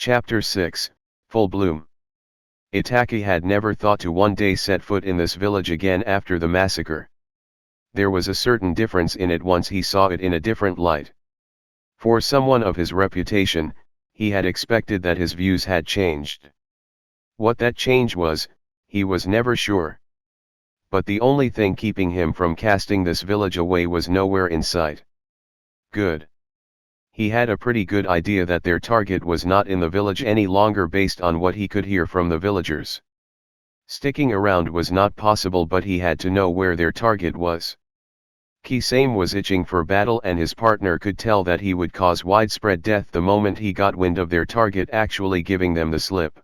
Chapter 6, Full Bloom. Itachi had never thought to one day set foot in this village again after the massacre. There was a certain difference in it once he saw it in a different light. For someone of his reputation, he had expected that his views had changed. What that change was, he was never sure. But the only thing keeping him from casting this village away was nowhere in sight. Good. He had a pretty good idea that their target was not in the village any longer based on what he could hear from the villagers. Sticking around was not possible, but he had to know where their target was. Kisame was itching for battle, and his partner could tell that he would cause widespread death the moment he got wind of their target actually giving them the slip.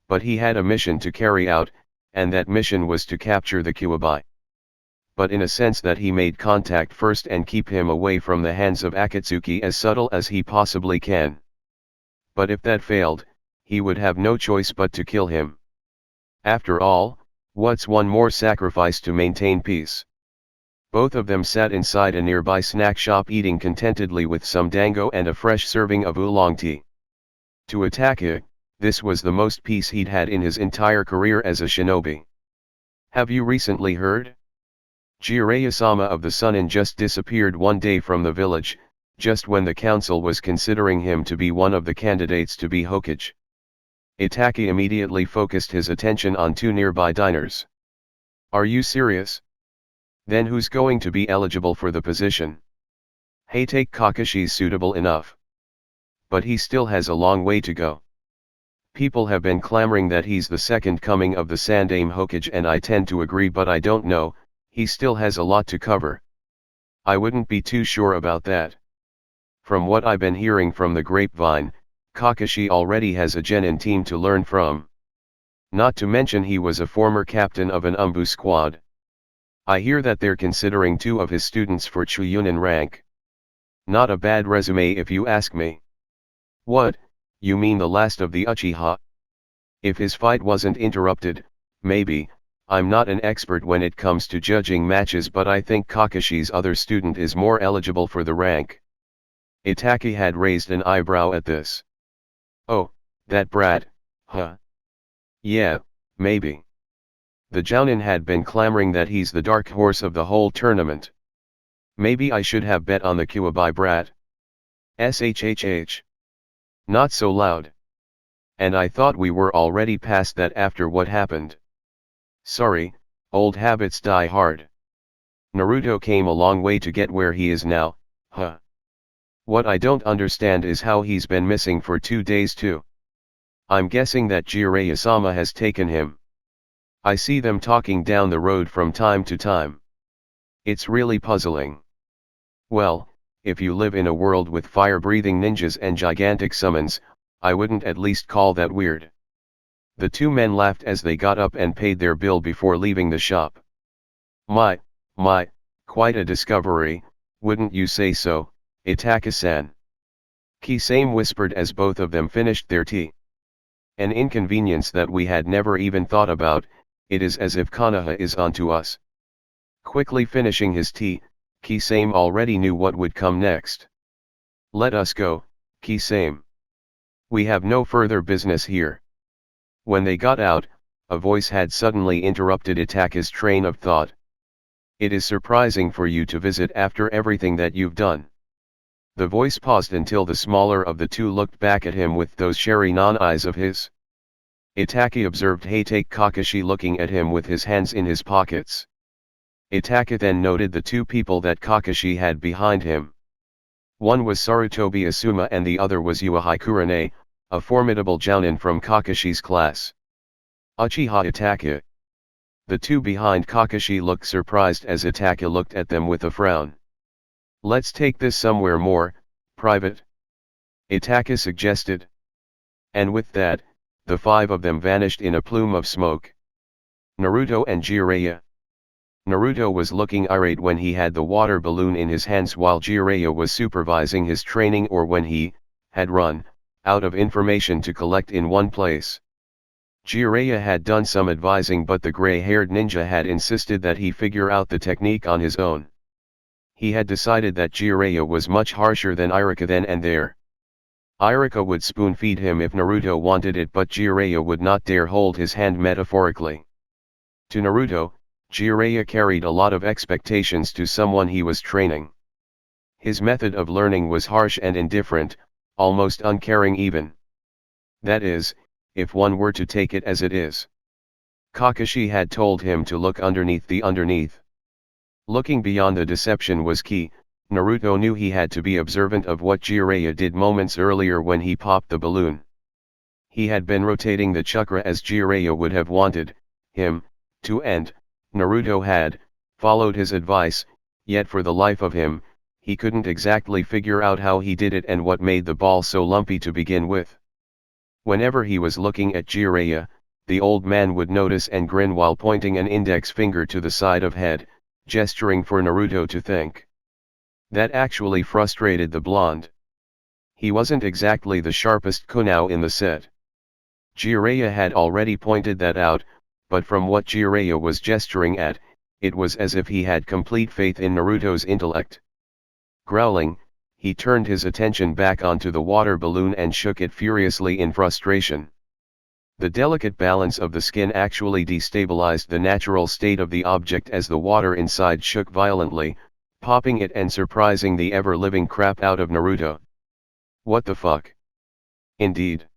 But he had a mission to carry out, and that mission was to capture the Kyuubi. But in a sense that he made contact first and keep him away from the hands of Akatsuki as subtle as he possibly can. But if that failed, he would have no choice but to kill him. After all, what's one more sacrifice to maintain peace? Both of them sat inside a nearby snack shop eating contentedly with some dango and a fresh serving of oolong tea. To Itachi, this was the most peace he'd had in his entire career as a shinobi. Have you recently heard? Jiraiya-sama of the Sunin just disappeared one day from the village, just when the council was considering him to be one of the candidates to be Hokage. Itachi immediately focused his attention on two nearby diners. Are you serious? Then who's going to be eligible for the position? Take Kakashi's suitable enough. But he still has a long way to go. People have been clamoring that he's the second coming of the Sandaime Hokage, and I tend to agree, but I don't know. He still has a lot to cover. I wouldn't be too sure about that. From what I've been hearing from the grapevine, Kakashi already has a genin team to learn from. Not to mention he was a former captain of an Umbu squad. I hear that they're considering two of his students for Chuunin rank. Not a bad resume if you ask me. What, you mean the last of the Uchiha? If his fight wasn't interrupted, maybe. I'm not an expert when it comes to judging matches, but I think Kakashi's other student is more eligible for the rank. Itachi had raised an eyebrow at this. Oh, that brat, huh? Yeah, maybe. The Jounin had been clamoring that he's the dark horse of the whole tournament. Maybe I should have bet on the Kyuubi brat. SHHH. Not so loud. And I thought we were already past that after what happened. Sorry, old habits die hard. Naruto came a long way to get where he is now, huh? What I don't understand is how he's been missing for 2 days too. I'm guessing that Jiraiya-sama has taken him. I see them talking down the road from time to time. It's really puzzling. Well, if you live in a world with fire-breathing ninjas and gigantic summons, I wouldn't at least call that weird. The two men laughed as they got up and paid their bill before leaving the shop. My, quite a discovery, wouldn't you say so, Itachi-san? Kisame whispered as both of them finished their tea. An inconvenience that we had never even thought about. It is as if Konoha is onto us. Quickly finishing his tea, Kisame already knew what would come next. Let us go, Kisame. We have no further business here. When they got out, a voice had suddenly interrupted Itachi's train of thought. It is surprising for you to visit after everything that you've done. The voice paused until the smaller of the two looked back at him with those sharingan eyes of his. Itachi observed Take Kakashi looking at him with his hands in his pockets. Itachi then noted the two people that Kakashi had behind him. One was Sarutobi Asuma and the other was Uchiha Kurane, a formidable jounin from Kakashi's class. Uchiha Itachi. The two behind Kakashi looked surprised as Itachi looked at them with a frown. Let's take this somewhere more private, Itachi suggested. And with that, the five of them vanished in a plume of smoke. Naruto and Jiraiya. Naruto was looking irate when he had the water balloon in his hands while Jiraiya was supervising his training, or when he had run out of information to collect in one place. Jiraiya had done some advising, but the gray-haired ninja had insisted that he figure out the technique on his own. He had decided that Jiraiya was much harsher than Iruka then and there. Iruka would spoon-feed him if Naruto wanted it, but Jiraiya would not dare hold his hand metaphorically. To Naruto, Jiraiya carried a lot of expectations to someone he was training. His method of learning was harsh and indifferent, almost uncaring even. That is, if one were to take it as it is. Kakashi had told him to look underneath the underneath. Looking beyond the deception was key. Naruto knew he had to be observant of what Jiraiya did moments earlier when he popped the balloon. He had been rotating the chakra as Jiraiya would have wanted him to, and Naruto had followed his advice, yet for the life of him, he couldn't exactly figure out how he did it and what made the ball so lumpy to begin with. Whenever he was looking at Jiraiya, the old man would notice and grin while pointing an index finger to the side of head, gesturing for Naruto to think. That actually frustrated the blonde. He wasn't exactly the sharpest kunao in the set. Jiraiya had already pointed that out, but from what Jiraiya was gesturing at, it was as if he had complete faith in Naruto's intellect. Growling, he turned his attention back onto the water balloon and shook it furiously in frustration. The delicate balance of the skin actually destabilized the natural state of the object as the water inside shook violently, popping it and surprising the ever-living crap out of Naruto. What the fuck? Indeed.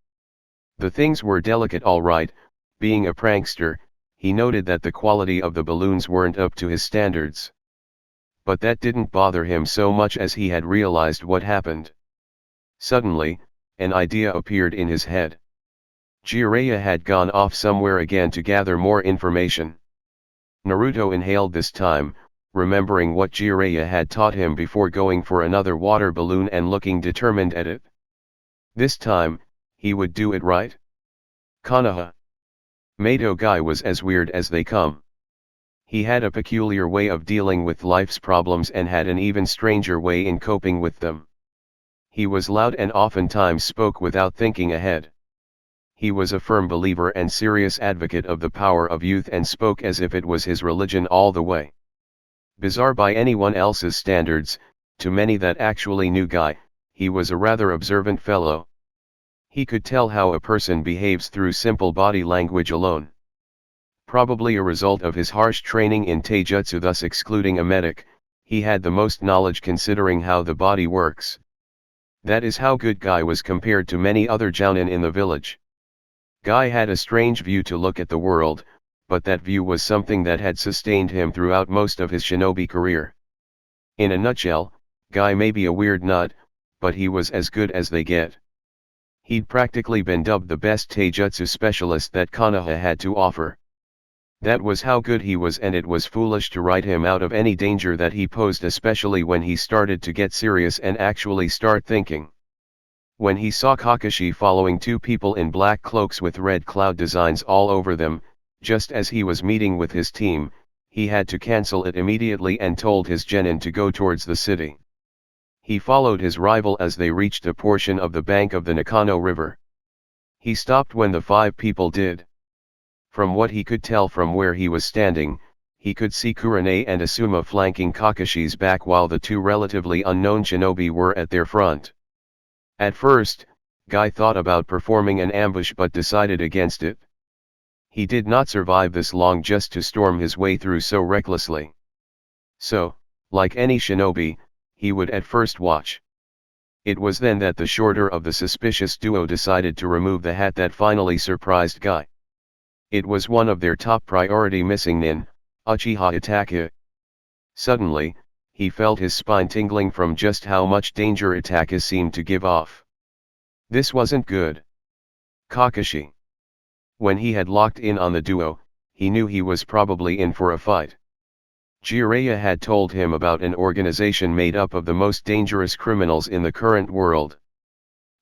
The things were delicate alright. Being a prankster, he noted that the quality of the balloons weren't up to his standards. But that didn't bother him so much as he had realized what happened. Suddenly, an idea appeared in his head. Jiraiya had gone off somewhere again to gather more information. Naruto inhaled this time, remembering what Jiraiya had taught him before going for another water balloon and looking determined at it. This time, he would do it right. Konoha. Mato guy was as weird as they come. He had a peculiar way of dealing with life's problems and had an even stranger way in coping with them. He was loud and oftentimes spoke without thinking ahead. He was a firm believer and serious advocate of the power of youth and spoke as if it was his religion all the way. Bizarre by anyone else's standards, to many that actually knew Guy, he was a rather observant fellow. He could tell how a person behaves through simple body language alone. Probably a result of his harsh training in taijutsu, thus excluding a medic, he had the most knowledge considering how the body works. That is how good Guy was compared to many other jounin in the village. Guy had a strange view to look at the world, but that view was something that had sustained him throughout most of his shinobi career. In a nutshell, Guy may be a weird nut, but he was as good as they get. He'd practically been dubbed the best taijutsu specialist that Konoha had to offer. That was how good he was, and it was foolish to write him out of any danger that he posed, especially when he started to get serious and actually start thinking. When he saw Kakashi following two people in black cloaks with red cloud designs all over them, just as he was meeting with his team, he had to cancel it immediately and told his genin to go towards the city. He followed his rival as they reached a portion of the bank of the Nakano River. He stopped when the five people did. From what he could tell from where he was standing, he could see Kurane and Asuma flanking Kakashi's back while the two relatively unknown shinobi were at their front. At first, Guy thought about performing an ambush but decided against it. He did not survive this long just to storm his way through so recklessly. So, like any shinobi, he would at first watch. It was then that the shorter of the suspicious duo decided to remove the hat that finally surprised Guy. It was one of their top priority missing nin, uchiha Itachi. Suddenly, he felt his spine tingling from just how much danger Itachi seemed to give off. This wasn't good. Kakashi. When he had locked in on the duo, he knew he was probably in for a fight. Jiraiya had told him about an organization made up of the most dangerous criminals in the current world.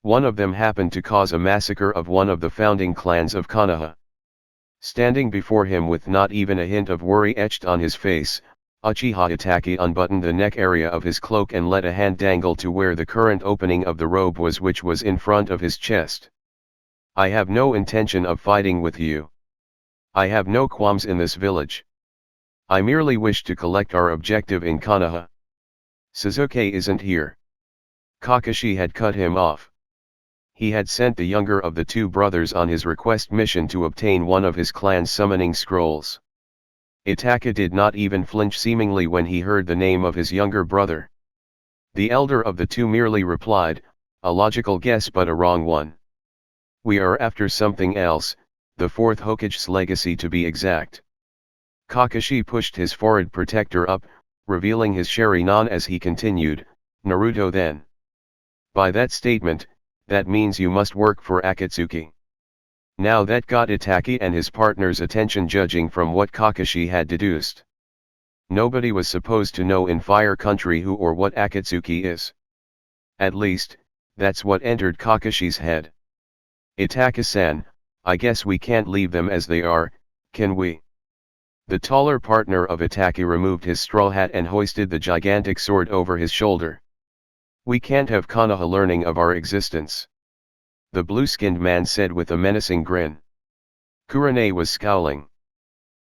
One of them happened to cause a massacre of one of the founding clans of Konoha. Standing before him with not even a hint of worry etched on his face, Uchiha Itachi unbuttoned the neck area of his cloak and let a hand dangle to where the current opening of the robe was, which was in front of his chest. I have no intention of fighting with you. I have no qualms in this village. I merely wish to collect our objective in Konoha. Sasuke isn't here. Kakashi had cut him off. He had sent the younger of the two brothers on his request mission to obtain one of his clan's summoning scrolls. Itaka did not even flinch seemingly when he heard the name of his younger brother. The elder of the two merely replied, "A logical guess but a wrong one. We are after something else, the fourth Hokage's legacy to be exact." Kakashi pushed his forehead protector up, revealing his sharingan as he continued, "Naruto then. By that statement, that means you must work for Akatsuki." Now that got Itaki and his partner's attention, judging from what Kakashi had deduced. Nobody was supposed to know in Fire Country who or what Akatsuki is. At least, that's what entered Kakashi's head. "Itaka-san, I guess we can't leave them as they are, can we?" The taller partner of Itaki removed his straw hat and hoisted the gigantic sword over his shoulder. "We can't have Konoha learning of our existence," the blue-skinned man said with a menacing grin. Kurane was scowling.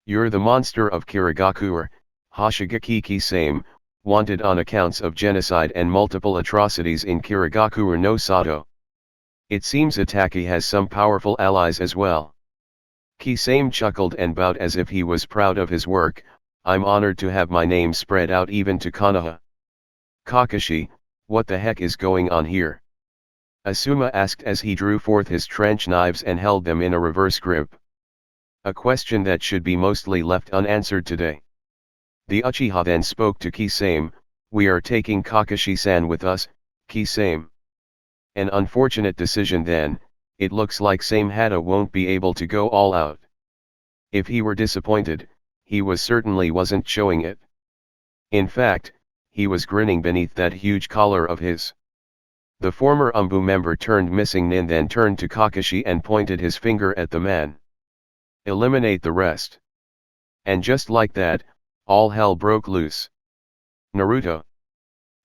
"You're the monster of Kirigakure, Hoshigaki Kisame, wanted on accounts of genocide and multiple atrocities in Kirigakure no Sato. It seems Itaki has some powerful allies as well." Kisame chuckled and bowed as if he was proud of his work. "I'm honored to have my name spread out even to Konoha." "Kakashi, what the heck is going on here?" Asuma asked as he drew forth his trench knives and held them in a reverse grip. A question that should be mostly left unanswered today. The Uchiha then spoke to Kisame, "We are taking Kakashi-san with us, Kisame." An unfortunate decision then. It looks like Samehada won't be able to go all out. If he were disappointed, he certainly wasn't showing it. In fact, he was grinning beneath that huge collar of his. The former Umbu member turned missing Nin then turned to Kakashi and pointed his finger at the man. "Eliminate the rest." And just like that, all hell broke loose. Naruto.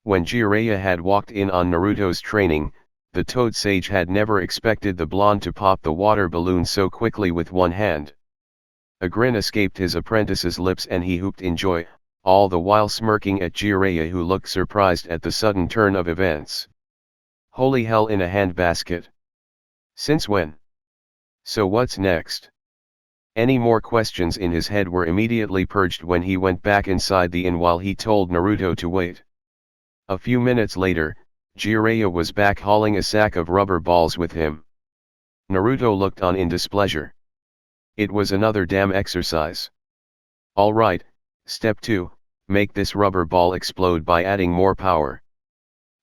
When Jiraiya had walked in on Naruto's training, the Toad Sage had never expected the blonde to pop the water balloon so quickly with one hand. A grin escaped his apprentice's lips and he whooped in joy, all the while smirking at Jiraiya, who looked surprised at the sudden turn of events. Holy hell, in a handbasket. Since when? So what's next? Any more questions in his head were immediately purged when he went back inside the inn while he told Naruto to wait. A few minutes later, Jiraiya was back hauling a sack of rubber balls with him. Naruto looked on in displeasure. It was another damn exercise. "Alright, step 2, make this rubber ball explode by adding more power."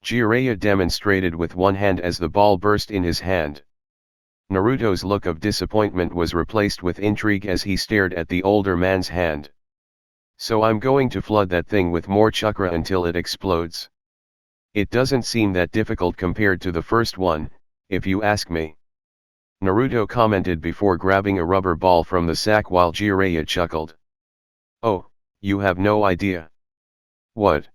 Jiraiya demonstrated with one hand as the ball burst in his hand. Naruto's look of disappointment was replaced with intrigue as he stared at the older man's hand. "So I'm going to flood that thing with more chakra until it explodes. It doesn't seem that difficult compared to the first one, if you ask me," Naruto commented before grabbing a rubber ball from the sack while Jiraiya chuckled. "Oh, you have no idea." "What?"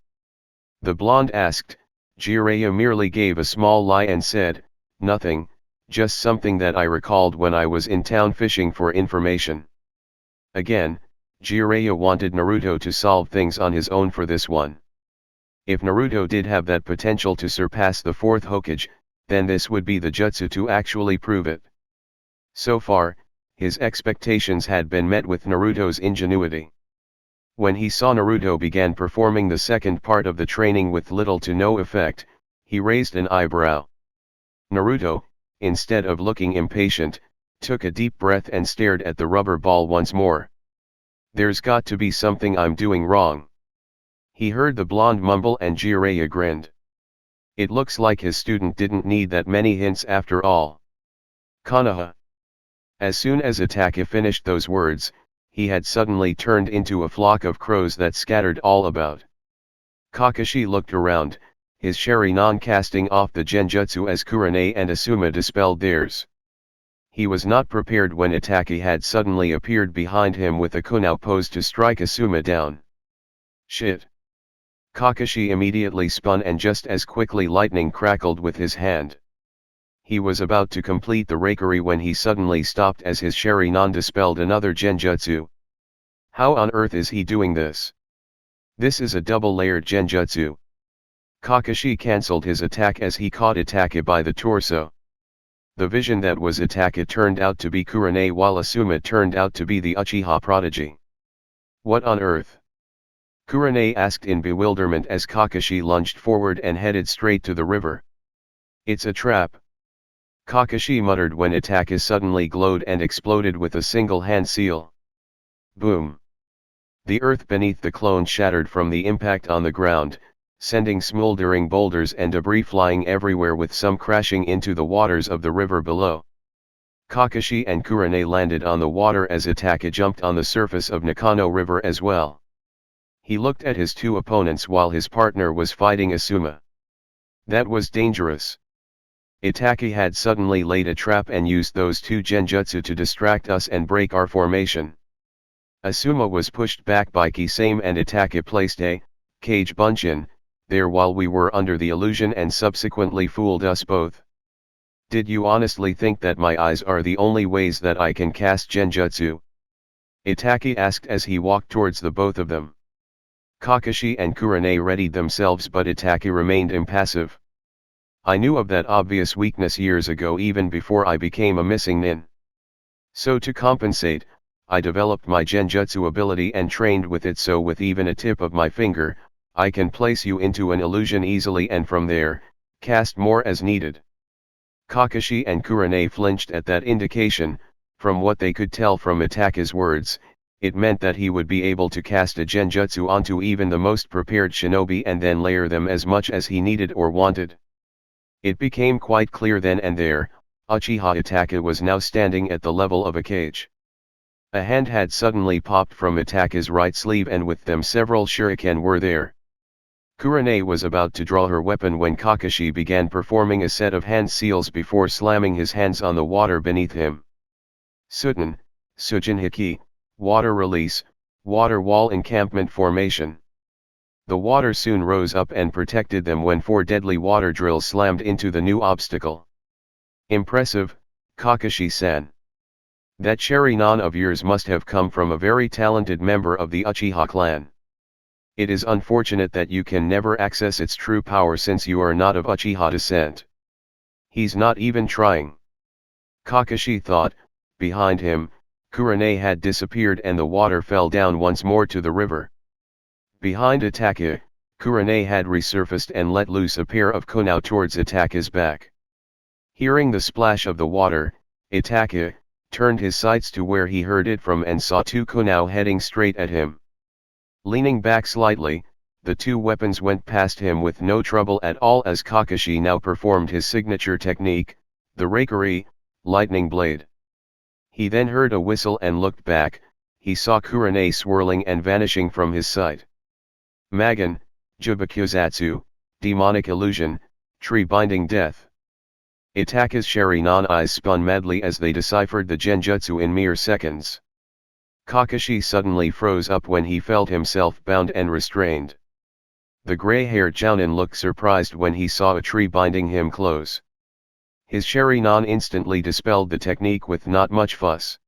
the blonde asked. Jiraiya merely gave a small lie and said, "Nothing, just something that I recalled when I was in town fishing for information." Again, Jiraiya wanted Naruto to solve things on his own for this one. If Naruto did have that potential to surpass the fourth Hokage, then this would be the jutsu to actually prove it. So far, his expectations had been met with Naruto's ingenuity. When he saw Naruto began performing the second part of the training with little to no effect, he raised an eyebrow. Naruto, instead of looking impatient, took a deep breath and stared at the rubber ball once more. "There's got to be something I'm doing wrong," he heard the blonde mumble, and Jiraiya grinned. It looks like his student didn't need that many hints after all. "Konoha." As soon as Itaka finished those words, he had suddenly turned into a flock of crows that scattered all about. Kakashi looked around, his sharingan casting off the genjutsu as Kurane and Asuma dispelled theirs. He was not prepared when Itaki had suddenly appeared behind him with a kunao pose to strike Asuma down. "Shit!" Kakashi immediately spun and just as quickly lightning crackled with his hand. He was about to complete the rakery when he suddenly stopped as his sharingan dispelled another genjutsu. How on earth is he doing this? This is a double-layered genjutsu. Kakashi cancelled his attack as he caught Itaka by the torso. The vision that was Itaka turned out to be Kurenai, while Asuma turned out to be the Uchiha prodigy. What on earth? Kurenai asked in bewilderment as Kakashi lunged forward and headed straight to the river. It's a trap, Kakashi muttered when Itaka suddenly glowed and exploded with a single hand seal. Boom! The earth beneath the clone shattered from the impact on the ground, sending smoldering boulders and debris flying everywhere, with some crashing into the waters of the river below. Kakashi and Kurenai landed on the water as Itaka jumped on the surface of Nakano River as well. He looked at his two opponents while his partner was fighting Asuma. That was dangerous. Itaka had suddenly laid a trap and used those two genjutsu to distract us and break our formation. Asuma was pushed back by Kisame and Itaka placed a cage bunshin there while we were under the illusion and subsequently fooled us both. Did you honestly think that my eyes are the only ways that I can cast genjutsu? Itaka asked as he walked towards the both of them. Kakashi and Kurenai readied themselves, but Itaka remained impassive. I knew of that obvious weakness years ago, even before I became a missing nin. So to compensate, I developed my genjutsu ability and trained with it, so with even a tip of my finger, I can place you into an illusion easily and from there, cast more as needed. Kakashi and Kurenai flinched at that indication. From what they could tell from Itaka's words, it meant that he would be able to cast a genjutsu onto even the most prepared shinobi and then layer them as much as he needed or wanted. It became quite clear then and there, Uchiha Itaka was now standing at the level of a cage. A hand had suddenly popped from Itaka's right sleeve and with them several shuriken were there. Kurenai was about to draw her weapon when Kakashi began performing a set of hand seals before slamming his hands on the water beneath him. Suten, Sujin Hiki, water release, water wall encampment formation. The water soon rose up and protected them when 4 deadly water drills slammed into the new obstacle. Impressive, Kakashi-san. That sharingan of yours must have come from a very talented member of the Uchiha clan. It is unfortunate that you can never access its true power since you are not of Uchiha descent. He's not even trying. Kakashi thought. Behind him, Kurenai had disappeared and the water fell down once more to the river. Behind Itaka, Kurenai had resurfaced and let loose a pair of kunao towards Itaka's back. Hearing the splash of the water, Itaka turned his sights to where he heard it from and saw 2 kunao heading straight at him. Leaning back slightly, the 2 weapons went past him with no trouble at all as Kakashi now performed his signature technique, the Raikiri, lightning blade. He then heard a whistle and looked back. He saw Kurenai swirling and vanishing from his sight. Magan, Jubakyuzatsu, demonic illusion, tree binding death. Itaka's sharingan eyes spun madly as they deciphered the genjutsu in mere seconds. Kakashi suddenly froze up when he felt himself bound and restrained. The gray-haired Jounin looked surprised when he saw a tree binding him close. His sharingan instantly dispelled the technique with not much fuss.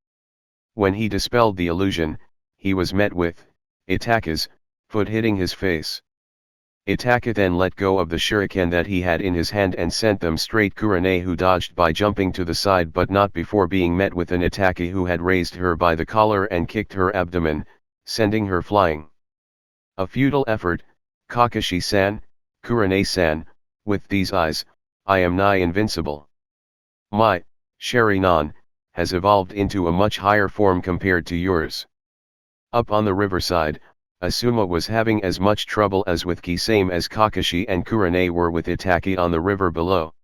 When he dispelled the illusion, he was met with Itaka's foot hitting his face. Itaka then let go of the shuriken that he had in his hand and sent them straight Kurenai, who dodged by jumping to the side but not before being met with an Itaka who had raised her by the collar and kicked her abdomen, sending her flying. A futile effort, Kakashi-san, Kurenai-san, with these eyes, I am nigh invincible. My sharingan has evolved into a much higher form compared to yours. Up on the riverside, Asuma was having as much trouble as with Kisame as Kakashi and Kurenai were with Itaka on the river below.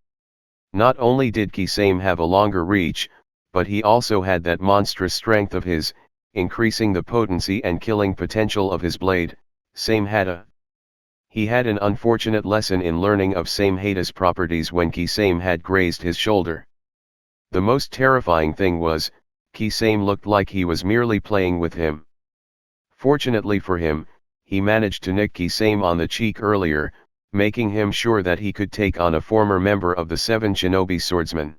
Not only did Kisame have a longer reach, but he also had that monstrous strength of his, increasing the potency and killing potential of his blade, Samehata. He had an unfortunate lesson in learning of Samehata's properties when Kisame had grazed his shoulder. The most terrifying thing was, Kisame looked like he was merely playing with him. Fortunately for him, he managed to nick Kisame on the cheek earlier, making him sure that he could take on a former member of the 7 shinobi swordsmen.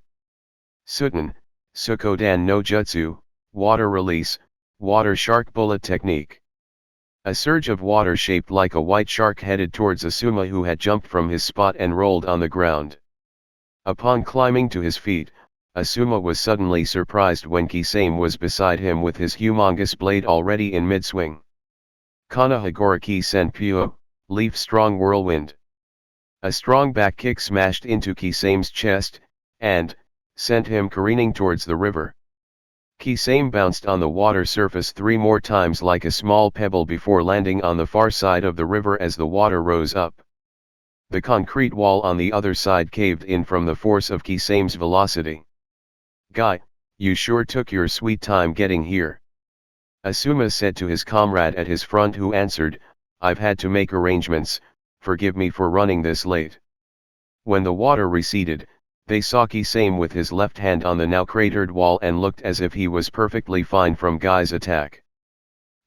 Suten, Sukodan no Jutsu, water release, water shark bullet technique. A surge of water shaped like a white shark headed towards Asuma, who had jumped from his spot and rolled on the ground. Upon climbing to his feet, Asuma was suddenly surprised when Kisame was beside him with his humongous blade already in mid-swing. Kana Hagoraki Senpyo, Leaf Strong Whirlwind. A strong back kick smashed into Kisame's chest, and sent him careening towards the river. Kisame bounced on the water surface 3 more times like a small pebble before landing on the far side of the river as the water rose up. The concrete wall on the other side caved in from the force of Kisame's velocity. "Guy, you sure took your sweet time getting here," Asuma said to his comrade at his front, who answered, "I've had to make arrangements, forgive me for running this late." When the water receded, they saw Kisame with his left hand on the now cratered wall and looked as if he was perfectly fine from Guy's attack.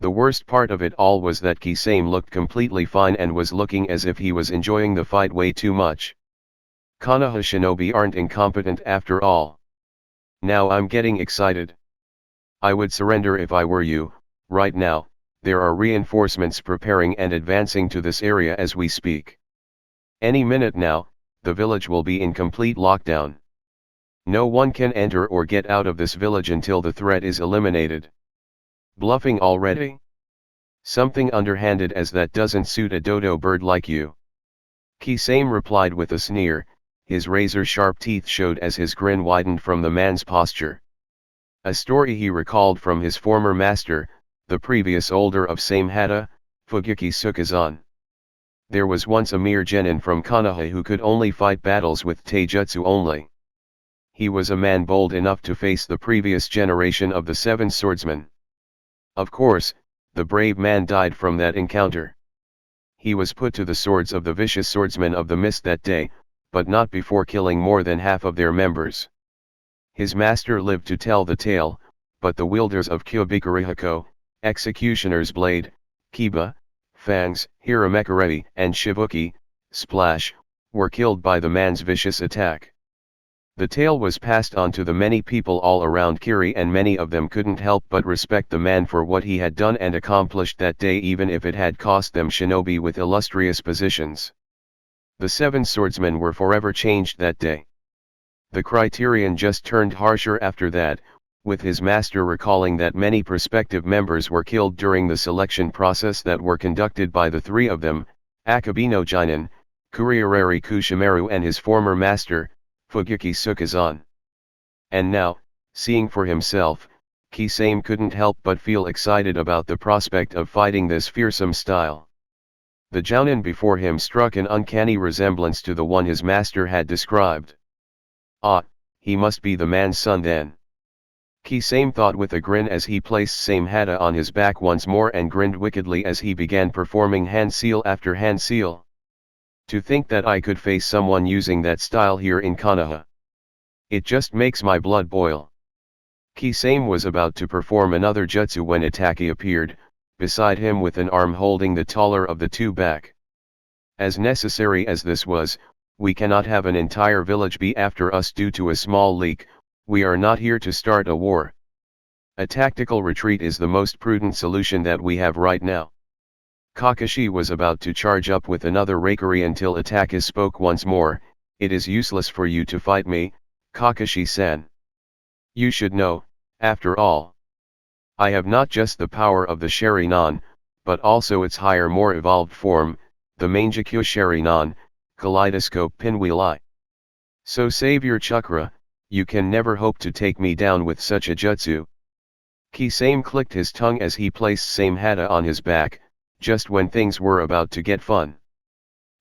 The worst part of it all was that Kisame looked completely fine and was looking as if he was enjoying the fight way too much. Konoha shinobi aren't incompetent after all. Now I'm getting excited. I would surrender if I were you. Right now, there are reinforcements preparing and advancing to this area as we speak. Any minute now, the village will be in complete lockdown. No one can enter or get out of this village until the threat is eliminated. Bluffing already? Something underhanded as that doesn't suit a dodo bird like you. Kisame replied with a sneer. His razor-sharp teeth showed as his grin widened from the man's posture. A story he recalled from his former master, the previous older of same hata, Fugyuki Tsukazan. There was once a mere genin from Konoha who could only fight battles with taijutsu only. He was a man bold enough to face the previous generation of the 7 swordsmen. Of course, the brave man died from that encounter. He was put to the swords of the vicious swordsmen of the mist that day, but not before killing more than half of their members. His master lived to tell the tale, but the wielders of Kyobikuri-hako, Executioner's Blade, Kiba, Fangs, Hiramekarei, and Shibuki, Splash, were killed by the man's vicious attack. The tale was passed on to the many people all around Kiri, and many of them couldn't help but respect the man for what he had done and accomplished that day, even if it had cost them shinobi with illustrious positions. The 7 swordsmen were forever changed that day. The criterion just turned harsher after that, with his master recalling that many prospective members were killed during the selection process that were conducted by the 3 of them, Akabino Jinin, Kuriarari Kushimaru, and his former master, Fugyuki Tsukazan. And now, seeing for himself, Kisame couldn't help but feel excited about the prospect of fighting this fearsome style. The jounin before him struck an uncanny resemblance to the one his master had described. Ah, he must be the man's son then. Kisame thought with a grin as he placed same hata on his back once more and grinned wickedly as he began performing hand seal after hand seal. To think that I could face someone using that style here in Konoha. It just makes my blood boil. Kisame was about to perform another jutsu when Itaki appeared, beside him with an arm holding the taller of the 2 back. As necessary as this was, we cannot have an entire village be after us due to a small leak. We are not here to start a war. A tactical retreat is the most prudent solution that we have right now. Kakashi was about to charge up with another rakery until Itaki spoke once more. It is useless for you to fight me, Kakashi-san. You should know, after all. I have not just the power of the sharingan, but also its higher, more evolved form, the mangyeko sharingan, kaleidoscope pinwheel eye. So save your chakra, you can never hope to take me down with such a jutsu. Kisame clicked his tongue as he placed same hata on his back, just when things were about to get fun.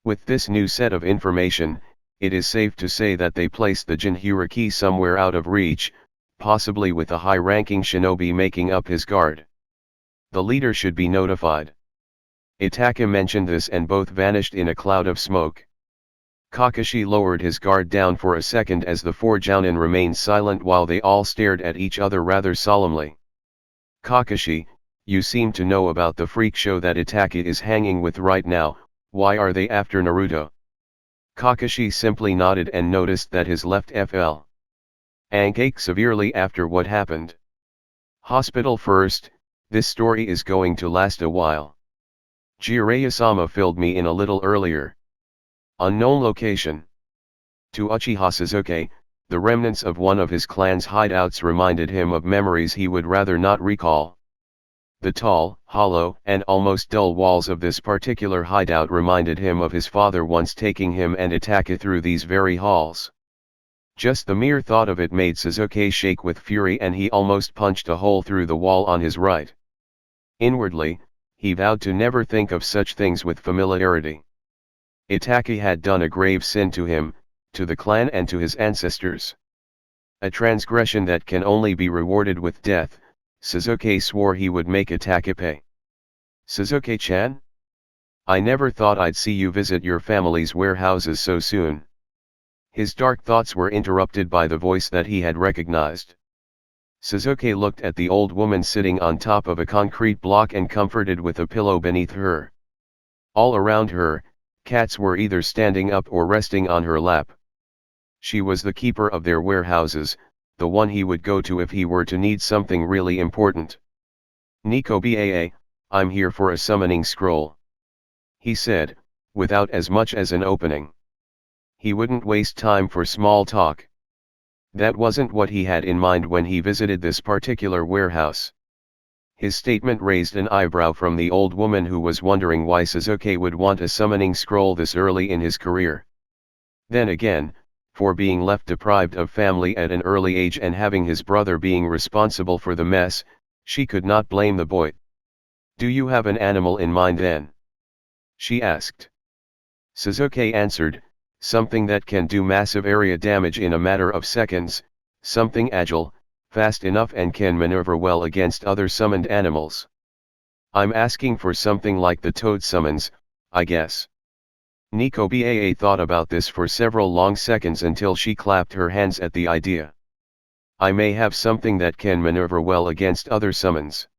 With this new set of information, it is safe to say that they placed the Jinchuriki somewhere out of reach, possibly with a high-ranking shinobi making up his guard. The leader should be notified. Itaki mentioned this and both vanished in a cloud of smoke. Kakashi lowered his guard down for a second as the 4 jounin remained silent while they all stared at each other rather solemnly. Kakashi, you seem to know about the freak show that Itaki is hanging with right now. Why are they after Naruto? Kakashi simply nodded and noticed that his left FL ached severely after what happened. Hospital first, this story is going to last a while. Jiraiya-sama filled me in a little earlier. Unknown location. To Uchiha Sasuke, The remnants of one of his clan's hideouts reminded him of memories he would rather not recall. The tall, hollow, and almost dull walls of this particular hideout reminded him of his father once taking him and Itachi through these very halls. Just the mere thought of it made Sasuke shake with fury, and he almost punched a hole through the wall on his right. Inwardly, he vowed to never think of such things with familiarity. Itachi had done a grave sin to him, to the clan and to his ancestors. A transgression that can only be rewarded with death. Sasuke swore he would make Itachi pay. Sasuke-chan? I never thought I'd see you visit your family's warehouses so soon. His dark thoughts were interrupted by the voice that he had recognized. Sasuke looked at the old woman sitting on top of a concrete block and comforted with a pillow beneath her. All around her, cats were either standing up or resting on her lap. She was the keeper of their warehouses, the one he would go to if he were to need something really important. Nico Baa, I'm here for a summoning scroll, he said, without as much as an opening. He wouldn't waste time for small talk. That wasn't what he had in mind when he visited this particular warehouse. His statement raised an eyebrow from the old woman, who was wondering why Sasuke would want a summoning scroll this early in his career. Then again, for being left deprived of family at an early age and having his brother being responsible for the mess, she could not blame the boy. Do you have an animal in mind then? She asked. Sasuke answered, something that can do massive area damage in a matter of seconds, something agile, fast enough and can maneuver well against other summoned animals. I'm asking for something like the toad summons, I guess. Nico Baa thought about this for several long seconds until she clapped her hands at the idea. I may have something that can maneuver well against other summons.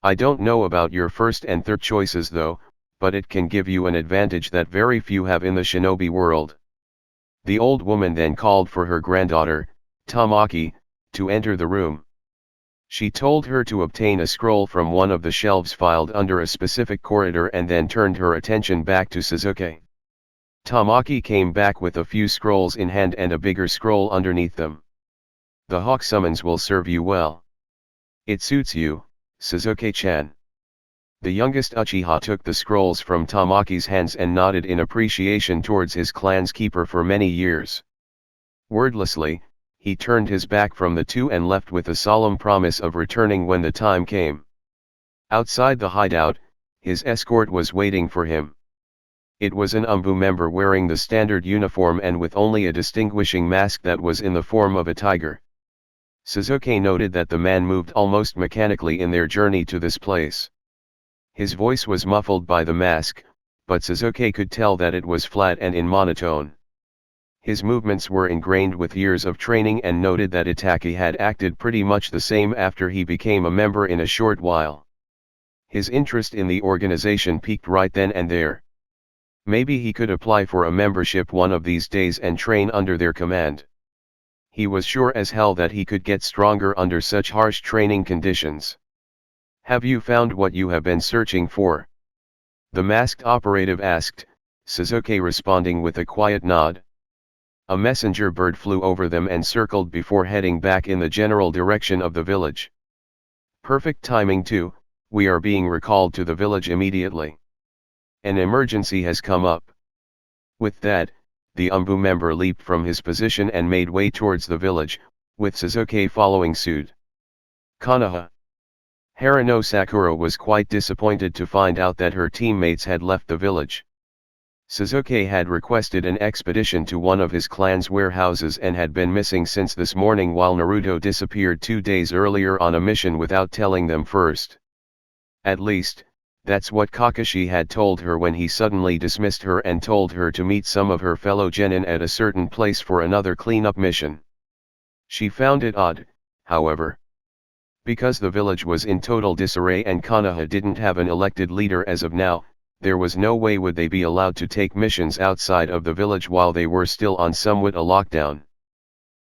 I don't know about your first and third choices though, but it can give you an advantage that very few have in the shinobi world. The old woman then called for her granddaughter, Tamaki, to enter the room. She told her to obtain a scroll from one of the shelves filed under a specific corridor and then turned her attention back to Sasuke. Tamaki came back with a few scrolls in hand and a bigger scroll underneath them. The hawk summons will serve you well. It suits you, Sasuke-chan. The youngest Uchiha took the scrolls from Tamaki's hands and nodded in appreciation towards his clan's keeper for many years. Wordlessly, he turned his back from the two and left with a solemn promise of returning when the time came. Outside the hideout, his escort was waiting for him. It was an Umbu member wearing the standard uniform and with only a distinguishing mask that was in the form of a tiger. Sasuke noted that the man moved almost mechanically in their journey to this place. His voice was muffled by the mask, but Sasuke could tell that it was flat and in monotone. His movements were ingrained with years of training and noted that Itachi had acted pretty much the same after he became a member in a short while. His interest in the organization peaked right then and there. Maybe he could apply for a membership one of these days and train under their command. He was sure as hell that he could get stronger under such harsh training conditions. Have you found what you have been searching for? The masked operative asked, Sasuke responding with a quiet nod. A messenger bird flew over them and circled before heading back in the general direction of the village. Perfect timing too, we are being recalled to the village immediately. An emergency has come up. With that, the Umbu member leaped from his position and made way towards the village, with Sasuke following suit. Konoha. Harano Sakura was quite disappointed to find out that her teammates had left the village. Sasuke had requested an expedition to one of his clan's warehouses and had been missing since this morning, while Naruto disappeared 2 days earlier on a mission without telling them first. At least, that's what Kakashi had told her when he suddenly dismissed her and told her to meet some of her fellow genin at a certain place for another cleanup mission. She found it odd, however. Because the village was in total disarray and Konoha didn't have an elected leader as of now, there was no way would they be allowed to take missions outside of the village while they were still on somewhat a lockdown.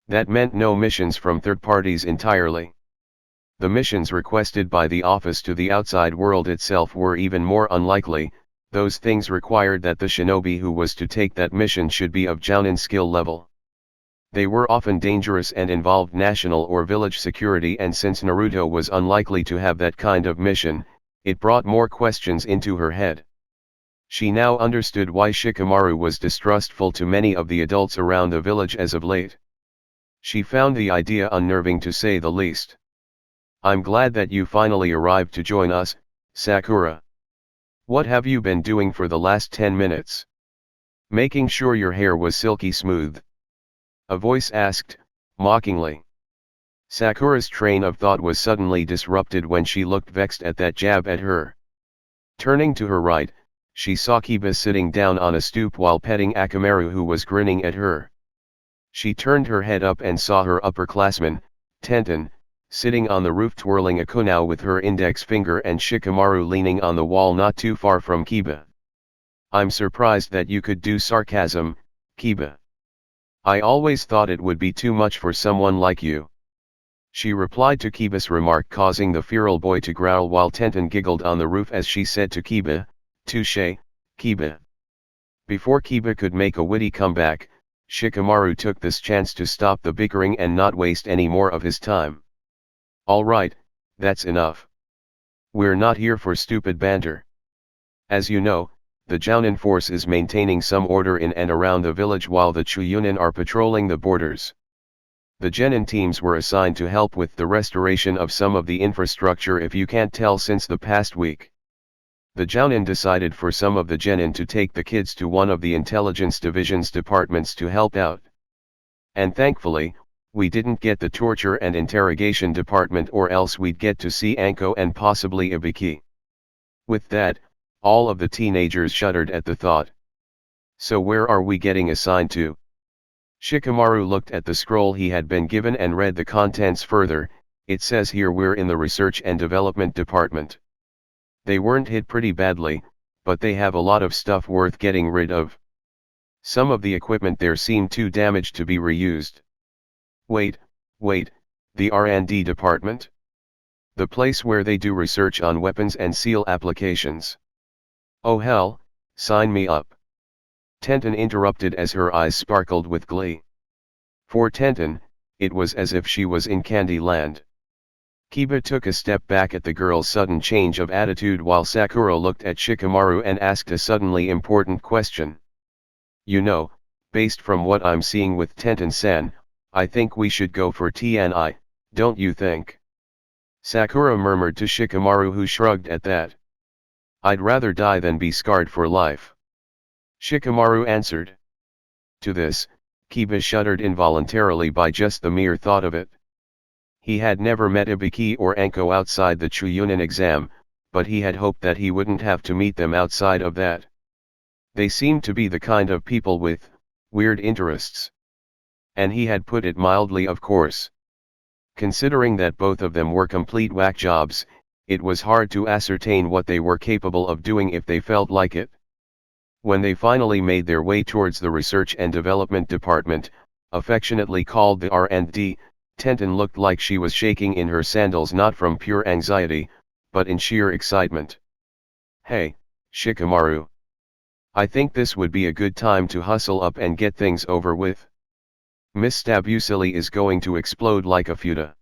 That meant no missions from third parties entirely. The missions requested by the office to the outside world itself were even more unlikely. Those things required that the shinobi who was to take that mission should be of jounin skill level. They were often dangerous and involved national or village security, and since Naruto was unlikely to have that kind of mission, it brought more questions into her head. She now understood why Shikamaru was distrustful to many of the adults around the village as of late. She found the idea unnerving to say the least. "I'm glad that you finally arrived to join us, Sakura. What have you been doing for the last 10 minutes? Making sure your hair was silky smooth?" a voice asked, mockingly. Sakura's train of thought was suddenly disrupted when she looked vexed at that jab at her. Turning to her right, she saw Kiba sitting down on a stoop while petting Akamaru, who was grinning at her. She turned her head up and saw her upperclassman, Tenten, sitting on the roof twirling a kunai with her index finger, and Shikamaru leaning on the wall not too far from Kiba. "I'm surprised that you could do sarcasm, Kiba. I always thought it would be too much for someone like you," she replied to Kiba's remark, causing the feral boy to growl while Tenten giggled on the roof as she said to Kiba, "Touché, Kiba." Before Kiba could make a witty comeback, Shikamaru took this chance to stop the bickering and not waste any more of his time. "All right, that's enough. We're not here for stupid banter. As you know, the Jounin force is maintaining some order in and around the village while the Chuyunin are patrolling the borders. The Genin teams were assigned to help with the restoration of some of the infrastructure, if you can't tell, since the past week. The Jounin decided for some of the Genin to take the kids to one of the intelligence division's departments to help out. And thankfully, we didn't get the torture and interrogation department, or else we'd get to see Anko and possibly Ibiki." With that, all of the teenagers shuddered at the thought. "So where are we getting assigned to?" Shikamaru looked at the scroll he had been given and read the contents further. "It says here we're in the research and development department. They weren't hit pretty badly, but they have a lot of stuff worth getting rid of. Some of the equipment there seemed too damaged to be reused." Wait, the R&D department? The place where they do research on weapons and seal applications? Oh hell, sign me up." Tenten interrupted as her eyes sparkled with glee. For Tenten, it was as if she was in Candyland. Kiba took a step back at the girl's sudden change of attitude, while Sakura looked at Shikamaru and asked a suddenly important question. "You know, based from what I'm seeing with Tenten-san, I think we should go for TNI, don't you think?" Sakura murmured to Shikamaru, who shrugged at that. "I'd rather die than be scarred for life," Shikamaru answered. To this, Kiba shuddered involuntarily by just the mere thought of it. He had never met Ibiki or Anko outside the Chuyunin exam, but he had hoped that he wouldn't have to meet them outside of that. They seemed to be the kind of people with weird interests. And he had put it mildly, of course. Considering that both of them were complete whack jobs, it was hard to ascertain what they were capable of doing if they felt like it. When they finally made their way towards the Research and Development Department, affectionately called the R&D, Tenten looked like she was shaking in her sandals, not from pure anxiety, but in sheer excitement. "Hey, Shikamaru. I think this would be a good time to hustle up and get things over with. Miss Stabusili is going to explode like a futa."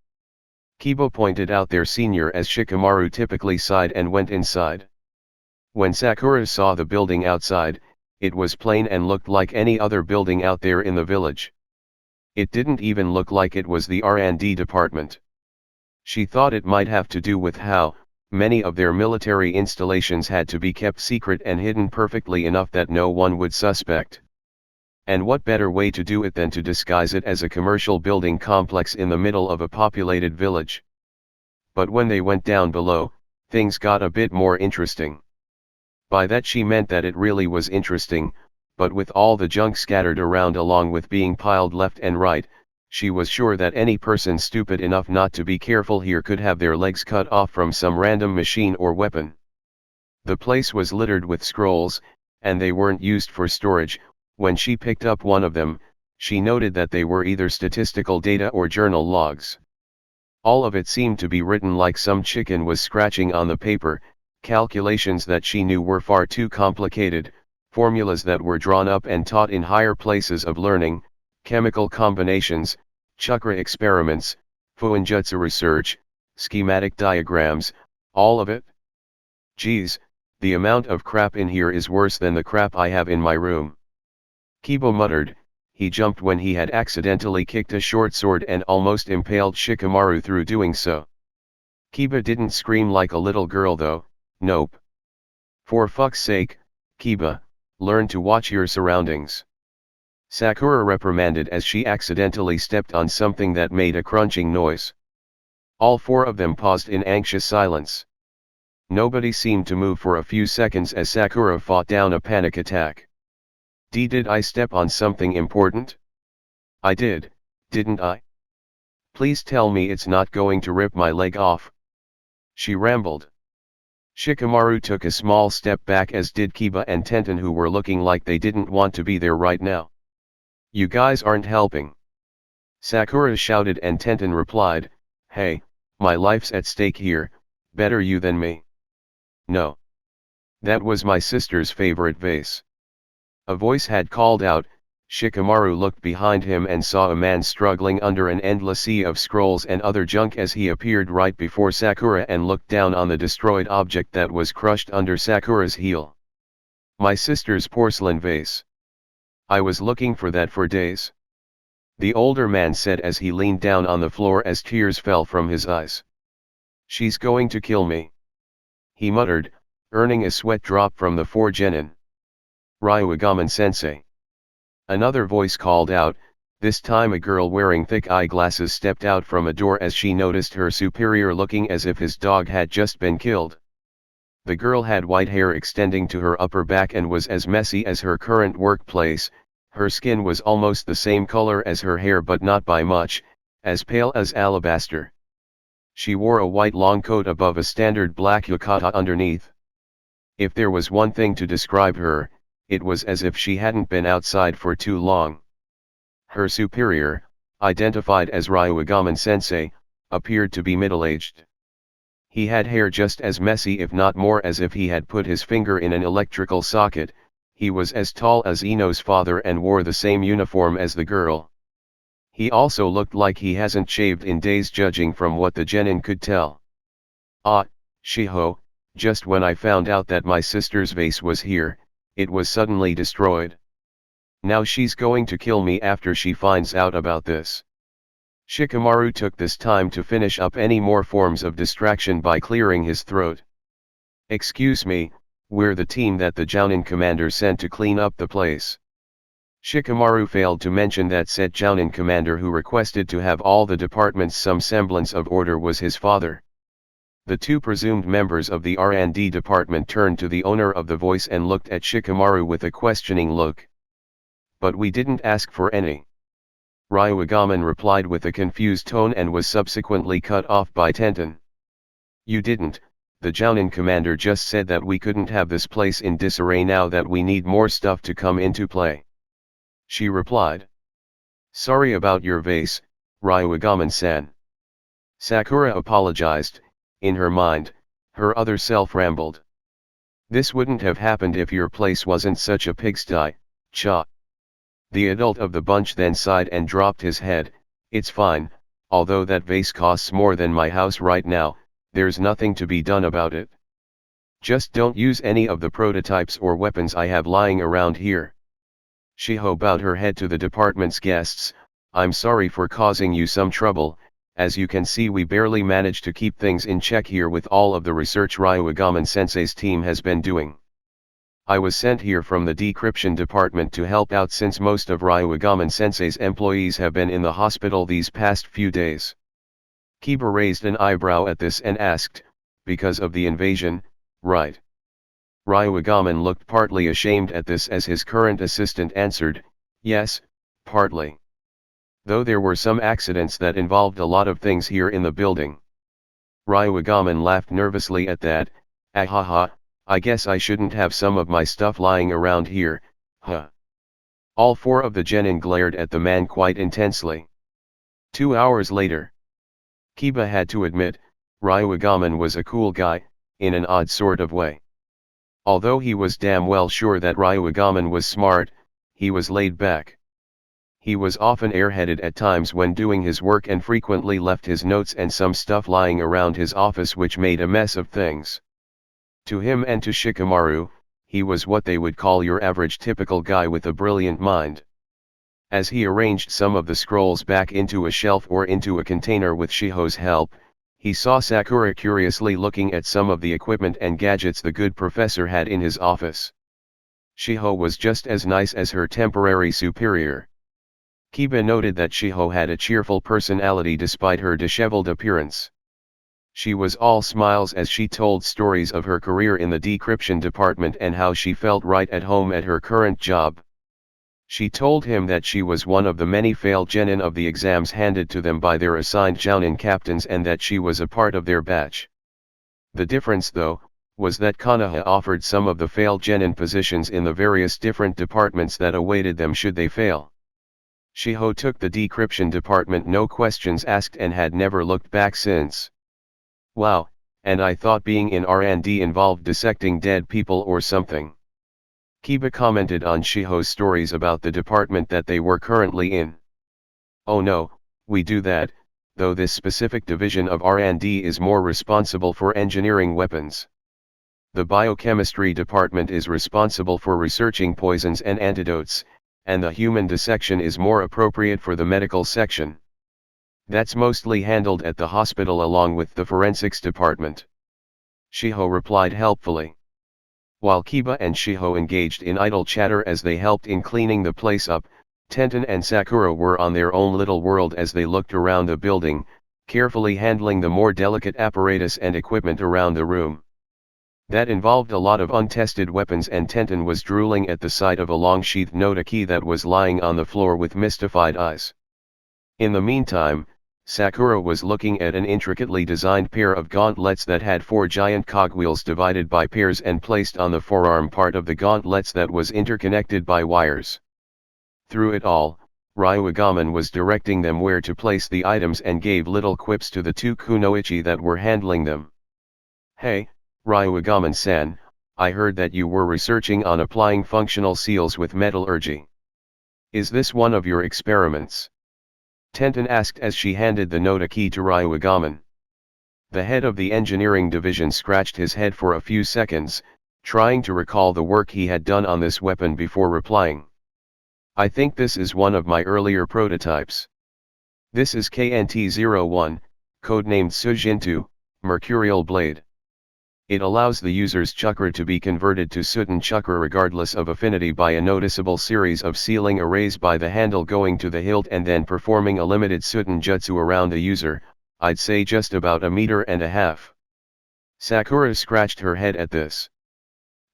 Kiba pointed out their senior as Shikamaru typically sighed and went inside. When Sakura saw the building outside, it was plain and looked like any other building out there in the village. It didn't even look like it was the R&D department. She thought it might have to do with how many of their military installations had to be kept secret and hidden perfectly enough that no one would suspect. And what better way to do it than to disguise it as a commercial building complex in the middle of a populated village? But when they went down below, things got a bit more interesting. By that she meant that it really was interesting, but with all the junk scattered around along with being piled left and right, she was sure that any person stupid enough not to be careful here could have their legs cut off from some random machine or weapon. The place was littered with scrolls, and they weren't used for storage. When she picked up one of them, she noted that they were either statistical data or journal logs. All of it seemed to be written like some chicken was scratching on the paper, calculations that she knew were far too complicated, formulas that were drawn up and taught in higher places of learning, chemical combinations, chakra experiments, fuinjutsu research, schematic diagrams, all of it. Geez, the amount of crap in here is worse than the crap I have in my room. Kiba muttered. He jumped when he had accidentally kicked a short sword and almost impaled Shikamaru through doing so. Kiba didn't scream like a little girl though, nope. For fuck's sake, Kiba, learn to watch your surroundings. Sakura reprimanded as she accidentally stepped on something that made a crunching noise. All four of them paused in anxious silence. Nobody seemed to move for a few seconds as Sakura fought down a panic attack. Did I step on something important? I did, didn't I? Please tell me it's not going to rip my leg off. She rambled. Shikamaru took a small step back, as did Kiba and Tenten, who were looking like they didn't want to be there right now. You guys aren't helping. Sakura shouted and Tenten replied, hey, my life's at stake here, better you than me. No. That was my sister's favorite vase. A voice had called out. Shikamaru looked behind him and saw a man struggling under an endless sea of scrolls and other junk as he appeared right before Sakura and looked down on the destroyed object that was crushed under Sakura's heel. My sister's porcelain vase. I was looking for that for days. The older man said as he leaned down on the floor as tears fell from his eyes. She's going to kill me, he muttered, earning a sweat drop from the 4 genin. Ryugaman-sensei. Another voice called out. This time a girl wearing thick eyeglasses stepped out from a door as she noticed her superior looking as if his dog had just been killed. The girl had white hair extending to her upper back and was as messy as her current workplace. Her skin was almost the same color as her hair but not by much, as pale as alabaster. She wore a white long coat above a standard black yukata underneath. If there was one thing to describe her, it was as if she hadn't been outside for too long. Her superior, identified as Ryugaman-sensei, appeared to be middle-aged. He had hair just as messy if not more, as if he had put his finger in an electrical socket. He was as tall as Ino's father and wore the same uniform as the girl. He also looked like he hasn't shaved in days, judging from what the genin could tell. Ah, Shiho, just when I found out that my sister's vase was here, it was suddenly destroyed. Now she's going to kill me after she finds out about this. Shikamaru took this time to finish up any more forms of distraction by clearing his throat. Excuse me, we're the team that the Jounin commander sent to clean up the place. Shikamaru failed to mention that said Jounin commander who requested to have all the departments some semblance of order was his father. The two presumed members of the R&D department turned to the owner of the voice and looked at Shikamaru with a questioning look. But we didn't ask for any. Ryugaman replied with a confused tone and was subsequently cut off by Tenten. You didn't, the Jounin commander just said that we couldn't have this place in disarray now that we need more stuff to come into play. She replied. Sorry about your vase, Ryugaman-san. Sakura apologized. In her mind, her other self rambled. This wouldn't have happened if your place wasn't such a pigsty, cha. The adult of the bunch then sighed and dropped his head. It's fine, although that vase costs more than my house right now, there's nothing to be done about it. Just don't use any of the prototypes or weapons I have lying around here. Shiho bowed her head to the department's guests. I'm sorry for causing you some trouble. As you can see, we barely managed to keep things in check here with all of the research Ryugaman-sensei's team has been doing. I was sent here from the decryption department to help out since most of Ryugaman-sensei's employees have been in the hospital these past few days. Kiba raised an eyebrow at this and asked, because of the invasion, right? Ryugaman looked partly ashamed at this as his current assistant answered, yes, partly. Though there were some accidents that involved a lot of things here in the building. Ryugaman laughed nervously at that. Ahaha, I guess I shouldn't have some of my stuff lying around here, huh? All four of the genin glared at the man quite intensely. 2 hours later. Kiba had to admit, Ryugaman was a cool guy, in an odd sort of way. Although he was damn well sure that Ryugaman was smart, he was laid back. He was often airheaded at times when doing his work and frequently left his notes and some stuff lying around his office which made a mess of things. To him and to Shikamaru, he was what they would call your average typical guy with a brilliant mind. As he arranged some of the scrolls back into a shelf or into a container with Shiho's help, he saw Sakura curiously looking at some of the equipment and gadgets the good professor had in his office. Shiho was just as nice as her temporary superior. Kiba noted that Shiho had a cheerful personality despite her disheveled appearance. She was all smiles as she told stories of her career in the decryption department and how she felt right at home at her current job. She told him that she was one of the many failed genin of the exams handed to them by their assigned jounin captains and that she was a part of their batch. The difference though, was that Konoha offered some of the failed genin positions in the various different departments that awaited them should they fail. Shiho took the decryption department no questions asked and had never looked back since. Wow, and I thought being in R&D involved dissecting dead people or something. Kiba commented on Shiho's stories about the department that they were currently in. Oh no, we do that, though this specific division of R&D is more responsible for engineering weapons. The biochemistry department is responsible for researching poisons and antidotes, and the human dissection is more appropriate for the medical section. That's mostly handled at the hospital along with the forensics department. Shiho replied helpfully. While Kiba and Shiho engaged in idle chatter as they helped in cleaning the place up, Tenten and Sakura were on their own little world as they looked around the building, carefully handling the more delicate apparatus and equipment around the room. That involved a lot of untested weapons and Tenten was drooling at the sight of a long-sheathed notoki that was lying on the floor with mystified eyes. In the meantime, Sakura was looking at an intricately designed pair of gauntlets that had 4 giant cogwheels divided by pairs and placed on the forearm part of the gauntlets that was interconnected by wires. Through it all, Ryugaman was directing them where to place the items and gave little quips to the 2 kunoichi that were handling them. Hey, Ryugaman-san, I heard that you were researching on applying functional seals with metallurgy. Is this one of your experiments? Tenten asked as she handed the notoki to Ryugaman. The head of the engineering division scratched his head for a few seconds, trying to recall the work he had done on this weapon before replying. I think this is one of my earlier prototypes. This is KNT-01, codenamed Sujintu, Mercurial Blade. It allows the user's chakra to be converted to Suten chakra regardless of affinity by a noticeable series of sealing arrays by the handle going to the hilt and then performing a limited Suten jutsu around the user, I'd say just about 1.5 meters. Sakura scratched her head at this.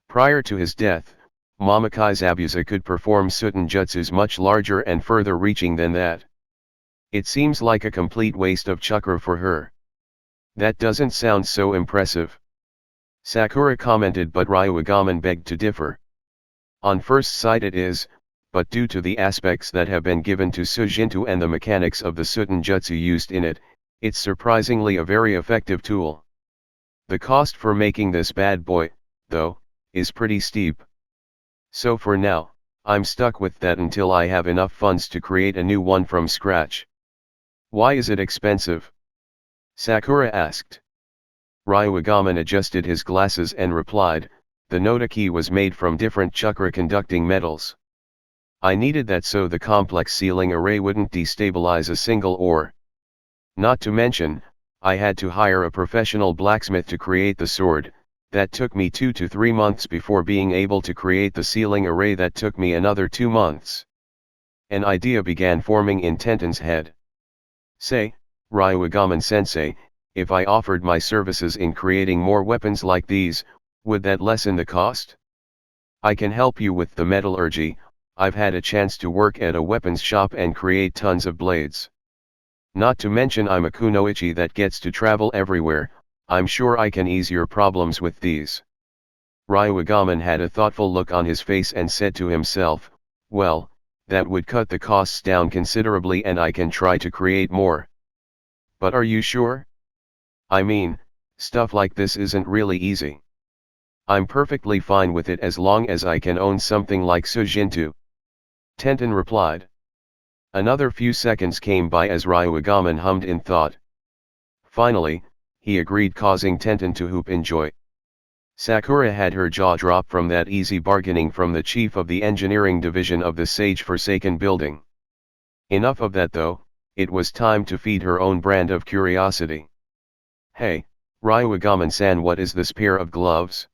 Prior to his death, Momokai Zabuza could perform Suten jutsus much larger and further reaching than that. It seems like a complete waste of chakra for her. That doesn't sound so impressive. Sakura commented, but Ryugaman begged to differ. On first sight it is, but due to the aspects that have been given to Sujintu and the mechanics of the Suten jutsu used in it, it's surprisingly a very effective tool. The cost for making this bad boy, though, is pretty steep. So for now, I'm stuck with that until I have enough funds to create a new one from scratch. Why is it expensive? Sakura asked. Ryugaman adjusted his glasses and replied, the notoki was made from different chakra-conducting metals. I needed that so the complex sealing array wouldn't destabilize a single ore. Not to mention, I had to hire a professional blacksmith to create the sword. That took me 2 to 3 months before being able to create the sealing array that took me another 2 months. An idea began forming in Tenten's head. Say, Ryugaman-sensei, if I offered my services in creating more weapons like these, would that lessen the cost? I can help you with the metallurgy. I've had a chance to work at a weapons shop and create tons of blades. Not to mention I'm a kunoichi that gets to travel everywhere. I'm sure I can ease your problems with these. Ryugaman had a thoughtful look on his face and said to himself, well, that would cut the costs down considerably and I can try to create more. But are you sure? I mean, stuff like this isn't really easy. I'm perfectly fine with it as long as I can own something like Sujintu. Tenten replied. Another few seconds came by as Ryugaman hummed in thought. Finally, he agreed, causing Tenten to whoop in joy. Sakura had her jaw drop from that easy bargaining from the chief of the engineering division of the Sage-Forsaken building. Enough of that though, it was time to feed her own brand of curiosity. Hey, Ryugaman-san, what is this pair of gloves?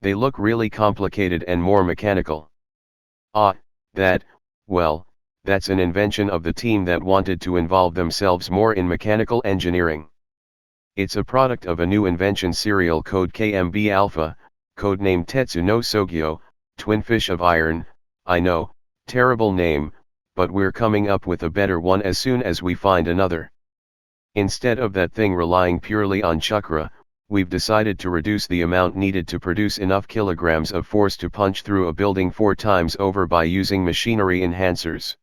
They look really complicated and more mechanical. Ah, well, that's an invention of the team that wanted to involve themselves more in mechanical engineering. It's a product of a new invention, serial code KMB Alpha, codenamed Tetsu no Sogyo, Twin Fish of Iron. I know, terrible name, but we're coming up with a better one as soon as we find another. Instead of that thing relying purely on chakra, we've decided to reduce the amount needed to produce enough kilograms of force to punch through a building 4 times over by using machinery enhancers.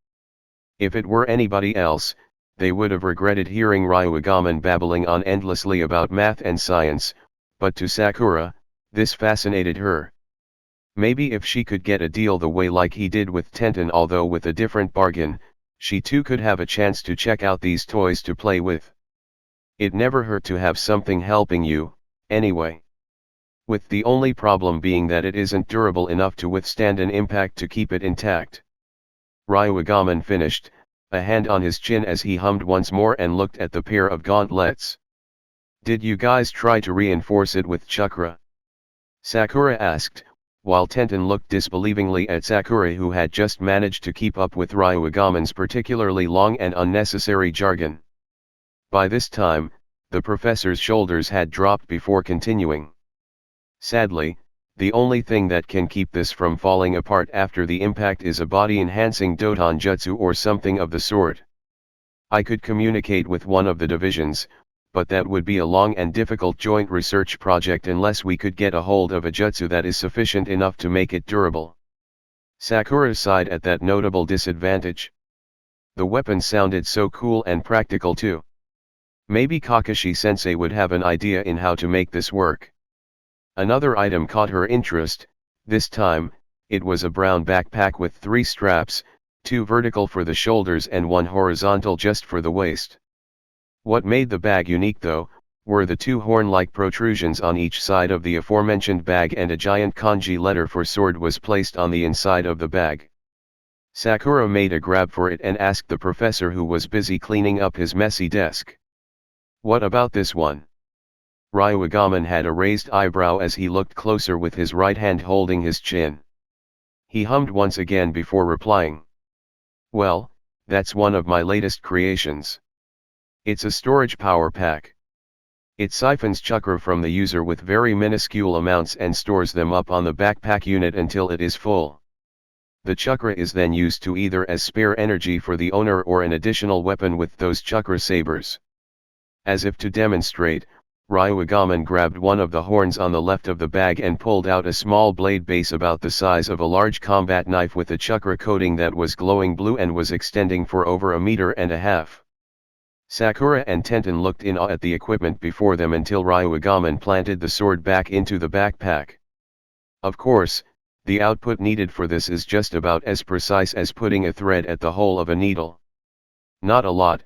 If it were anybody else, they would have regretted hearing Ryugaman babbling on endlessly about math and science, but to Sakura, this fascinated her. Maybe if she could get a deal the way like he did with Tenten, although with a different bargain, she too could have a chance to check out these toys to play with. It never hurt to have something helping you, anyway. With the only problem being that it isn't durable enough to withstand an impact to keep it intact. Ryugaman finished, a hand on his chin as he hummed once more and looked at the pair of gauntlets. Did you guys try to reinforce it with chakra? Sakura asked, while Tenten looked disbelievingly at Sakura, who had just managed to keep up with Ryugaman's particularly long and unnecessary jargon. By this time, the professor's shoulders had dropped before continuing. Sadly, the only thing that can keep this from falling apart after the impact is a body-enhancing Doton Jutsu or something of the sort. I could communicate with one of the divisions, but that would be a long and difficult joint research project unless we could get a hold of a jutsu that is sufficient enough to make it durable. Sakura sighed at that notable disadvantage. The weapon sounded so cool and practical too. Maybe Kakashi-sensei would have an idea in how to make this work. Another item caught her interest. This time, it was a brown backpack with 3 straps, 2 vertical for the shoulders and 1 horizontal just for the waist. What made the bag unique though, were the 2 horn-like protrusions on each side of the aforementioned bag, and a giant kanji letter for sword was placed on the inside of the bag. Sakura made a grab for it and asked the professor, who was busy cleaning up his messy desk. What about this one? Ryugaman had a raised eyebrow as he looked closer, with his right hand holding his chin. He hummed once again before replying. Well, that's one of my latest creations. It's a storage power pack. It siphons chakra from the user with very minuscule amounts and stores them up on the backpack unit until it is full. The chakra is then used to either as spare energy for the owner or an additional weapon with those chakra sabers. As if to demonstrate, Ryugaman grabbed one of the horns on the left of the bag and pulled out a small blade base about the size of a large combat knife with a chakra coating that was glowing blue and was extending for over 1.5 meters. Sakura and Tenten looked in awe at the equipment before them until Ryugaman planted the sword back into the backpack. Of course, the output needed for this is just about as precise as putting a thread at the hole of a needle. Not a lot,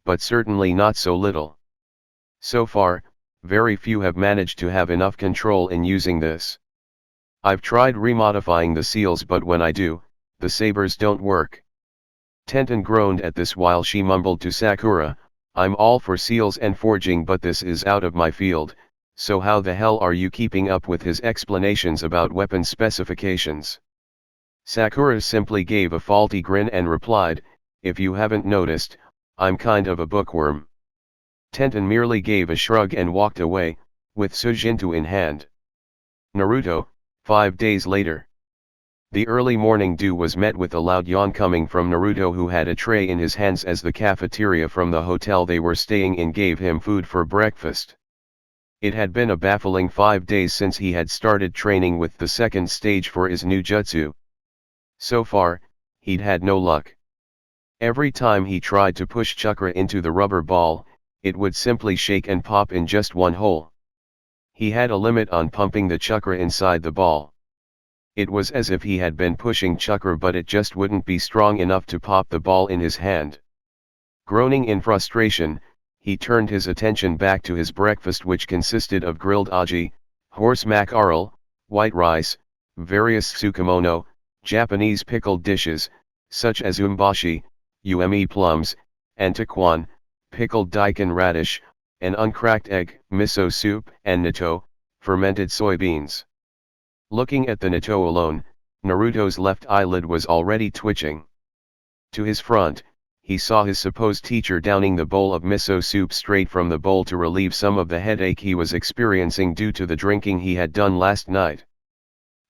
but certainly not so little. So far, very few have managed to have enough control in using this. I've tried remodifying the seals, but when I do, the sabers don't work. Tenten groaned at this while she mumbled to Sakura, I'm all for seals and forging, but this is out of my field, so how the hell are you keeping up with his explanations about weapon specifications? Sakura simply gave a faulty grin and replied, if you haven't noticed, I'm kind of a bookworm. Tenten merely gave a shrug and walked away, with Sujinto in hand. Naruto, 5 days later. The early morning dew was met with a loud yawn coming from Naruto, who had a tray in his hands as the cafeteria from the hotel they were staying in gave him food for breakfast. It had been a baffling 5 days since he had started training with the second stage for his new jutsu. So far, he'd had no luck. Every time he tried to push chakra into the rubber ball, it would simply shake and pop in just one hole. He had a limit on pumping the chakra inside the ball. It was as if he had been pushing chakra but it just wouldn't be strong enough to pop the ball in his hand. Groaning in frustration, he turned his attention back to his breakfast, which consisted of grilled aji, horse mackerel, white rice, various tsukemono, Japanese pickled dishes, such as umbashi, ume plums, and takwan, pickled daikon radish, an uncracked egg, miso soup, and natto, fermented soybeans. Looking at the natto alone, Naruto's left eyelid was already twitching. To his front, he saw his supposed teacher downing the bowl of miso soup straight from the bowl to relieve some of the headache he was experiencing due to the drinking he had done last night.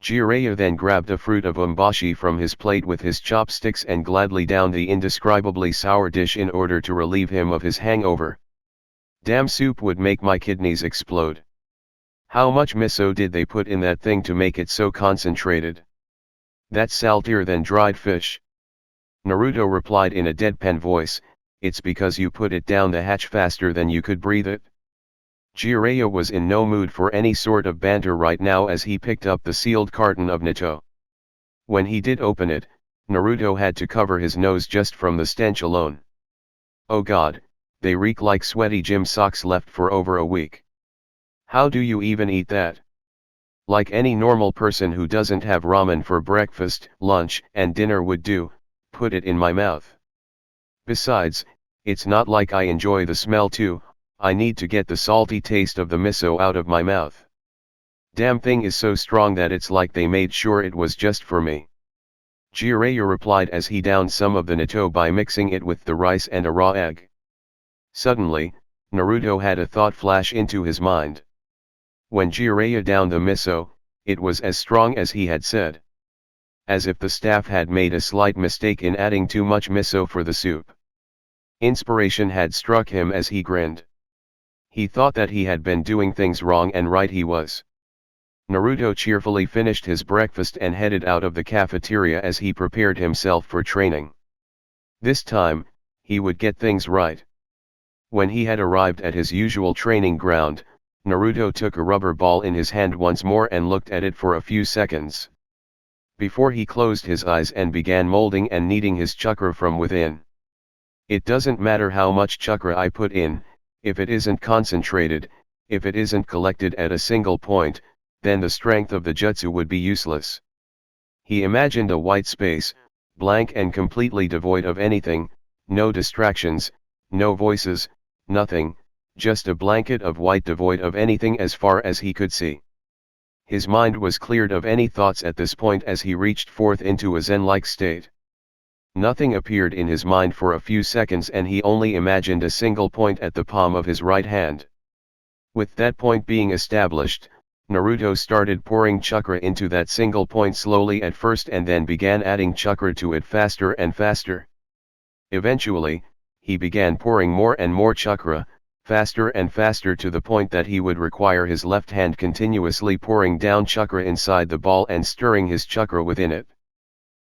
Jiraiya then grabbed a fruit of umbashi from his plate with his chopsticks and gladly downed the indescribably sour dish in order to relieve him of his hangover. Damn, soup would make my kidneys explode. How much miso did they put in that thing to make it so concentrated? That's saltier than dried fish. Naruto replied in a deadpan voice, "It's because you put it down the hatch faster than you could breathe it." Jiraiya was in no mood for any sort of banter right now as he picked up the sealed carton of natto. When he did open it, Naruto had to cover his nose just from the stench alone. Oh god, they reek like sweaty gym socks left for over a week. How do you even eat that? Like any normal person who doesn't have ramen for breakfast, lunch, and dinner would do, put it in my mouth. Besides, it's not like I enjoy the smell too, I need to get the salty taste of the miso out of my mouth. Damn thing is so strong that it's like they made sure it was just for me. Jiraiya replied as he downed some of the natto by mixing it with the rice and a raw egg. Suddenly, Naruto had a thought flash into his mind. When Jiraiya downed the miso, it was as strong as he had said. As if the staff had made a slight mistake in adding too much miso for the soup. Inspiration had struck him as he grinned. He thought that he had been doing things wrong, and right he was. Naruto cheerfully finished his breakfast and headed out of the cafeteria as he prepared himself for training. This time, he would get things right. When he had arrived at his usual training ground, Naruto took a rubber ball in his hand once more and looked at it for a few seconds. Before he closed his eyes and began molding and kneading his chakra from within. It doesn't matter how much chakra I put in, if it isn't concentrated, if it isn't collected at a single point, then the strength of the jutsu would be useless. He imagined a white space, blank and completely devoid of anything, no distractions, no voices, nothing, just a blanket of white devoid of anything as far as he could see. His mind was cleared of any thoughts at this point as he reached forth into a zen-like state. Nothing appeared in his mind for a few seconds and he only imagined a single point at the palm of his right hand. With that point being established, Naruto started pouring chakra into that single point slowly at first and then began adding chakra to it faster and faster. Eventually, he began pouring more and more chakra, faster and faster to the point that he would require his left hand continuously pouring down chakra inside the ball and stirring his chakra within it.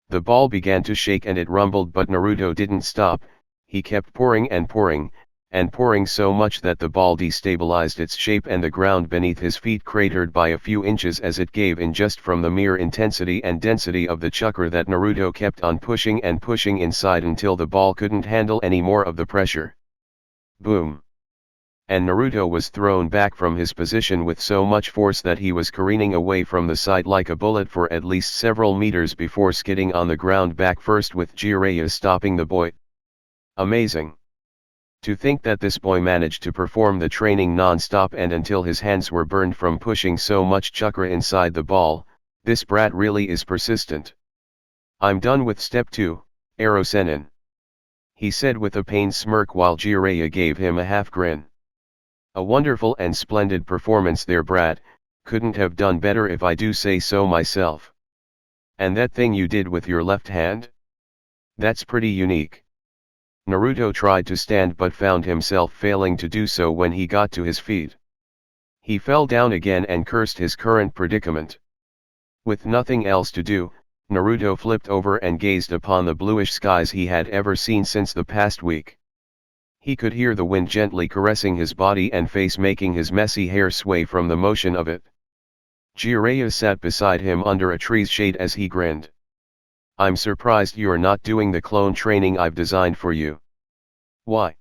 The ball began to shake and it rumbled, but Naruto didn't stop. He kept pouring and pouring, and pouring so much that the ball destabilized its shape and the ground beneath his feet cratered by a few inches as it gave in just from the mere intensity and density of the chakra that Naruto kept on pushing and pushing inside until the ball couldn't handle any more of the pressure. Boom! And Naruto was thrown back from his position with so much force that he was careening away from the side like a bullet for at least several meters before skidding on the ground back first with Jiraiya stopping the boy. Amazing! To think that this boy managed to perform the training non-stop and until his hands were burned from pushing so much chakra inside the ball, this brat really is persistent. I'm done with step 2, Arrow Senin. He said with a pained smirk while Jiraiya gave him a half grin. A wonderful and splendid performance there, brat, couldn't have done better if I do say so myself. And that thing you did with your left hand? That's pretty unique. Naruto tried to stand but found himself failing to do so when he got to his feet. He fell down again and cursed his current predicament. With nothing else to do, Naruto flipped over and gazed upon the bluish skies he had ever seen since the past week. He could hear the wind gently caressing his body and face, making his messy hair sway from the motion of it. Jiraiya sat beside him under a tree's shade as he grinned. I'm surprised you're not doing the clone training I've designed for you. Why?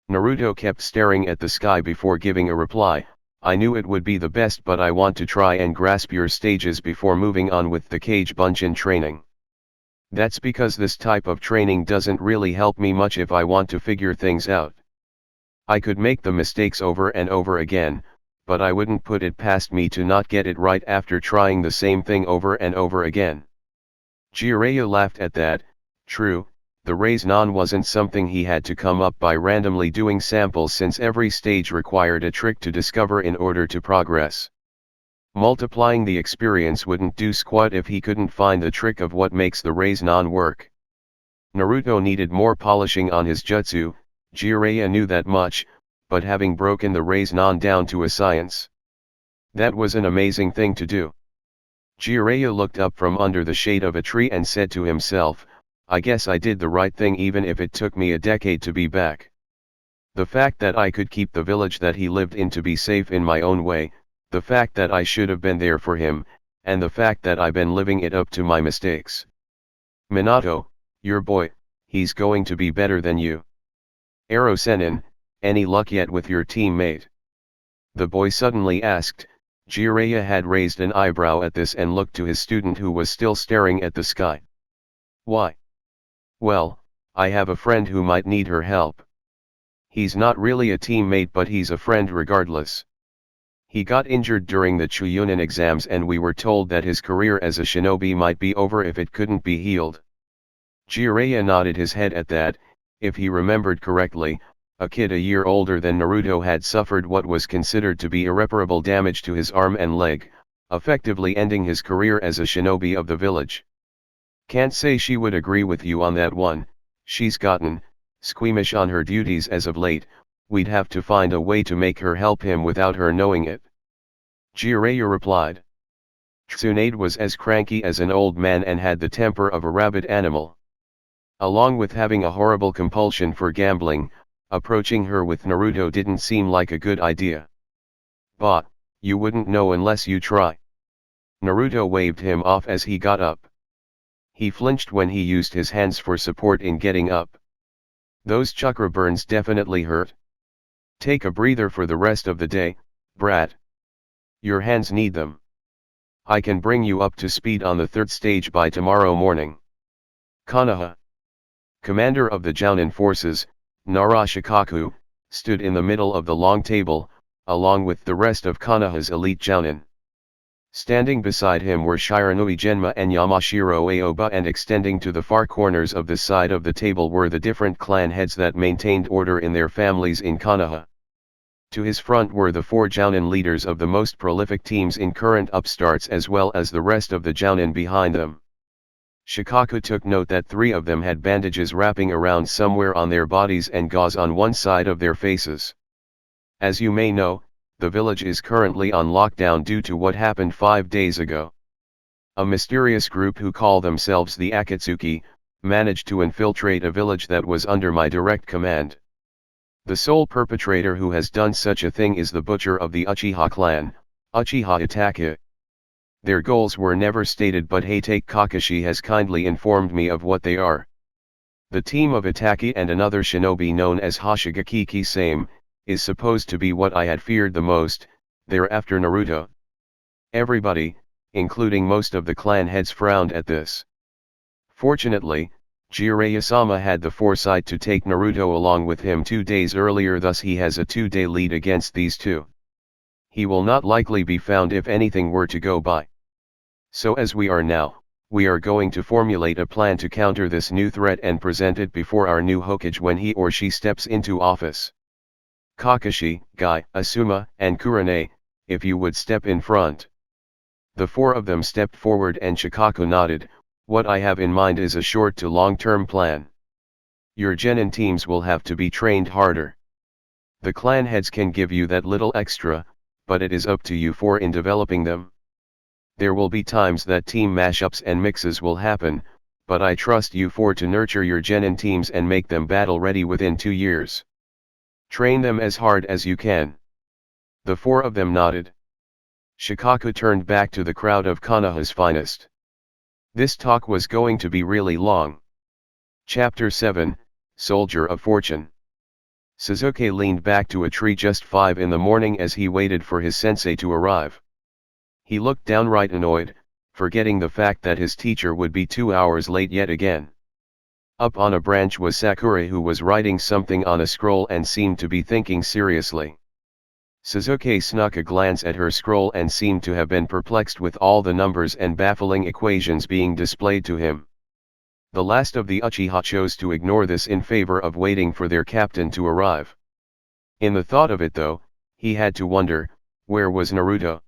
Naruto kept staring at the sky before giving a reply. I knew it would be the best, but I want to try and grasp your stages before moving on with the Kage Bunshin training. That's because this type of training doesn't really help me much if I want to figure things out. I could make the mistakes over and over again, but I wouldn't put it past me to not get it right after trying the same thing over and over again. Jiraiya laughed at that. True, the raise-non wasn't something he had to come up by randomly doing samples, since every stage required a trick to discover in order to progress. Multiplying the experience wouldn't do squat if he couldn't find the trick of what makes the raise-non work. Naruto needed more polishing on his jutsu, Jiraiya knew that much, but having broken the raise-non down to a science, that was an amazing thing to do. Jiraiya looked up from under the shade of a tree and said to himself, I guess I did the right thing even if it took me a decade to be back. The fact that I could keep the village that he lived in to be safe in my own way, the fact that I should have been there for him, and the fact that I've been living it up to my mistakes. Minato, your boy, he's going to be better than you. Aro Senin, any luck yet with your teammate? The boy suddenly asked. Jiraiya had raised an eyebrow at this and looked to his student, who was still staring at the sky. Why? Well, I have a friend who might need her help. He's not really a teammate, but he's a friend regardless. He got injured during the Chuunin exams, and we were told that his career as a shinobi might be over if it couldn't be healed. Jiraiya nodded his head at that. If he remembered correctly, a kid a year older than Naruto had suffered what was considered to be irreparable damage to his arm and leg, effectively ending his career as a shinobi of the village. Can't say she would agree with you on that one. She's gotten squeamish on her duties as of late. We'd have to find a way to make her help him without her knowing it. Jiraiya replied. Tsunade was as cranky as an old man and had the temper of a rabid animal. Along with having a horrible compulsion for gambling, approaching her with Naruto didn't seem like a good idea. But, you wouldn't know unless you try. Naruto waved him off as he got up. He flinched when he used his hands for support in getting up. Those chakra burns definitely hurt. Take a breather for the rest of the day, brat. Your hands need them. I can bring you up to speed on the third stage by tomorrow morning. Konoha, commander of the Jounin forces, Nara Shikaku, stood in the middle of the long table, along with the rest of Konoha's elite Jounin. Standing beside him were Shiranui Genma and Yamashiro Aoba, and extending to the far corners of the side of the table were the different clan heads that maintained order in their families in Konoha. To his front were the 4 Jounin leaders of the most prolific teams in current upstarts, as well as the rest of the Jounin behind them. Shikaku took note that 3 of them had bandages wrapping around somewhere on their bodies and gauze on one side of their faces. As you may know, the village is currently on lockdown due to what happened 5 days ago. A mysterious group who call themselves the Akatsuki managed to infiltrate a village that was under my direct command. The sole perpetrator who has done such a thing is the butcher of the Uchiha clan, Uchiha Itachi. Their goals were never stated, but Hatake Kakashi has kindly informed me of what they are. The team of Itachi and another shinobi known as Hoshigaki Kisame is supposed to be what I had feared the most. They're after Naruto. Everybody, including most of the clan heads, frowned at this. Fortunately, Jiraiya-sama had the foresight to take Naruto along with him 2 days earlier, thus he has a 2-day lead against these two. He will not likely be found if anything were to go by. So as we are now, we are going to formulate a plan to counter this new threat and present it before our new Hokage when he or she steps into office. Kakashi, Guy, Asuma, and Kurane, if you would step in front. The 4 of them stepped forward and Shikaku nodded. What I have in mind is a short to long-term plan. Your genin teams will have to be trained harder. The clan heads can give you that little extra, but it is up to you 4 in developing them. There will be times that team mashups and mixes will happen, but I trust you 4 to nurture your genin teams and make them battle ready within 2 years. Train them as hard as you can. The 4 of them nodded. Shikaku turned back to the crowd of Konoha's finest. This talk was going to be really long. Chapter 7, Soldier of Fortune. Sasuke leaned back to a tree just 5 in the morning as he waited for his sensei to arrive. He looked downright annoyed, forgetting the fact that his teacher would be 2 hours late yet again. Up on a branch was Sakura, who was writing something on a scroll and seemed to be thinking seriously. Sasuke snuck a glance at her scroll and seemed to have been perplexed with all the numbers and baffling equations being displayed to him. The last of the Uchiha chose to ignore this in favor of waiting for their captain to arrive. In the thought of it though, he had to wonder, where was Naruto?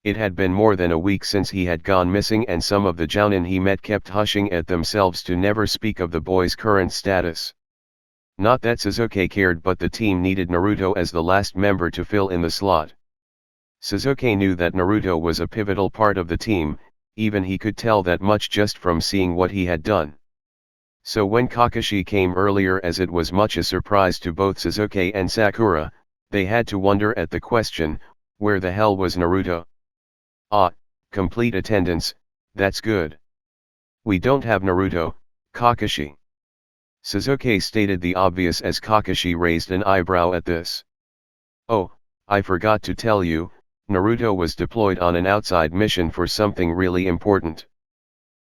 It had been more than a week since he had gone missing, and some of the jounin he met kept hushing at themselves to never speak of the boy's current status. Not that Sasuke cared, but the team needed Naruto as the last member to fill in the slot. Sasuke knew that Naruto was a pivotal part of the team, even he could tell that much just from seeing what he had done. So when Kakashi came earlier, as it was much a surprise to both Sasuke and Sakura, they had to wonder at the question, where the hell was Naruto? Ah, complete attendance, that's good. We don't have Naruto, Kakashi. Sasuke stated the obvious as Kakashi raised an eyebrow at this. Oh, I forgot to tell you, Naruto was deployed on an outside mission for something really important.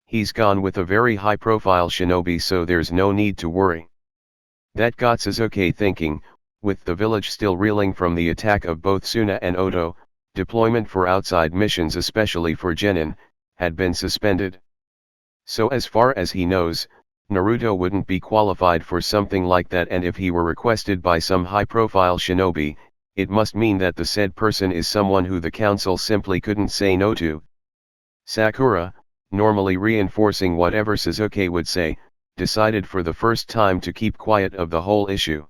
He's gone with a very high-profile shinobi, so there's no need to worry. That got Sasuke thinking. With the village still reeling from the attack of both Suna and Oto, deployment for outside missions, especially for genin, had been suspended. So as far as he knows, Naruto wouldn't be qualified for something like that, and if he were requested by some high-profile shinobi, it must mean that the said person is someone who the council simply couldn't say no to. Sakura, normally reinforcing whatever Sasuke would say, decided for the first time to keep quiet of the whole issue.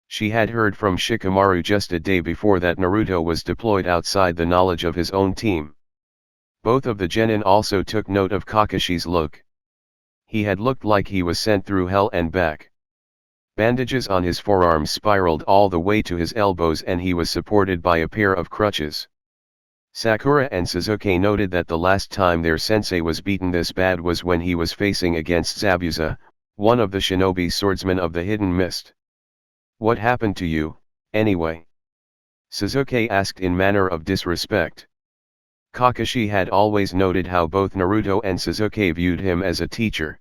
She had heard from Shikamaru just a day before that Naruto was deployed outside the knowledge of his own team. Both of the genin also took note of Kakashi's look. He had looked like he was sent through hell and back. Bandages on his forearms spiraled all the way to his elbows, and he was supported by a pair of crutches. Sakura and Sasuke noted that the last time their sensei was beaten this bad was when he was facing against Zabuza, one of the shinobi swordsmen of the Hidden Mist. What happened to you, anyway? Sasuke asked in manner of disrespect. Kakashi had always noted how both Naruto and Sasuke viewed him as a teacher.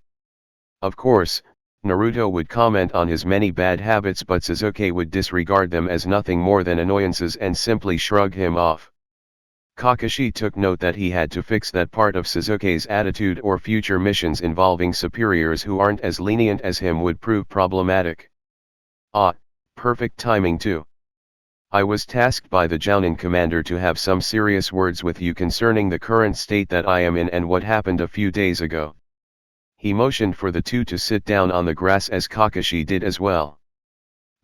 Of course, Naruto would comment on his many bad habits, but Sasuke would disregard them as nothing more than annoyances and simply shrug him off. Kakashi took note that he had to fix that part of Sasuke's attitude, or future missions involving superiors who aren't as lenient as him would prove problematic. Ah, perfect timing too. I was tasked by the Jounin commander to have some serious words with you concerning the current state that I am in and what happened a few days ago. He motioned for the two to sit down on the grass, as Kakashi did as well.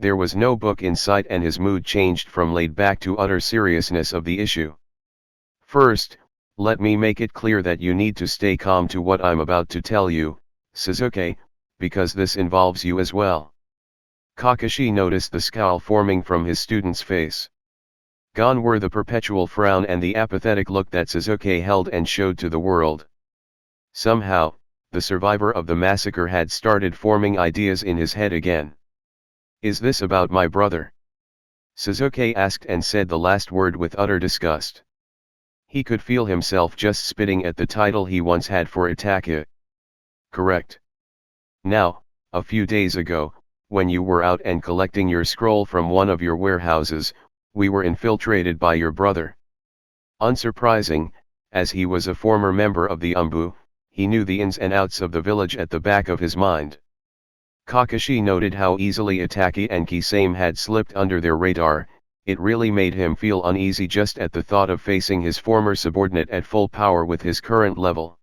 There was no book in sight, and his mood changed from laid back to utter seriousness of the issue. First, let me make it clear that you need to stay calm to what I'm about to tell you, Sasuke, because this involves you as well. Kakashi noticed the scowl forming from his student's face. Gone were the perpetual frown and the apathetic look that Sasuke held and showed to the world. Somehow, the survivor of the massacre had started forming ideas in his head again. Is this about my brother? Sasuke asked, and said the last word with utter disgust. He could feel himself just spitting at the title he once had for Itachi. Correct. Now, a few days ago, when you were out and collecting your scroll from one of your warehouses, we were infiltrated by your brother. Unsurprising, as he was a former member of the Umbu, he knew the ins and outs of the village at the back of his mind. Kakashi noted how easily Itachi and Kisame had slipped under their radar. It really made him feel uneasy just at the thought of facing his former subordinate at full power with his current level.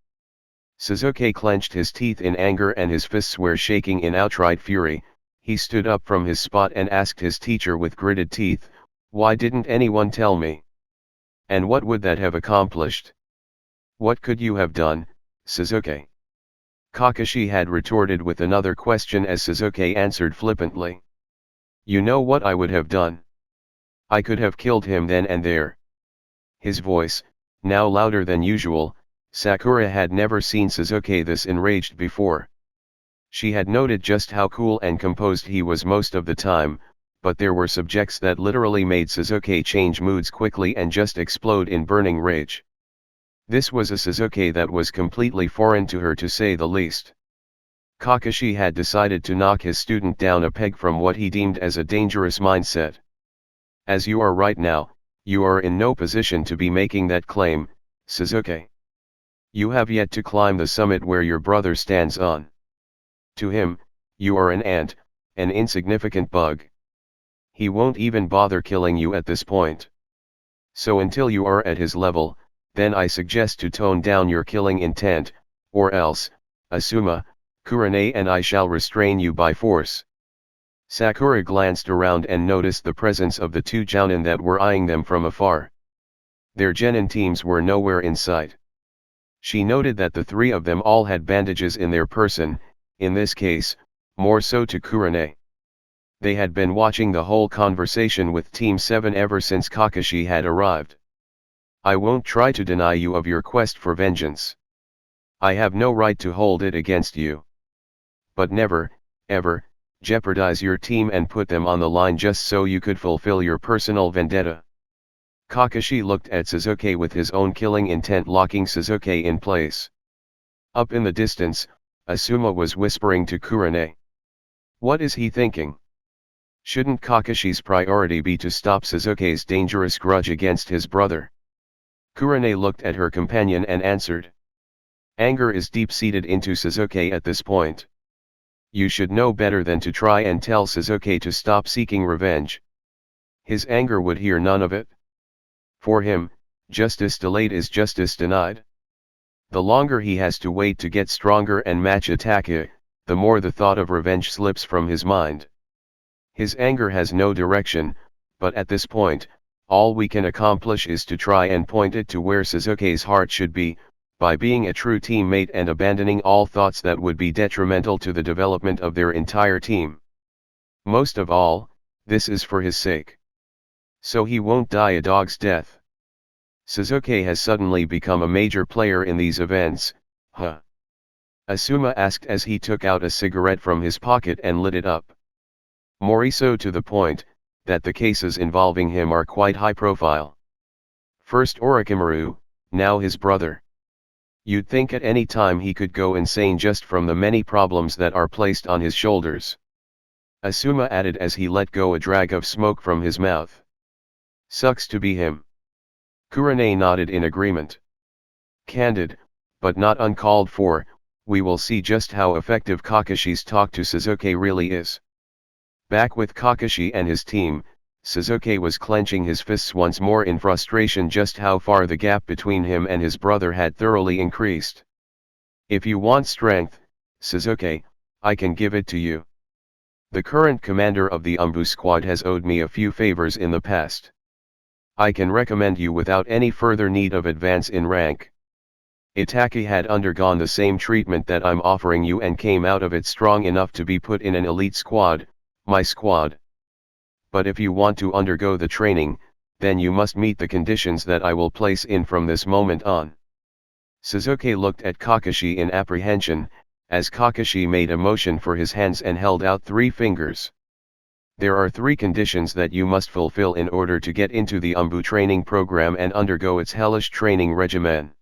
Sasuke clenched his teeth in anger, and his fists were shaking in outright fury. He stood up from his spot and asked his teacher with gritted teeth, "Why didn't anyone tell me? And what would that have accomplished? What could you have done, Sasuke?" Kakashi had retorted with another question, as Sasuke answered flippantly. "You know what I would have done? I could have killed him then and there." His voice, now louder than usual. Sakura had never seen Sasuke this enraged before. She had noted just how cool and composed he was most of the time, but there were subjects that literally made Sasuke change moods quickly and just explode in burning rage. This was a Sasuke that was completely foreign to her, to say the least. Kakashi had decided to knock his student down a peg from what he deemed as a dangerous mindset. As you are right now, you are in no position to be making that claim, Sasuke. You have yet to climb the summit where your brother stands on. To him, you are an ant, an insignificant bug. He won't even bother killing you at this point. So until you are at his level, then I suggest to tone down your killing intent, or else, Asuma, Kurane and I shall restrain you by force. Sakura glanced around and noticed the presence of the two jounin that were eyeing them from afar. Their genin teams were nowhere in sight. She noted that the three of them all had bandages in their person, in this case, more so to Kurane. They had been watching the whole conversation with Team 7 ever since Kakashi had arrived. I won't try to deny you of your quest for vengeance. I have no right to hold it against you. But never, ever, jeopardize your team and put them on the line just so you could fulfill your personal vendetta. Kakashi looked at Sasuke with his own killing intent locking Sasuke in place. Up in the distance, Asuma was whispering to Kurane. What is he thinking? Shouldn't Kakashi's priority be to stop Sasuke's dangerous grudge against his brother? Kurane looked at her companion and answered. Anger is deep-seated into Sasuke at this point. You should know better than to try and tell Sasuke to stop seeking revenge. His anger would hear none of it. For him, justice delayed is justice denied. The longer he has to wait to get stronger and match Itachi, the more the thought of revenge slips from his mind. His anger has no direction, but at this point, all we can accomplish is to try and point it to where Sasuke's heart should be, by being a true teammate and abandoning all thoughts that would be detrimental to the development of their entire team. Most of all, this is for his sake. So he won't die a dog's death. Sasuke has suddenly become a major player in these events, huh? Asuma asked as he took out a cigarette from his pocket and lit it up. More so to the point, that the cases involving him are quite high profile. First Orochimaru, now his brother. You'd think at any time he could go insane just from the many problems that are placed on his shoulders. Asuma added as he let go a drag of smoke from his mouth. Sucks to be him. Kurane nodded in agreement. Candid, but not uncalled for, we will see just how effective Kakashi's talk to Sasuke really is. Back with Kakashi and his team, Sasuke was clenching his fists once more in frustration just how far the gap between him and his brother had thoroughly increased. If you want strength, Sasuke, I can give it to you. The current commander of the Umbu squad has owed me a few favors in the past. I can recommend you without any further need of advance in rank. Itachi had undergone the same treatment that I'm offering you and came out of it strong enough to be put in an elite squad, my squad. But if you want to undergo the training, then you must meet the conditions that I will place in from this moment on. Sasuke looked at Kakashi in apprehension, as Kakashi made a motion for his hands and held out 3 fingers. There are 3 conditions that you must fulfill in order to get into the Umbu training program and undergo its hellish training regimen.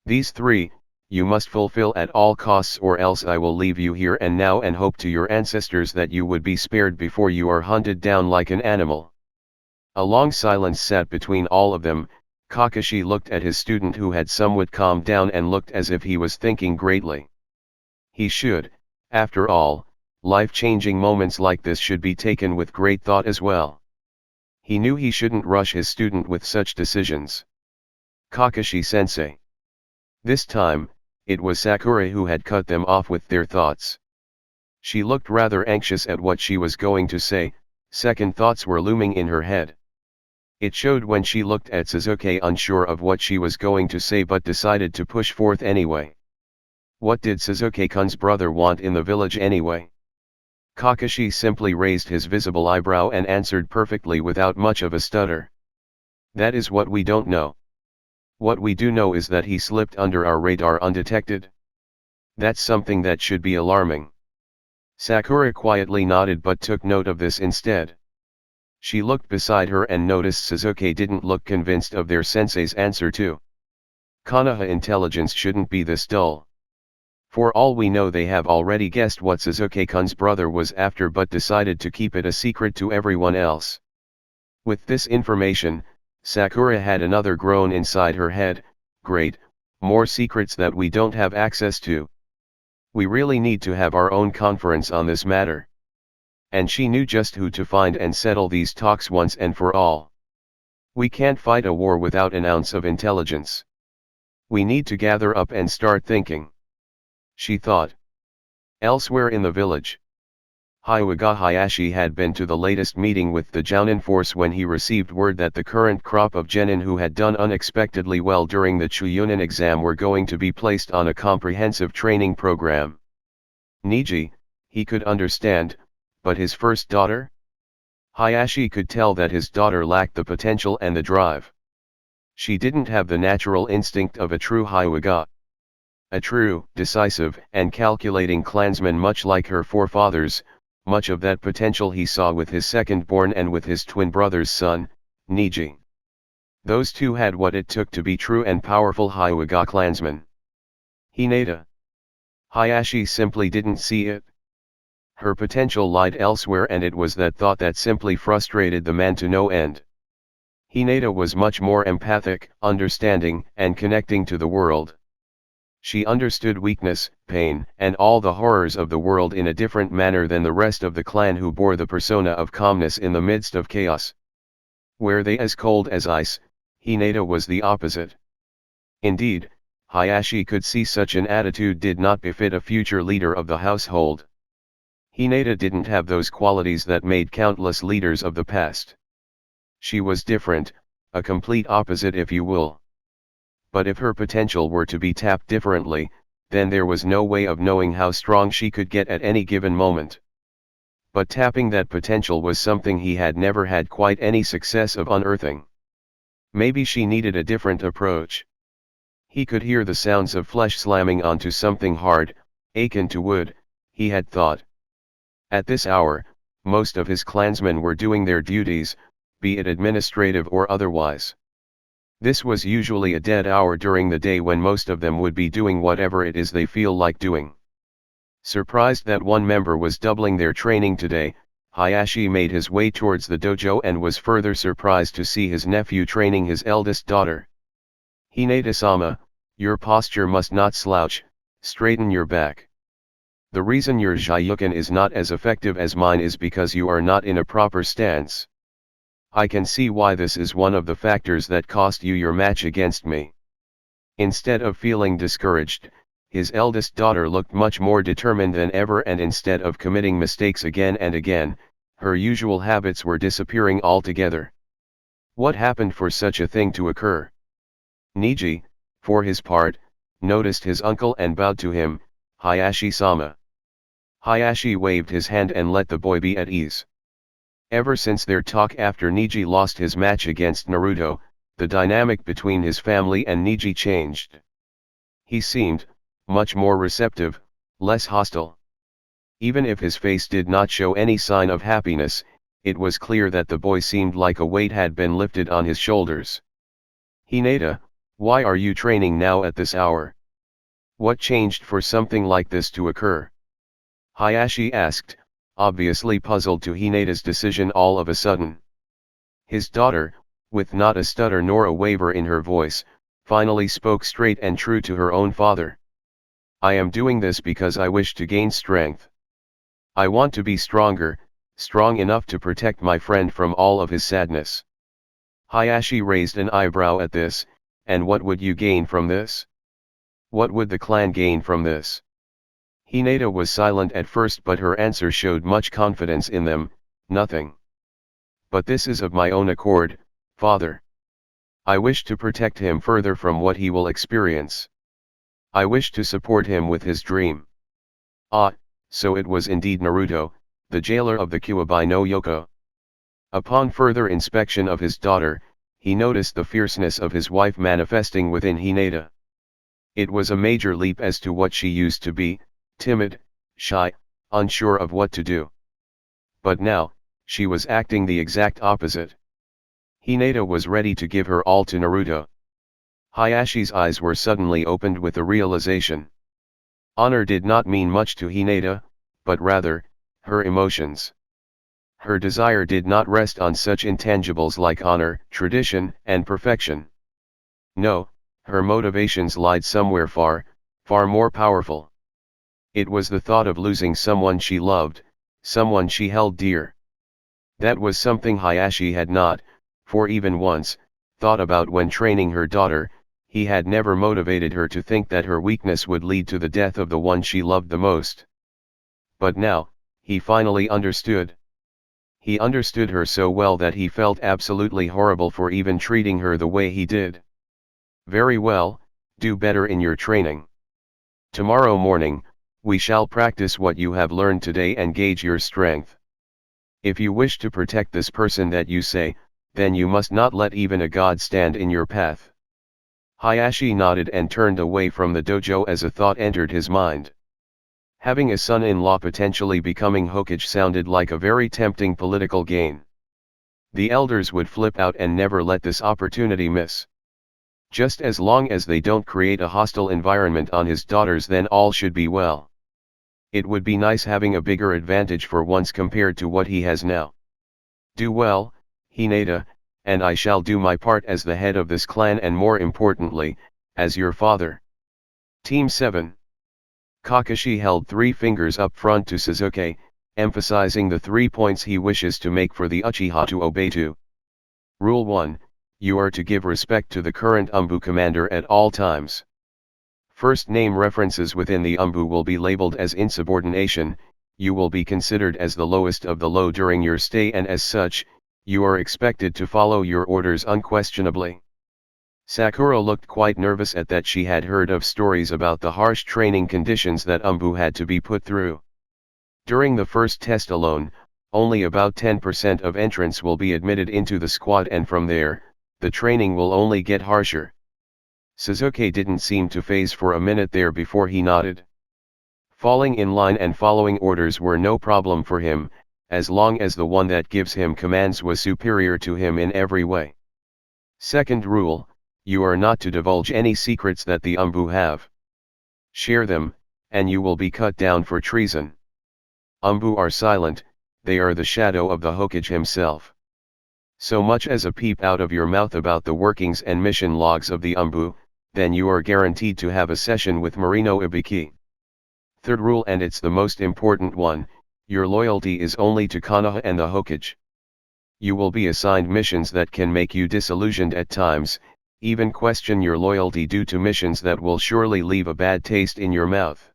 These 3, you must fulfill at all costs or else I will leave you here and now and hope to your ancestors that you would be spared before you are hunted down like an animal. A long silence sat between all of them. Kakashi looked at his student who had somewhat calmed down and looked as if he was thinking greatly. He should, after all, life-changing moments like this should be taken with great thought as well. He knew he shouldn't rush his student with such decisions. Kakashi-sensei. This time, it was Sakura who had cut them off with their thoughts. She looked rather anxious at what she was going to say. Second thoughts were looming in her head. It showed when she looked at Sasuke unsure of what she was going to say but decided to push forth anyway. What did Sasuke-kun's brother want in the village anyway? Kakashi simply raised his visible eyebrow and answered perfectly without much of a stutter. That is what we don't know. What we do know is that he slipped under our radar undetected. That's something that should be alarming. Sakura quietly nodded but took note of this instead. She looked beside her and noticed Sasuke didn't look convinced of their sensei's answer too. Konoha intelligence shouldn't be this dull. For all we know, they have already guessed what Sasuke-kun's brother was after but decided to keep it a secret to everyone else. With this information, Sakura had another groan inside her head. Great, more secrets that we don't have access to. We really need to have our own conference on this matter. And she knew just who to find and settle these talks once and for all. We can't fight a war without an ounce of intelligence. We need to gather up and start thinking. She thought. Elsewhere in the village, Hyuga Hayashi had been to the latest meeting with the Jounin force when he received word that the current crop of genin who had done unexpectedly well during the Chuunin exam were going to be placed on a comprehensive training program. Niji, he could understand, but his first daughter? Hayashi could tell that his daughter lacked the potential and the drive. She didn't have the natural instinct of a true Hyuga. A true, decisive, and calculating clansman much like her forefathers. Much of that potential he saw with his second-born and with his twin brother's son, Niji. Those two had what it took to be true and powerful Hyuga clansmen. Hinata. Hayashi simply didn't see it. Her potential lied elsewhere, and it was that thought that simply frustrated the man to no end. Hinata was much more empathic, understanding, and connecting to the world. She understood weakness, pain, and all the horrors of the world in a different manner than the rest of the clan who bore the persona of calmness in the midst of chaos. Were they as cold as ice, Hinata was the opposite. Indeed, Hayashi could see such an attitude did not befit a future leader of the household. Hinata didn't have those qualities that made countless leaders of the past. She was different, a complete opposite if you will. But if her potential were to be tapped differently, then there was no way of knowing how strong she could get at any given moment. But tapping that potential was something he had never had quite any success of unearthing. Maybe she needed a different approach. He could hear the sounds of flesh slamming onto something hard, akin to wood, he had thought. At this hour, most of his clansmen were doing their duties, be it administrative or otherwise. This was usually a dead hour during the day when most of them would be doing whatever it is they feel like doing. Surprised that one member was doubling their training today, Hayashi made his way towards the dojo and was further surprised to see his nephew training his eldest daughter. Hinata-sama, your posture must not slouch, straighten your back. The reason your Jyuken is not as effective as mine is because you are not in a proper stance. I can see why this is one of the factors that cost you your match against me. Instead of feeling discouraged, his eldest daughter looked much more determined than ever, and instead of committing mistakes again and again, her usual habits were disappearing altogether. What happened for such a thing to occur? Niji, for his part, noticed his uncle and bowed to him. Hayashi-sama. Hayashi waved his hand and let the boy be at ease. Ever since their talk after Niji lost his match against Naruto, the dynamic between his family and Niji changed. He seemed much more receptive, less hostile. Even if his face did not show any sign of happiness, it was clear that the boy seemed like a weight had been lifted on his shoulders. Hinata, why are you training now at this hour? What changed for something like this to occur? Hayashi asked, obviously puzzled to Hinata's decision all of a sudden. His daughter, with not a stutter nor a waver in her voice, finally spoke straight and true to her own father. I am doing this because I wish to gain strength. I want to be stronger, strong enough to protect my friend from all of his sadness. Hayashi raised an eyebrow at this, and what would you gain from this? What would the clan gain from this? Hinata was silent at first, but her answer showed much confidence in them. Nothing. But this is of my own accord, father. I wish to protect him further from what he will experience. I wish to support him with his dream. Ah, so it was indeed Naruto, the jailer of the Kuwabai no Yoko. Upon further inspection of his daughter, he noticed the fierceness of his wife manifesting within Hinata. It was a major leap as to what she used to be, timid, shy, unsure of what to do. But now, she was acting the exact opposite. Hinata was ready to give her all to Naruto. Hayashi's eyes were suddenly opened with the realization. Honor did not mean much to Hinata, but rather, her emotions. Her desire did not rest on such intangibles like honor, tradition, and perfection. No, her motivations lied somewhere far, far more powerful. It was the thought of losing someone she loved, someone she held dear. That was something Hayashi had not, for even once, thought about when training her daughter. He had never motivated her to think that her weakness would lead to the death of the one she loved the most. But now, he finally understood. He understood her so well that he felt absolutely horrible for even treating her the way he did. Very well, do better in your training. Tomorrow morning, we shall practice what you have learned today and gauge your strength. If you wish to protect this person that you say, then you must not let even a god stand in your path. Hayashi nodded and turned away from the dojo as a thought entered his mind. Having a son-in-law potentially becoming Hokage sounded like a very tempting political gain. The elders would flip out and never let this opportunity miss. Just as long as they don't create a hostile environment on his daughters, then all should be well. It would be nice having a bigger advantage for once compared to what he has now. Do well, Hinata, and I shall do my part as the head of this clan and more importantly, as your father. Team 7. Kakashi held 3 fingers up front to Sasuke, emphasizing the 3 points he wishes to make for the Uchiha to obey to. Rule 1, you are to give respect to the current Umbu commander at all times. First name references within the Umbu will be labeled as insubordination, you will be considered as the lowest of the low during your stay, and as such, you are expected to follow your orders unquestionably. Sakura looked quite nervous at that. She had heard of stories about the harsh training conditions that Umbu had to be put through. During the first test alone, only about 10% of entrants will be admitted into the squad, and from there, the training will only get harsher. Sasuke didn't seem to faze for a minute there before he nodded. Falling in line and following orders were no problem for him, as long as the one that gives him commands was superior to him in every way. Second rule, you are not to divulge any secrets that the Umbu have. Share them, and you will be cut down for treason. Umbu are silent, they are the shadow of the Hokage himself. So much as a peep out of your mouth about the workings and mission logs of the Umbu, then you are guaranteed to have a session with Marino Ibiki. Third rule, and it's the most important one, your loyalty is only to Konoha and the Hokage. You will be assigned missions that can make you disillusioned at times, even question your loyalty due to missions that will surely leave a bad taste in your mouth.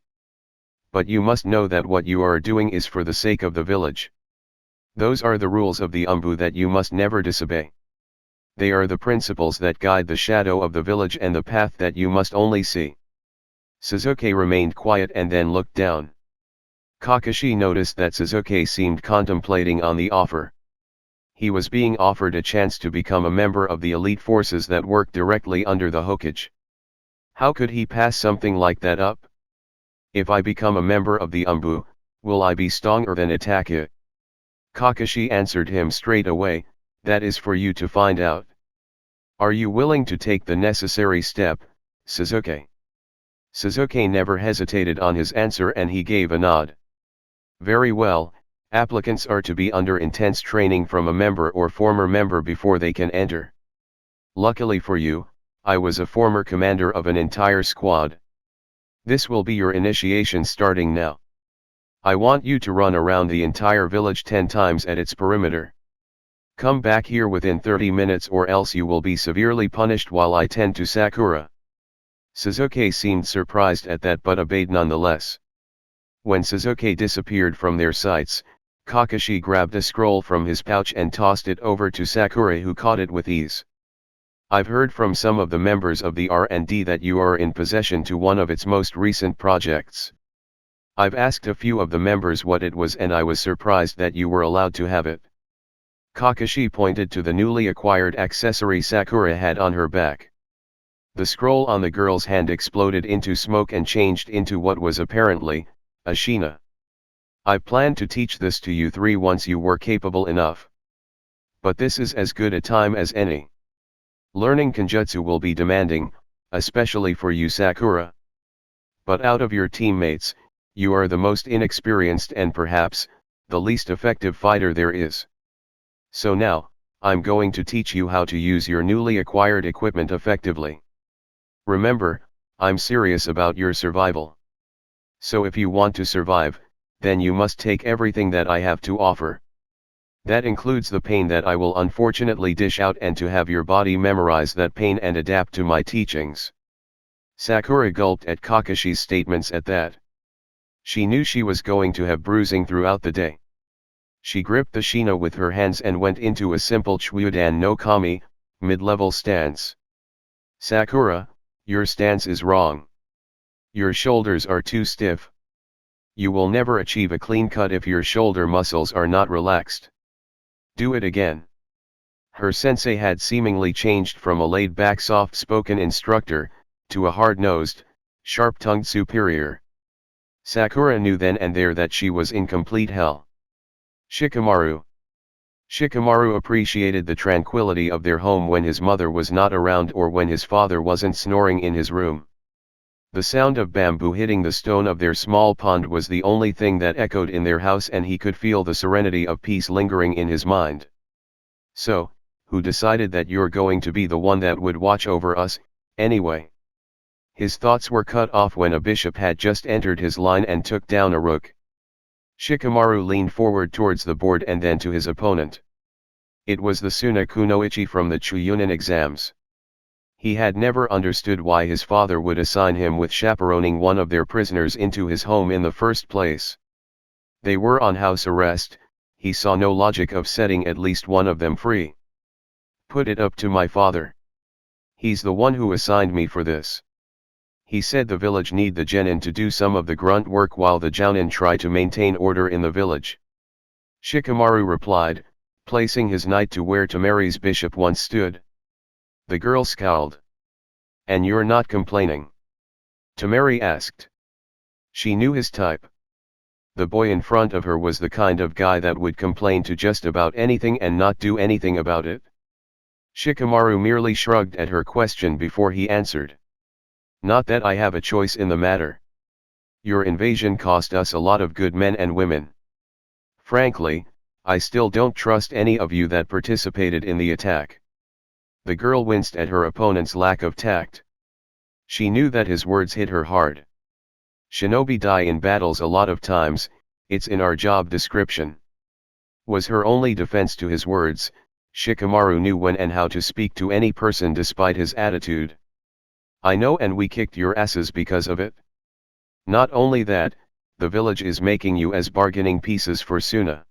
But you must know that what you are doing is for the sake of the village. Those are the rules of the Umbu that you must never disobey. They are the principles that guide the shadow of the village and the path that you must only see. Sasuke remained quiet and then looked down. Kakashi noticed that Sasuke seemed contemplating on the offer. He was being offered a chance to become a member of the elite forces that work directly under the Hokage. How could he pass something like that up? If I become a member of the Umbu, will I be stronger than Itachi? Kakashi answered him straight away, that is for you to find out. Are you willing to take the necessary step, Sasuke? Sasuke never hesitated on his answer and he gave a nod. Very well, applicants are to be under intense training from a member or former member before they can enter. Luckily for you, I was a former commander of an entire squad. This will be your initiation starting now. I want you to run around the entire village 10 times at its perimeter. Come back here within 30 minutes or else you will be severely punished while I tend to Sakura. Sasuke seemed surprised at that but obeyed nonetheless. When Sasuke disappeared from their sights, Kakashi grabbed a scroll from his pouch and tossed it over to Sakura, who caught it with ease. I've heard from some of the members of the R&D that you are in possession to one of its most recent projects. I've asked a few of the members what it was and I was surprised that you were allowed to have it. Kakashi pointed to the newly acquired accessory Sakura had on her back. The scroll on the girl's hand exploded into smoke and changed into what was apparently a shina. I planned to teach this to you three once you were capable enough. But this is as good a time as any. Learning Kenjutsu will be demanding, especially for you Sakura. But out of your teammates, you are the most inexperienced and perhaps, the least effective fighter there is. So now, I'm going to teach you how to use your newly acquired equipment effectively. Remember, I'm serious about your survival. So if you want to survive, then you must take everything that I have to offer. That includes the pain that I will unfortunately dish out and to have your body memorize that pain and adapt to my teachings. Sakura gulped at Kakashi's statements at that. She knew she was going to have bruising throughout the day. She gripped the shina with her hands and went into a simple Chuudan no Kami, mid-level stance. Sakura, your stance is wrong. Your shoulders are too stiff. You will never achieve a clean cut if your shoulder muscles are not relaxed. Do it again. Her sensei had seemingly changed from a laid-back soft-spoken instructor, to a hard-nosed, sharp-tongued superior. Sakura knew then and there that she was in complete hell. Shikamaru. Shikamaru appreciated the tranquility of their home when his mother was not around or when his father wasn't snoring in his room. The sound of bamboo hitting the stone of their small pond was the only thing that echoed in their house, and he could feel the serenity of peace lingering in his mind. So, who decided that you're going to be the one that would watch over us, anyway? His thoughts were cut off when a bishop had just entered his line and took down a rook. Shikamaru leaned forward towards the board and then to his opponent. It was the Suna Kunoichi from the Chuunin exams. He had never understood why his father would assign him with chaperoning one of their prisoners into his home in the first place. They were on house arrest, he saw no logic of setting at least one of them free. Put it up to my father. He's the one who assigned me for this. He said the village need the genin to do some of the grunt work while the jounin try to maintain order in the village. Shikamaru replied, placing his knight to where Tamari's bishop once stood. The girl scowled. And you're not complaining? Tamari asked. She knew his type. The boy in front of her was the kind of guy that would complain to just about anything and not do anything about it. Shikamaru merely shrugged at her question before he answered. Not that I have a choice in the matter. Your invasion cost us a lot of good men and women. Frankly, I still don't trust any of you that participated in the attack. The girl winced at her opponent's lack of tact. She knew that his words hit her hard. Shinobi die in battles a lot of times, it's in our job description. Was her only defense to his words. Shikamaru knew when and how to speak to any person despite his attitude. I know, and we kicked your asses because of it. Not only that, the village is making you as bargaining pieces for Suna.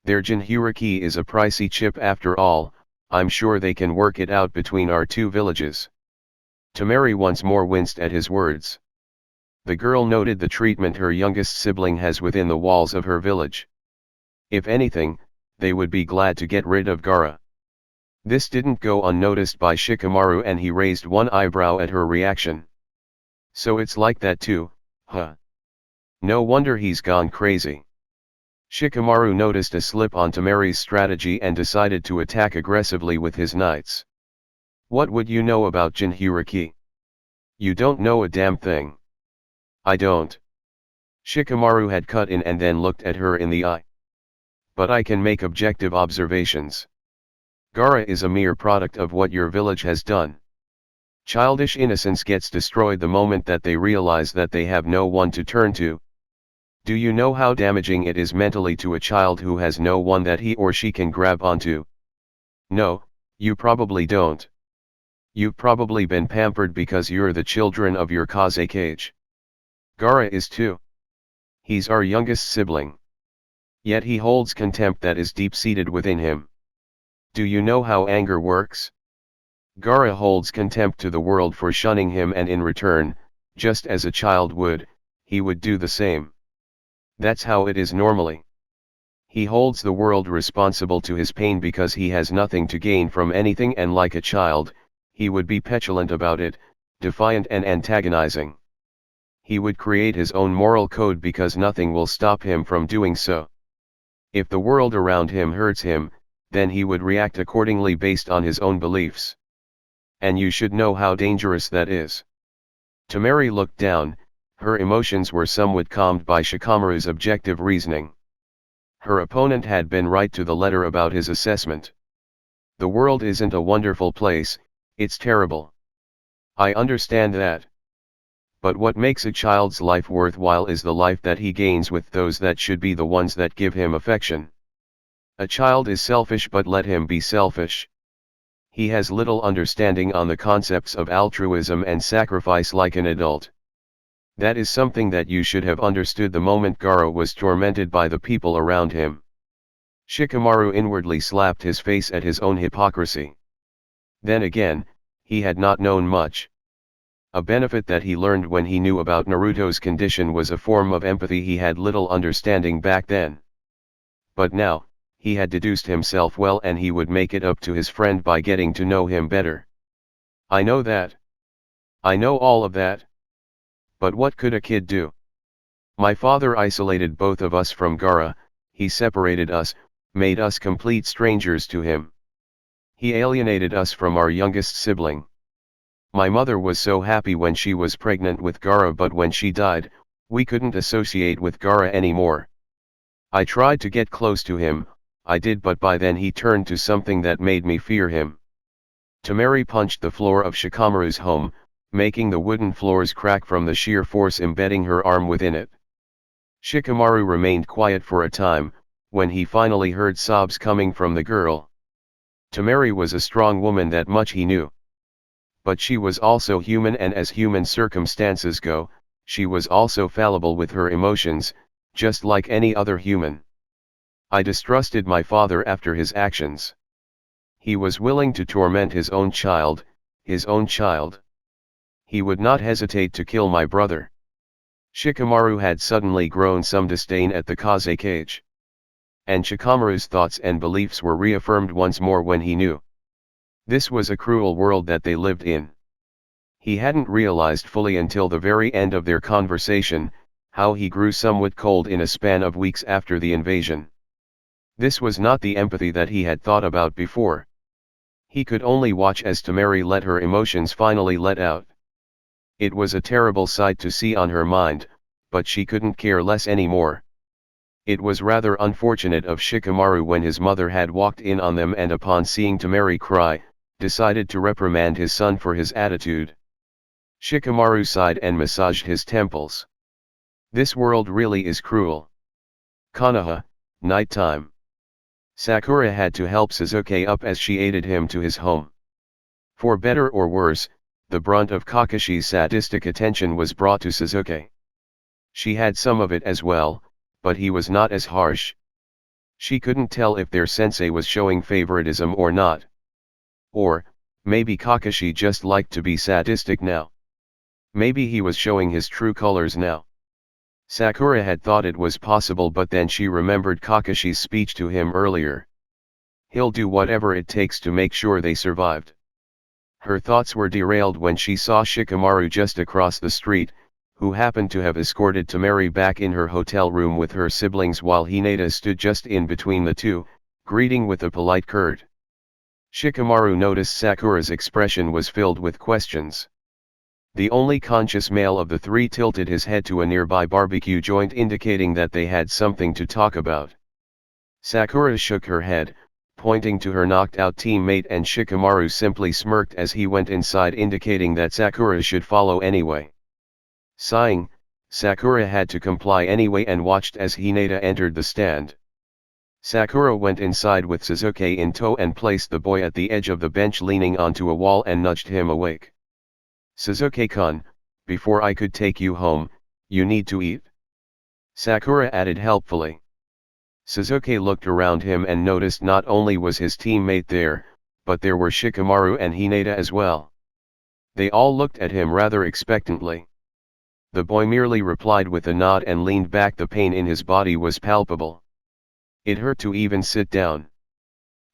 Their Jinhuriki is a pricey chip after all. I'm sure they can work it out between our two villages. Tamari once more winced at his words. The girl noted the treatment her youngest sibling has within the walls of her village. If anything, they would be glad to get rid of Gaara. This didn't go unnoticed by Shikamaru, and he raised one eyebrow at her reaction. So it's like that too, huh? No wonder he's gone crazy. Shikamaru noticed a slip on Tamari's strategy and decided to attack aggressively with his knights. What would you know about Jinhuriki? You don't know a damn thing. I don't. Shikamaru had cut in and then looked at her in the eye. But I can make objective observations. Gaara is a mere product of what your village has done. Childish innocence gets destroyed the moment that they realize that they have no one to turn to. Do you know how damaging it is mentally to a child who has no one that he or she can grab onto? No, you probably don't. You've probably been pampered because you're the children of your Kaze cage. Gaara is too. He's our youngest sibling. Yet he holds contempt that is deep-seated within him. Do you know how anger works? Gaara holds contempt to the world for shunning him, and in return, just as a child would, he would do the same. That's how it is normally. He holds the world responsible to his pain because he has nothing to gain from anything, and like a child, he would be petulant about it, defiant and antagonizing. He would create his own moral code because nothing will stop him from doing so. If the world around him hurts him, then he would react accordingly based on his own beliefs. And you should know how dangerous that is. Temari looked down. Her emotions were somewhat calmed by Shikamaru's objective reasoning. Her opponent had been right to the letter about his assessment. The world isn't a wonderful place, it's terrible. I understand that. But what makes a child's life worthwhile is the life that he gains with those that should be the ones that give him affection. A child is selfish, but let him be selfish. He has little understanding on the concepts of altruism and sacrifice like an adult. That is something that you should have understood the moment Gaara was tormented by the people around him. Shikamaru inwardly slapped his face at his own hypocrisy. Then again, he had not known much. A benefit that he learned when he knew about Naruto's condition was a form of empathy he had little understanding back then. But now, he had deduced himself well, and he would make it up to his friend by getting to know him better. I know that. I know all of that. But what could a kid do? My father isolated both of us from Gaara, he separated us, made us complete strangers to him. He alienated us from our youngest sibling. My mother was so happy when she was pregnant with Gaara, but when she died, we couldn't associate with Gaara anymore. I tried to get close to him, I did, but by then he turned to something that made me fear him. Temari punched the floor of Shikamaru's home, making the wooden floors crack from the sheer force embedding her arm within it. Shikamaru remained quiet for a time, when he finally heard sobs coming from the girl. Temari was a strong woman, that much he knew. But she was also human, and as human circumstances go, she was also fallible with her emotions, just like any other human. I distrusted my father after his actions. He was willing to torment his own child, his own child. He would not hesitate to kill my brother. Shikamaru had suddenly grown some disdain at the Kazekage. And Shikamaru's thoughts and beliefs were reaffirmed once more when he knew this was a cruel world that they lived in. He hadn't realized fully until the very end of their conversation, how he grew somewhat cold in a span of weeks after the invasion. This was not the empathy that he had thought about before. He could only watch as Temari let her emotions finally let out. It was a terrible sight to see on her mind, but she couldn't care less anymore. It was rather unfortunate of Shikamaru when his mother had walked in on them and upon seeing Temari cry, decided to reprimand his son for his attitude. Shikamaru sighed and massaged his temples. This world really is cruel. Konoha, nighttime. Sakura had to help Sasuke up as she aided him to his home. For better or worse, the brunt of Kakashi's sadistic attention was brought to Sasuke. She had some of it as well, but he was not as harsh. She couldn't tell if their sensei was showing favoritism or not. Or, maybe Kakashi just liked to be sadistic now. Maybe he was showing his true colors now. Sakura had thought it was possible, but then she remembered Kakashi's speech to him earlier. He'll do whatever it takes to make sure they survived. Her thoughts were derailed when she saw Shikamaru just across the street, who happened to have escorted Temari back in her hotel room with her siblings, while Hinata stood just in between the two, greeting with a polite curd. Shikamaru noticed Sakura's expression was filled with questions. The only conscious male of the three tilted his head to a nearby barbecue joint, indicating that they had something to talk about. Sakura shook her head, pointing to her knocked-out teammate, and Shikamaru simply smirked as he went inside, indicating that Sakura should follow anyway. Sighing, Sakura had to comply anyway and watched as Hinata entered the stand. Sakura went inside with Sasuke in tow and placed the boy at the edge of the bench leaning onto a wall and nudged him awake. Sasuke-kun, before I could take you home, you need to eat. Sakura added helpfully. Sasuke looked around him and noticed not only was his teammate there, but there were Shikamaru and Hinata as well. They all looked at him rather expectantly. The boy merely replied with a nod and leaned back. The pain in his body was palpable. It hurt to even sit down.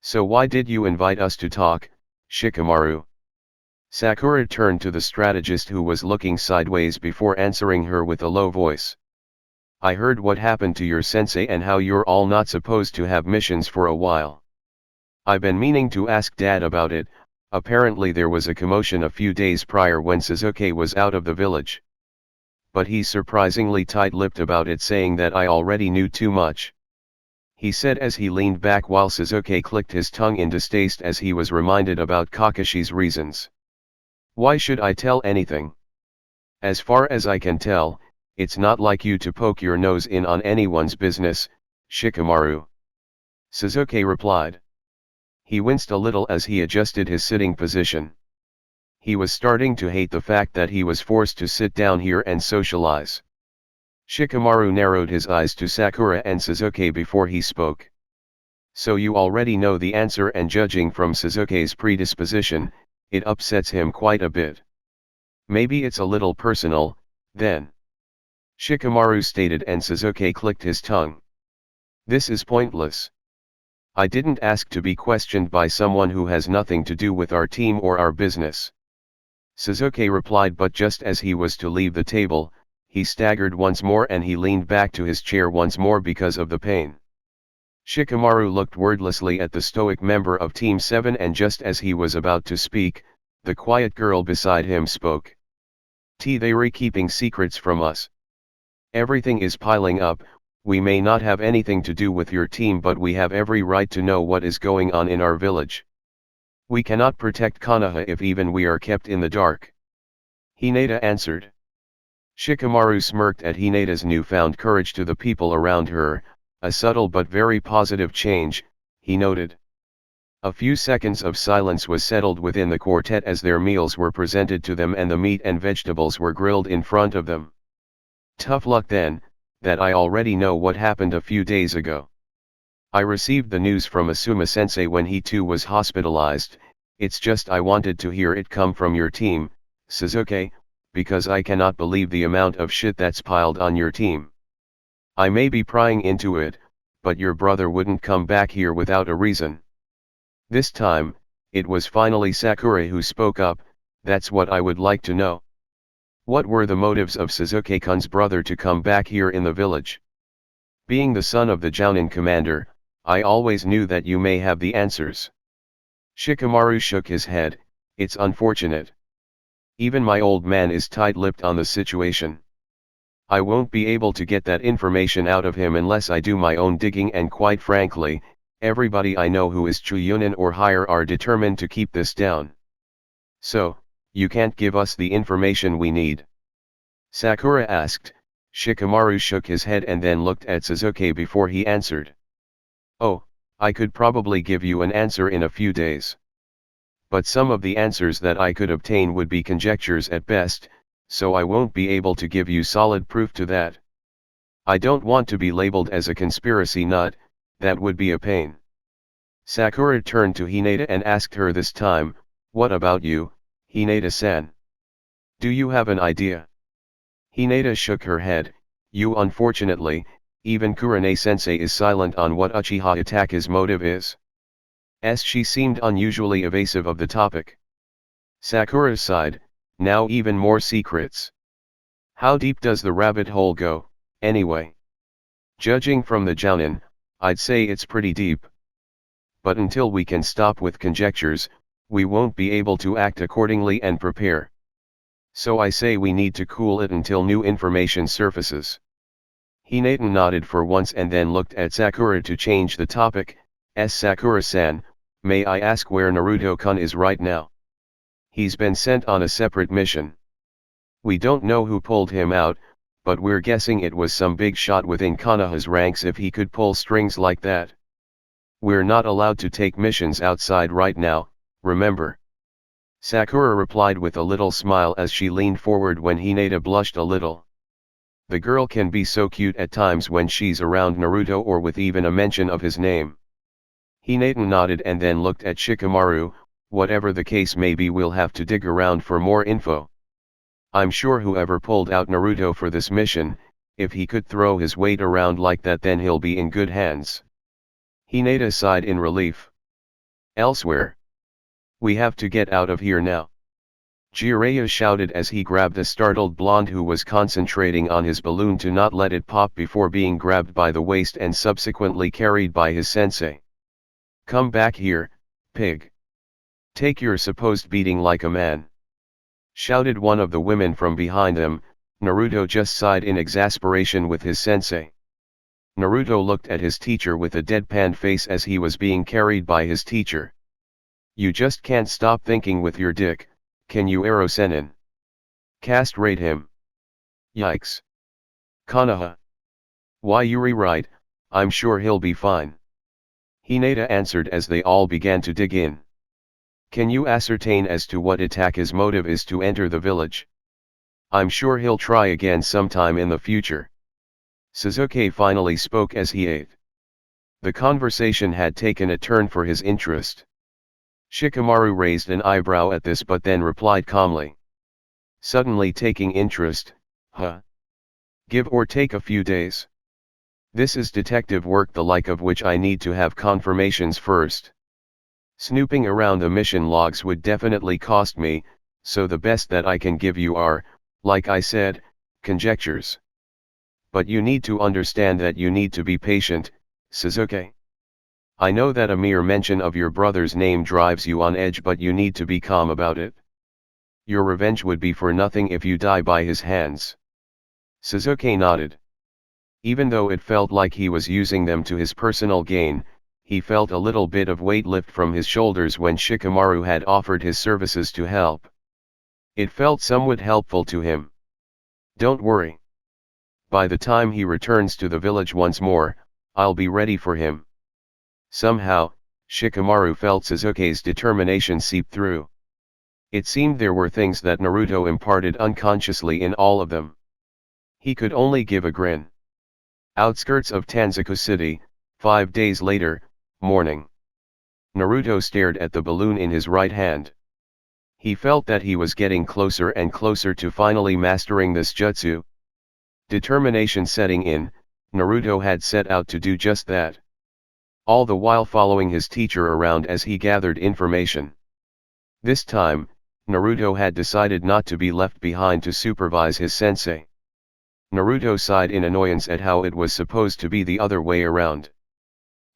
So why did you invite us to talk, Shikamaru? Sakura turned to the strategist who was looking sideways before answering her with a low voice. I heard what happened to your sensei and how you're all not supposed to have missions for a while. I've been meaning to ask Dad about it. Apparently there was a commotion a few days prior when Sasuke was out of the village. But he's surprisingly tight-lipped about it, saying that I already knew too much. He said as he leaned back while Sasuke clicked his tongue in distaste as he was reminded about Kakashi's reasons. Why should I tell anything? As far as I can tell, it's not like you to poke your nose in on anyone's business, Shikamaru. Sasuke replied. He winced a little as he adjusted his sitting position. He was starting to hate the fact that he was forced to sit down here and socialize. Shikamaru narrowed his eyes to Sakura and Sasuke before he spoke. So you already know the answer, and judging from Sasuke's predisposition, it upsets him quite a bit. Maybe it's a little personal, then. Shikamaru stated, and Sasuke clicked his tongue. This is pointless. I didn't ask to be questioned by someone who has nothing to do with our team or our business. Sasuke replied, but just as he was to leave the table, he staggered once more and he leaned back to his chair once more because of the pain. Shikamaru looked wordlessly at the stoic member of Team 7, and just as he was about to speak, the quiet girl beside him spoke. They're keeping secrets from us. Everything is piling up. We may not have anything to do with your team, but we have every right to know what is going on in our village. We cannot protect Konoha if even we are kept in the dark. Hinata answered. Shikamaru smirked at Hinata's newfound courage to the people around her, a subtle but very positive change, he noted. A few seconds of silence was settled within the quartet as their meals were presented to them and the meat and vegetables were grilled in front of them. Tough luck then, that I already know what happened a few days ago. I received the news from Asuma-sensei when he too was hospitalized. It's just I wanted to hear it come from your team, Sasuke, because I cannot believe the amount of shit that's piled on your team. I may be prying into it, but your brother wouldn't come back here without a reason. This time, it was finally Sakura who spoke up. That's what I would like to know. What were the motives of Sasuke-kun's brother to come back here in the village? Being the son of the Jounin commander, I always knew that you may have the answers. Shikamaru shook his head. It's unfortunate. Even my old man is tight-lipped on the situation. I won't be able to get that information out of him unless I do my own digging, and quite frankly, everybody I know who is Chunin or higher are determined to keep this down. So, you can't give us the information we need? Sakura asked. Shikamaru shook his head and then looked at Sasuke before he answered. Oh, I could probably give you an answer in a few days. But some of the answers that I could obtain would be conjectures at best, so I won't be able to give you solid proof to that. I don't want to be labeled as a conspiracy nut, that would be a pain. Sakura turned to Hinata and asked her this time, what about you, Hinata-san? Do you have an idea? Hinata shook her head. Unfortunately, even Kurane-sensei is silent on what Uchiha Itake's motive is. She seemed unusually evasive of the topic. Sakura sighed. Now even more secrets. How deep does the rabbit hole go, anyway? Judging from the Jounin, I'd say it's pretty deep. But until we can stop with conjectures, we won't be able to act accordingly and prepare. So I say we need to cool it until new information surfaces. Hinata nodded for once and then looked at Sakura to change the topic. Sakura-san, may I ask where Naruto-kun is right now? He's been sent on a separate mission. We don't know who pulled him out, but we're guessing it was some big shot within Konoha's ranks if he could pull strings like that. We're not allowed to take missions outside right now, remember? Sakura replied with a little smile as she leaned forward when Hinata blushed a little. The girl can be so cute at times when she's around Naruto or with even a mention of his name. Hinata nodded and then looked at Shikamaru. Whatever the case may be, we'll have to dig around for more info. I'm sure whoever pulled out Naruto for this mission, if he could throw his weight around like that, then he'll be in good hands. Hinata sighed in relief. Elsewhere. We have to get out of here now. Jiraiya shouted as he grabbed the startled blonde who was concentrating on his balloon to not let it pop before being grabbed by the waist and subsequently carried by his sensei. Come back here, pig. Take your supposed beating like a man. Shouted one of the women from behind them. Naruto just sighed in exasperation with his sensei. Naruto looked at his teacher with a deadpan face as he was being carried by his teacher. You just can't stop thinking with your dick, can you Ero Sennin? Castrate him. Yikes. Konoha. Why Yuri right, I'm sure he'll be fine. Hinata answered as they all began to dig in. Can you ascertain as to what Itake's motive is to enter the village? I'm sure he'll try again sometime in the future. Sasuke finally spoke as he ate. The conversation had taken a turn for his interest. Shikamaru raised an eyebrow at this but then replied calmly. Suddenly taking interest, huh? Give or take a few days. This is detective work the like of which I need to have confirmations first. Snooping around the mission logs would definitely cost me, so the best that I can give you are, like I said, conjectures. But you need to understand that you need to be patient, Sasuke. I know that a mere mention of your brother's name drives you on edge, but you need to be calm about it. Your revenge would be for nothing if you die by his hands. Sasuke nodded. Even though it felt like he was using them to his personal gain, he felt a little bit of weight lift from his shoulders when Shikamaru had offered his services to help. It felt somewhat helpful to him. Don't worry. By the time he returns to the village once more, I'll be ready for him. Somehow, Shikamaru felt Sasuke's determination seep through. It seemed there were things that Naruto imparted unconsciously in all of them. He could only give a grin. Outskirts of Tanzaku City, 5 days later, morning. Naruto stared at the balloon in his right hand. He felt that he was getting closer and closer to finally mastering this jutsu. Determination setting in, Naruto had set out to do just that. All the while following his teacher around as he gathered information. This time, Naruto had decided not to be left behind to supervise his sensei. Naruto sighed in annoyance at how it was supposed to be the other way around.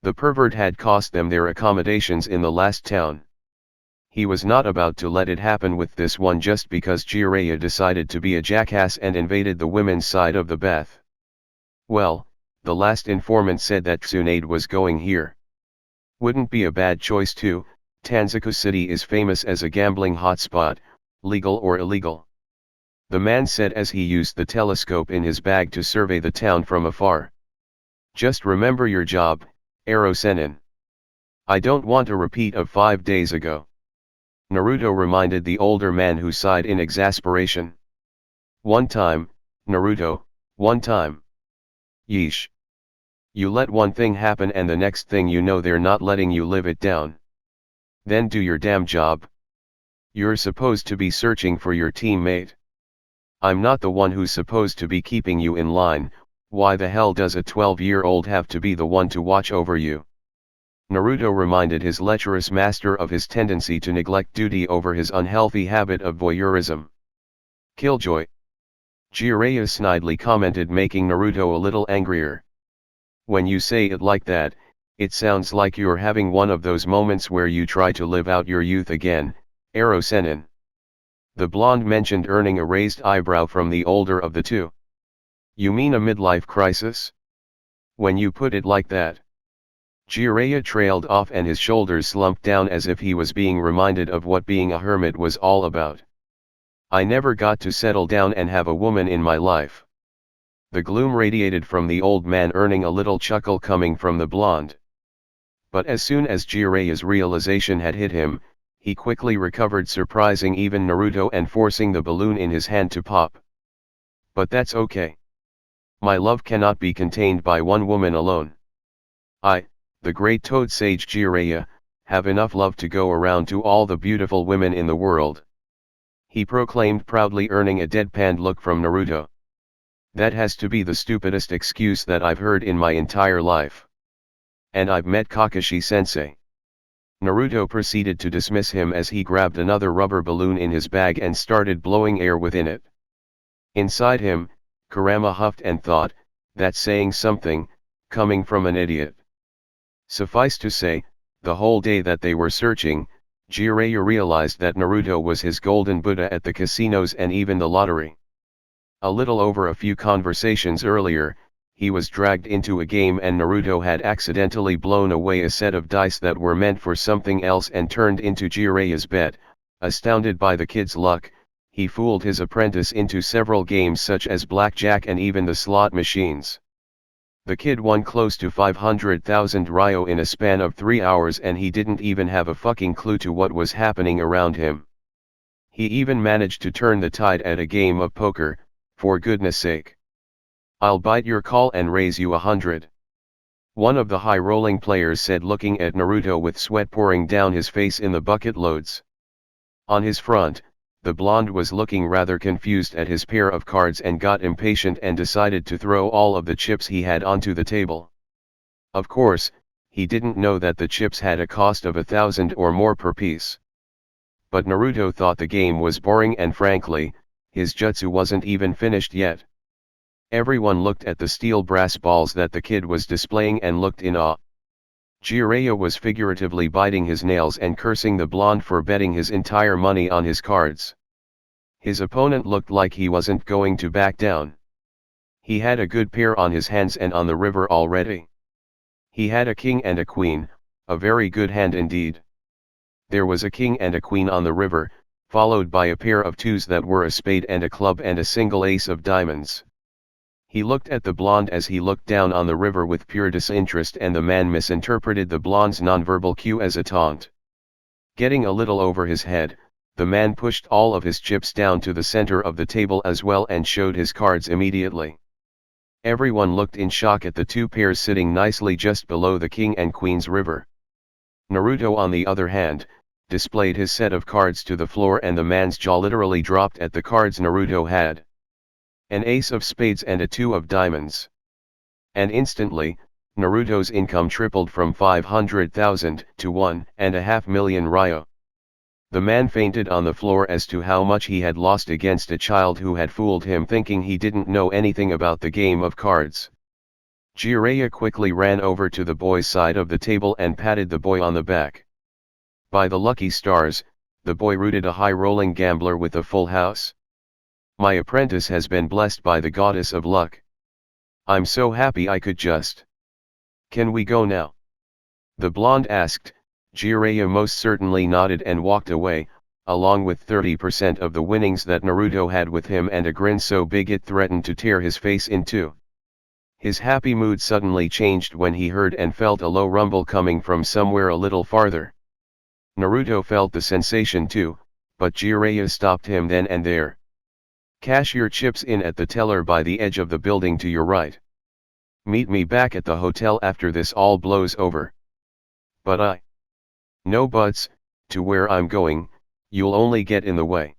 The pervert had cost them their accommodations in the last town. He was not about to let it happen with this one just because Jiraiya decided to be a jackass and invaded the women's side of the bath. Well, the last informant said that Tsunade was going here. Wouldn't be a bad choice too. Tanzaku City is famous as a gambling hotspot, legal or illegal. The man said as he used the telescope in his bag to survey the town from afar. Just remember your job, Ero Sennin. I don't want a repeat of 5 days ago. Naruto reminded the older man who sighed in exasperation. One time, Naruto, one time. Yeesh. You let one thing happen and the next thing you know they're not letting you live it down. Then do your damn job. You're supposed to be searching for your teammate. I'm not the one who's supposed to be keeping you in line. Why the hell does a 12-year-old have to be the one to watch over you? Naruto reminded his lecherous master of his tendency to neglect duty over his unhealthy habit of voyeurism. Killjoy. Jiraiya snidely commented, making Naruto a little angrier. When you say it like that, it sounds like you're having one of those moments where you try to live out your youth again, Ero Sennin. The blonde mentioned, earning a raised eyebrow from the older of the two. You mean a midlife crisis? When you put it like that. Jiraiya trailed off and his shoulders slumped down as if he was being reminded of what being a hermit was all about. I never got to settle down and have a woman in my life. The gloom radiated from the old man, earning a little chuckle coming from the blonde. But as soon as Jiraiya's realization had hit him, he quickly recovered, surprising even Naruto and forcing the balloon in his hand to pop. But that's okay. My love cannot be contained by one woman alone. I, the great toad sage Jiraiya, have enough love to go around to all the beautiful women in the world. He proclaimed proudly, earning a deadpan look from Naruto. That has to be the stupidest excuse that I've heard in my entire life. and I've met Kakashi-sensei. Naruto proceeded to dismiss him as he grabbed another rubber balloon in his bag and started blowing air within it. Inside him, Kurama huffed and thought, that's saying something, coming from an idiot. Suffice to say, the whole day that they were searching, Jiraiya realized that Naruto was his golden Buddha at the casinos and even the lottery. A little over a few conversations earlier, he was dragged into a game and Naruto had accidentally blown away a set of dice that were meant for something else and turned into Jiraiya's bet. Astounded by the kid's luck, he fooled his apprentice into several games such as blackjack and even the slot machines. The kid won close to 500,000 ryo in a span of 3 hours and he didn't even have a fucking clue to what was happening around him. He even managed to turn the tide at a game of poker, for goodness sake. I'll bite your call and raise you 100. One of the high-rolling players said, looking at Naruto with sweat pouring down his face in the bucket loads. On his front, the blonde was looking rather confused at his pair of cards and got impatient and decided to throw all of the chips he had onto the table. Of course, he didn't know that the chips had a cost of 1,000 or more per piece. But Naruto thought the game was boring and frankly, his jutsu wasn't even finished yet. Everyone looked at the steel brass balls that the kid was displaying and looked in awe. Jiraiya was figuratively biting his nails and cursing the blonde for betting his entire money on his cards. His opponent looked like he wasn't going to back down. He had a good pair on his hands and on the river already. He had a king and a queen, a very good hand indeed. There was a king and a queen on the river, followed by a pair of twos that were a spade and a club and a single ace of diamonds. He looked at the blonde as he looked down on the river with pure disinterest and the man misinterpreted the blonde's nonverbal cue as a taunt. Getting a little over his head, the man pushed all of his chips down to the center of the table as well and showed his cards immediately. Everyone looked in shock at the two pairs sitting nicely just below the king and queen's river. Naruto on the other hand, displayed his set of cards to the floor and the man's jaw literally dropped at the cards Naruto had. An ace of spades and a two of diamonds. And instantly, Naruto's income tripled from 500,000 to 1.5 million ryo. The man fainted on the floor as to how much he had lost against a child who had fooled him thinking he didn't know anything about the game of cards. Jiraiya quickly ran over to the boy's side of the table and patted the boy on the back. By the lucky stars, the boy rooted a high-rolling gambler with a full house. My apprentice has been blessed by the goddess of luck. I'm so happy I could just. Can we go now? The blonde asked. Jiraiya most certainly nodded and walked away, along with 30% of the winnings that Naruto had with him and a grin so big it threatened to tear his face in two. His happy mood suddenly changed when he heard and felt a low rumble coming from somewhere a little farther. Naruto felt the sensation too, but Jiraiya stopped him then and there. Cash your chips in at the teller by the edge of the building to your right. Meet me back at the hotel after this all blows over. But no buts, to where I'm going, you'll only get in the way.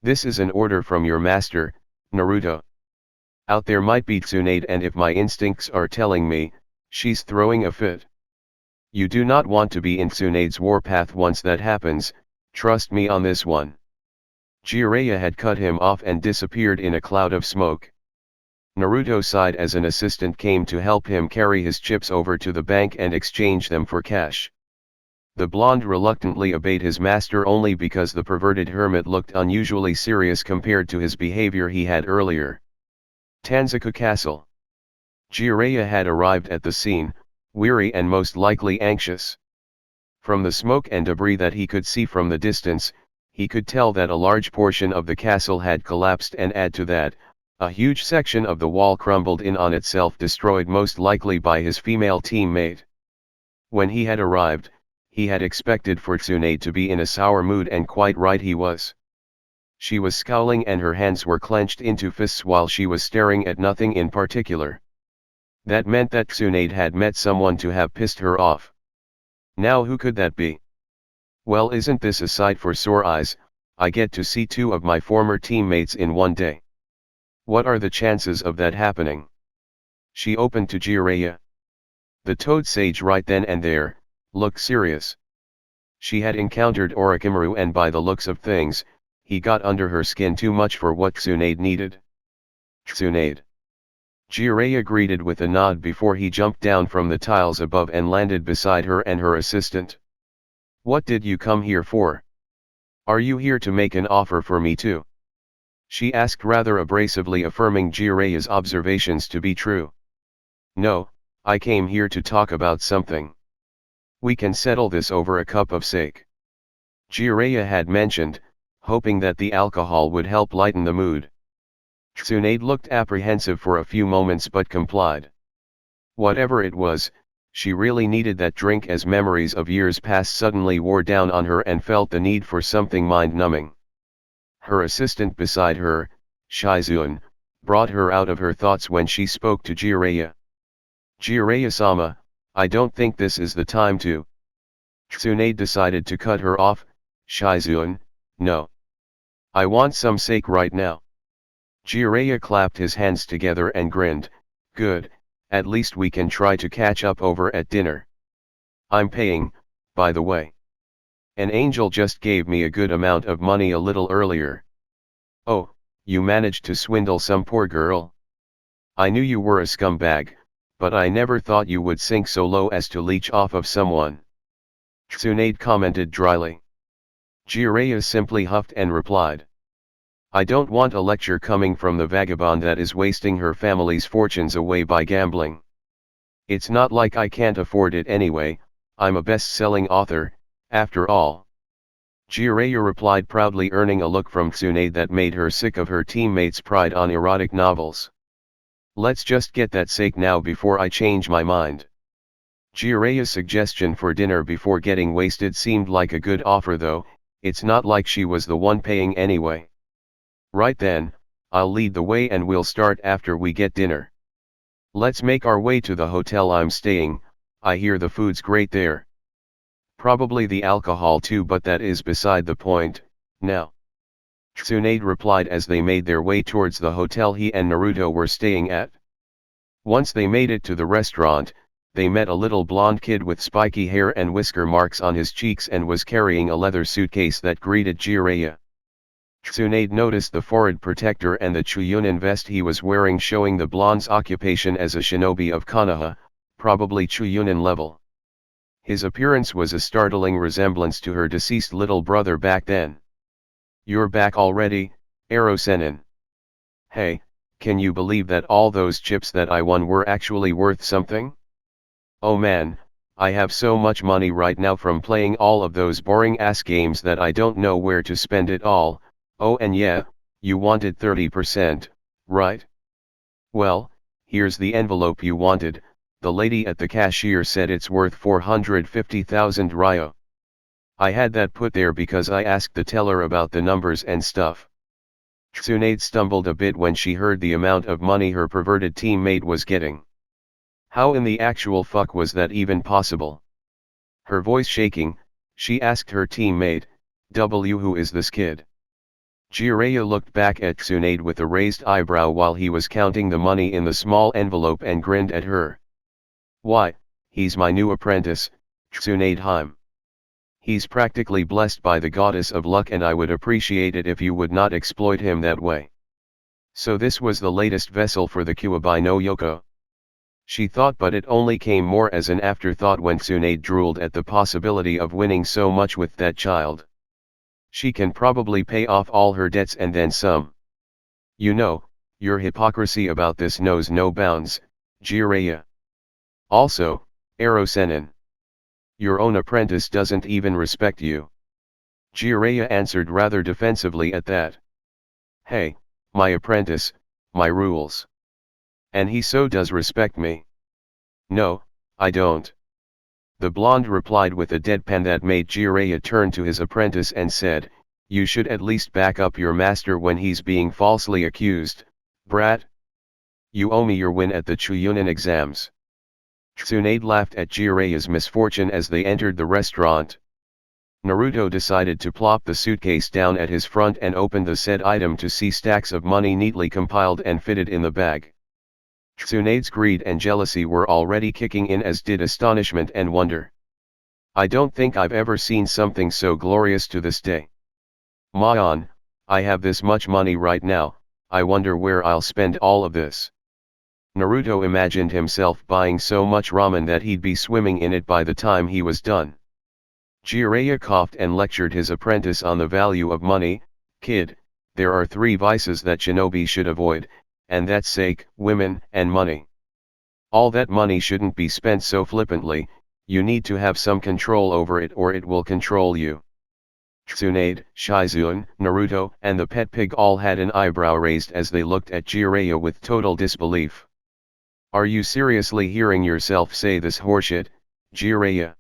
This is an order from your master, Naruto. Out there might be Tsunade and if my instincts are telling me, she's throwing a fit. You do not want to be in Tsunade's warpath once that happens, trust me on this one. Jiraiya had cut him off and disappeared in a cloud of smoke. Naruto sighed as an assistant came to help him carry his chips over to the bank and exchange them for cash. The blonde reluctantly obeyed his master only because the perverted hermit looked unusually serious compared to his behavior he had earlier. Tanzaku Castle. Jiraiya had arrived at the scene, weary and most likely anxious. From the smoke and debris that he could see from the distance, he could tell that a large portion of the castle had collapsed and add to that, a huge section of the wall crumbled in on itself destroyed most likely by his female teammate. When he had arrived, he had expected for Tsunade to be in a sour mood and quite right he was. She was scowling and her hands were clenched into fists while she was staring at nothing in particular. That meant that Tsunade had met someone to have pissed her off. Now who could that be? Well, isn't this a sight for sore eyes? I get to see two of my former teammates in one day. What are the chances of that happening? She opened to Jiraiya. The toad sage right then and there, looked serious. She had encountered Orochimaru and by the looks of things, he got under her skin too much for what Tsunade needed. Tsunade. Jiraiya greeted with a nod before he jumped down from the tiles above and landed beside her and her assistant. What did you come here for? Are you here to make an offer for me too? She asked rather abrasively, affirming Jiraiya's observations to be true. No, I came here to talk about something. We can settle this over a cup of sake. Jiraiya had mentioned, hoping that the alcohol would help lighten the mood. Tsunade looked apprehensive for a few moments but complied. Whatever it was, she really needed that drink as memories of years past suddenly wore down on her and felt the need for something mind-numbing. Her assistant beside her, Shizuan, brought her out of her thoughts when she spoke to Jiraiya. Jiraiya-sama, I don't think this is the time to. Tsunade decided to cut her off. Shizuan, no. I want some sake right now. Jiraiya clapped his hands together and grinned, good, at least we can try to catch up over at dinner. I'm paying, by the way. An angel just gave me a good amount of money a little earlier. Oh, you managed to swindle some poor girl? I knew you were a scumbag, but I never thought you would sink so low as to leech off of someone. Tsunade commented dryly. Jiraiya simply huffed and replied. I don't want a lecture coming from the vagabond that is wasting her family's fortunes away by gambling. It's not like I can't afford it anyway, I'm a best-selling author, after all. Jiraiya replied proudly, earning a look from Tsunade that made her sick of her teammates' pride on erotic novels. Let's just get that sake now before I change my mind. Jiraiya's suggestion for dinner before getting wasted seemed like a good offer, though, it's not like she was the one paying anyway. Right then, I'll lead the way and we'll start after we get dinner. Let's make our way to the hotel I'm staying, I hear the food's great there. Probably the alcohol too, but that is beside the point, now. Tsunade replied as they made their way towards the hotel he and Naruto were staying at. Once they made it to the restaurant, they met a little blonde kid with spiky hair and whisker marks on his cheeks and was carrying a leather suitcase that greeted Jiraiya. Tsunade noticed the forehead protector and the Chuunin vest he was wearing, showing the blonde's occupation as a shinobi of Konoha, probably Chuunin level. His appearance was a startling resemblance to her deceased little brother back then. You're back already, Ero-senin. Hey, can you believe that all those chips that I won were actually worth something? Oh man, I have so much money right now from playing all of those boring ass games that I don't know where to spend it all. Oh, and yeah, you wanted 30%, right? Well, here's the envelope you wanted. The lady at the cashier said it's worth 450,000 ryo. I had that put there because I asked the teller about the numbers and stuff. Tsunade stumbled a bit when she heard the amount of money her perverted teammate was getting. How in the actual fuck was that even possible? Her voice shaking, she asked her teammate, who is this kid? Jiraiya looked back at Tsunade with a raised eyebrow while he was counting the money in the small envelope and grinned at her. Why, he's my new apprentice, Tsunade Hime. He's practically blessed by the goddess of luck and I would appreciate it if you would not exploit him that way. So this was the latest vessel for the Kuwabai no Yoko. She thought, but it only came more as an afterthought when Tsunade drooled at the possibility of winning so much with that child. She can probably pay off all her debts and then some. You know, your hypocrisy about this knows no bounds, Jiraiya. Also, Ero-senin. Your own apprentice doesn't even respect you. Jiraiya answered rather defensively at that. Hey, my apprentice, my rules. And he so does respect me. No, I don't. The blonde replied with a deadpan that made Jiraiya turn to his apprentice and said, you should at least back up your master when he's being falsely accused, brat. You owe me your win at the Chuunin exams. Tsunade laughed at Jiraiya's misfortune as they entered the restaurant. Naruto decided to plop the suitcase down at his front and opened the said item to see stacks of money neatly compiled and fitted in the bag. Tsunade's greed and jealousy were already kicking in, as did astonishment and wonder. I don't think I've ever seen something so glorious to this day. Maon, I have this much money right now, I wonder where I'll spend all of this. Naruto imagined himself buying so much ramen that he'd be swimming in it by the time he was done. Jiraiya coughed and lectured his apprentice on the value of money. Kid, there are 3 vices that shinobi should avoid, and that's sake, women, and money. All that money shouldn't be spent so flippantly, you need to have some control over it or it will control you. Tsunade, Shizune, Naruto, and the pet pig all had an eyebrow raised as they looked at Jiraiya with total disbelief. Are you seriously hearing yourself say this horseshit, Jiraiya?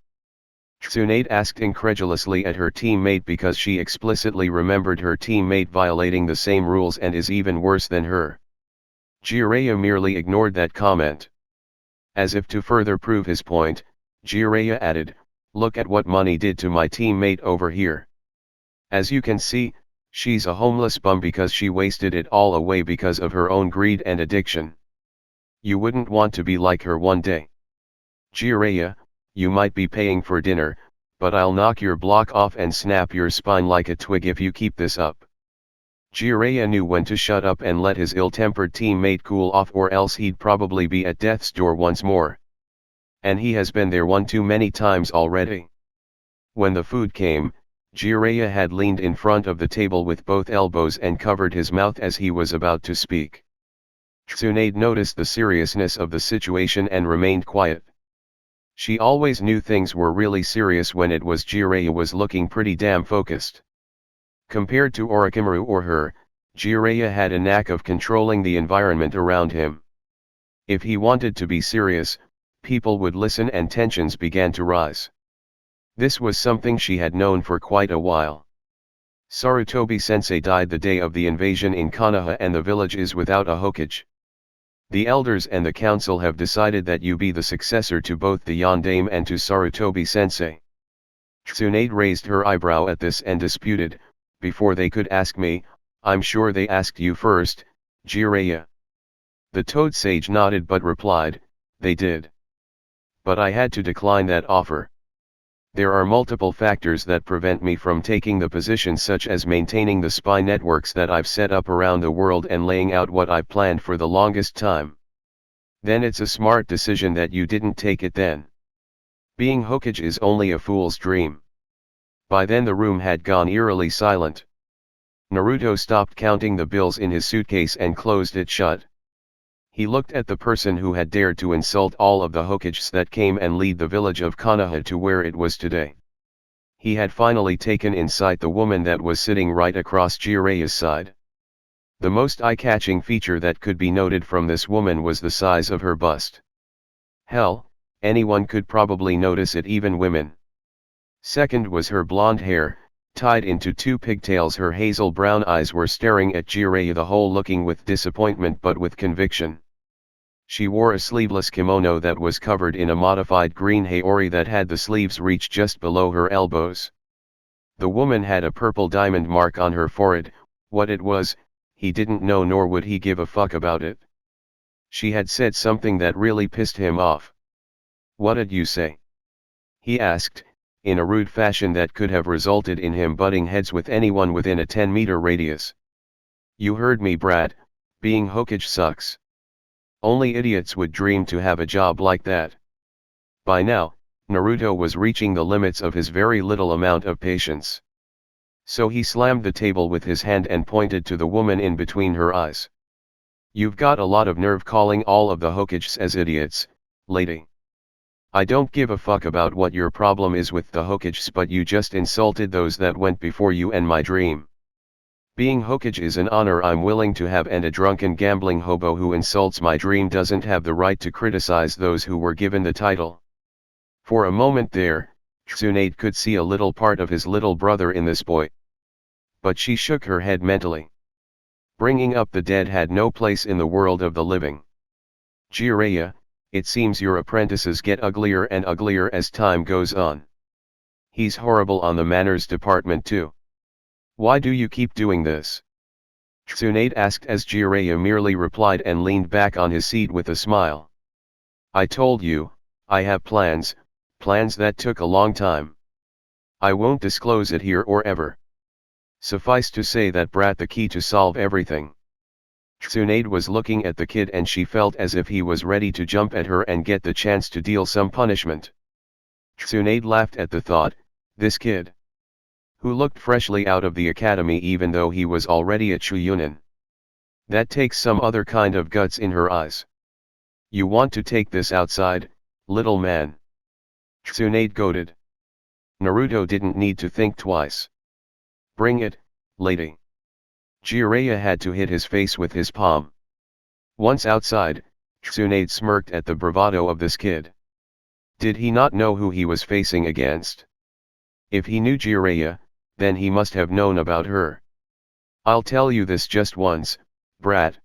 Tsunade asked incredulously at her teammate, because she explicitly remembered her teammate violating the same rules and is even worse than her. Jiraiya merely ignored that comment. As if to further prove his point, Jiraiya added, look at what money did to my teammate over here. As you can see, she's a homeless bum because she wasted it all away because of her own greed and addiction. You wouldn't want to be like her one day. Jiraiya, you might be paying for dinner, but I'll knock your block off and snap your spine like a twig if you keep this up. Jiraiya knew when to shut up and let his ill-tempered teammate cool off, or else he'd probably be at death's door once more. And he has been there one too many times already. When the food came, Jiraiya had leaned in front of the table with both elbows and covered his mouth as he was about to speak. Tsunade noticed the seriousness of the situation and remained quiet. She always knew things were really serious when it was Jiraiya was looking pretty damn focused. Compared to Orochimaru or her, Jiraiya had a knack of controlling the environment around him. If he wanted to be serious, people would listen and tensions began to rise. This was something she had known for quite a while. Sarutobi-sensei died the day of the invasion in Konoha, and the village is without a Hokage. The elders and the council have decided that you be the successor to both the Yondaime and to Sarutobi-sensei. Tsunade raised her eyebrow at this and disputed, before they could ask me, I'm sure they asked you first, Jiraiya. The Toad Sage nodded but replied, they did. But I had to decline that offer. There are multiple factors that prevent me from taking the position, such as maintaining the spy networks that I've set up around the world and laying out what I've planned for the longest time. Then it's a smart decision that you didn't take it then. Being Hokage is only a fool's dream. By then the room had gone eerily silent. Naruto stopped counting the bills in his suitcase and closed it shut. He looked at the person who had dared to insult all of the Hokages that came and lead the village of Konoha to where it was today. He had finally taken in sight the woman that was sitting right across Jiraiya's side. The most eye-catching feature that could be noted from this woman was the size of her bust. Hell, anyone could probably notice it, even women. Second was her blonde hair, tied into 2 pigtails. Her hazel brown eyes were staring at Jiraiya, the whole looking with disappointment but with conviction. She wore a sleeveless kimono that was covered in a modified green haori that had the sleeves reach just below her elbows. The woman had a purple diamond mark on her forehead. What it was, he didn't know, nor would he give a fuck about it. She had said something that really pissed him off. What did you say? He asked, in a rude fashion that could have resulted in him butting heads with anyone within a 10-meter radius. You heard me, brat, being Hokage sucks. Only idiots would dream to have a job like that. By now, Naruto was reaching the limits of his very little amount of patience. So he slammed the table with his hand and pointed to the woman in between her eyes. You've got a lot of nerve calling all of the Hokages as idiots, lady. I don't give a fuck about what your problem is with the Hokages, but you just insulted those that went before you and my dream. Being Hokage is an honor I'm willing to have, and a drunken gambling hobo who insults my dream doesn't have the right to criticize those who were given the title. For a moment there, Tsunade could see a little part of his little brother in this boy. But she shook her head mentally. Bringing up the dead had no place in the world of the living. Jiraiya, it seems your apprentices get uglier and uglier as time goes on. He's horrible on the manners department too. Why do you keep doing this? Tsunade asked as Jiraiya merely replied and leaned back on his seat with a smile. I told you, I have plans that took a long time. I won't disclose it here or ever. Suffice to say that brought the key to solve everything. Tsunade was looking at the kid and she felt as if he was ready to jump at her and get the chance to deal some punishment. Tsunade laughed at the thought, this kid, who looked freshly out of the academy even though he was already a Chuunin. That takes some other kind of guts in her eyes. You want to take this outside, little man? Tsunade goaded. Naruto didn't need to think twice. Bring it, lady. Jiraiya had to hit his face with his palm. Once outside, Tsunade smirked at the bravado of this kid. Did he not know who he was facing against? If he knew Jiraiya, then he must have known about her. I'll tell you this just once, brat.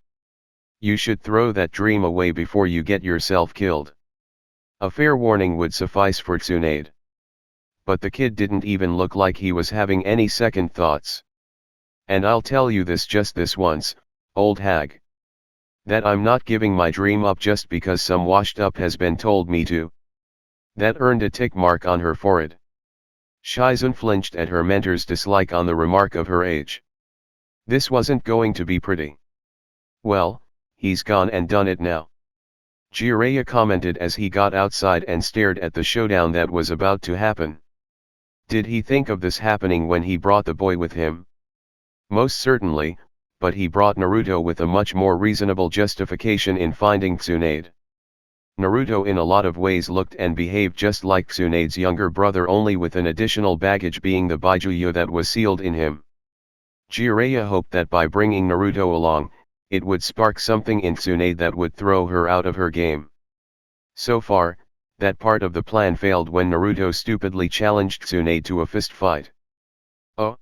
You should throw that dream away before you get yourself killed. A fair warning would suffice for Tsunade. But the kid didn't even look like he was having any second thoughts. And I'll tell you this just this once, old hag. That I'm not giving my dream up just because some washed up has been told me to. That earned a tick mark on her forehead. Shizun flinched at her mentor's dislike on the remark of her age. This wasn't going to be pretty. Well, he's gone and done it now. Jiraiya commented as he got outside and stared at the showdown that was about to happen. Did he think of this happening when he brought the boy with him? Most certainly, but he brought Naruto with a much more reasonable justification in finding Tsunade. Naruto in a lot of ways looked and behaved just like Tsunade's younger brother, only with an additional baggage being the byakugan that was sealed in him. Jiraiya hoped that by bringing Naruto along, it would spark something in Tsunade that would throw her out of her game. So far, that part of the plan failed when Naruto stupidly challenged Tsunade to a fist fight. Oh!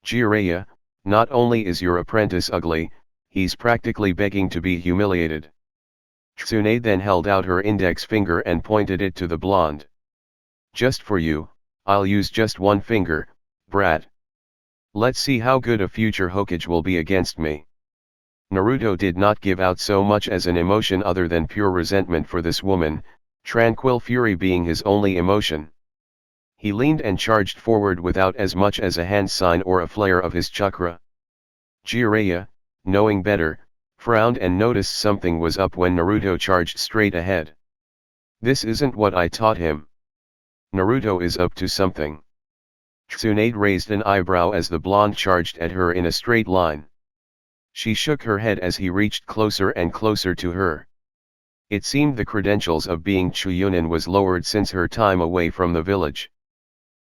Jiraiya, not only is your apprentice ugly, he's practically begging to be humiliated. Tsunade then held out her index finger and pointed it to the blonde. Just for you, I'll use just one finger, brat. Let's see how good a future Hokage will be against me. Naruto did not give out so much as an emotion other than pure resentment for this woman, tranquil fury being his only emotion. He leaned and charged forward without as much as a hand sign or a flare of his chakra. Jiraiya, knowing better, frowned and noticed something was up when Naruto charged straight ahead. This isn't what I taught him. Naruto is up to something. Tsunade raised an eyebrow as the blonde charged at her in a straight line. She shook her head as he reached closer and closer to her. It seemed the credentials of being Chuunin was lowered since her time away from the village.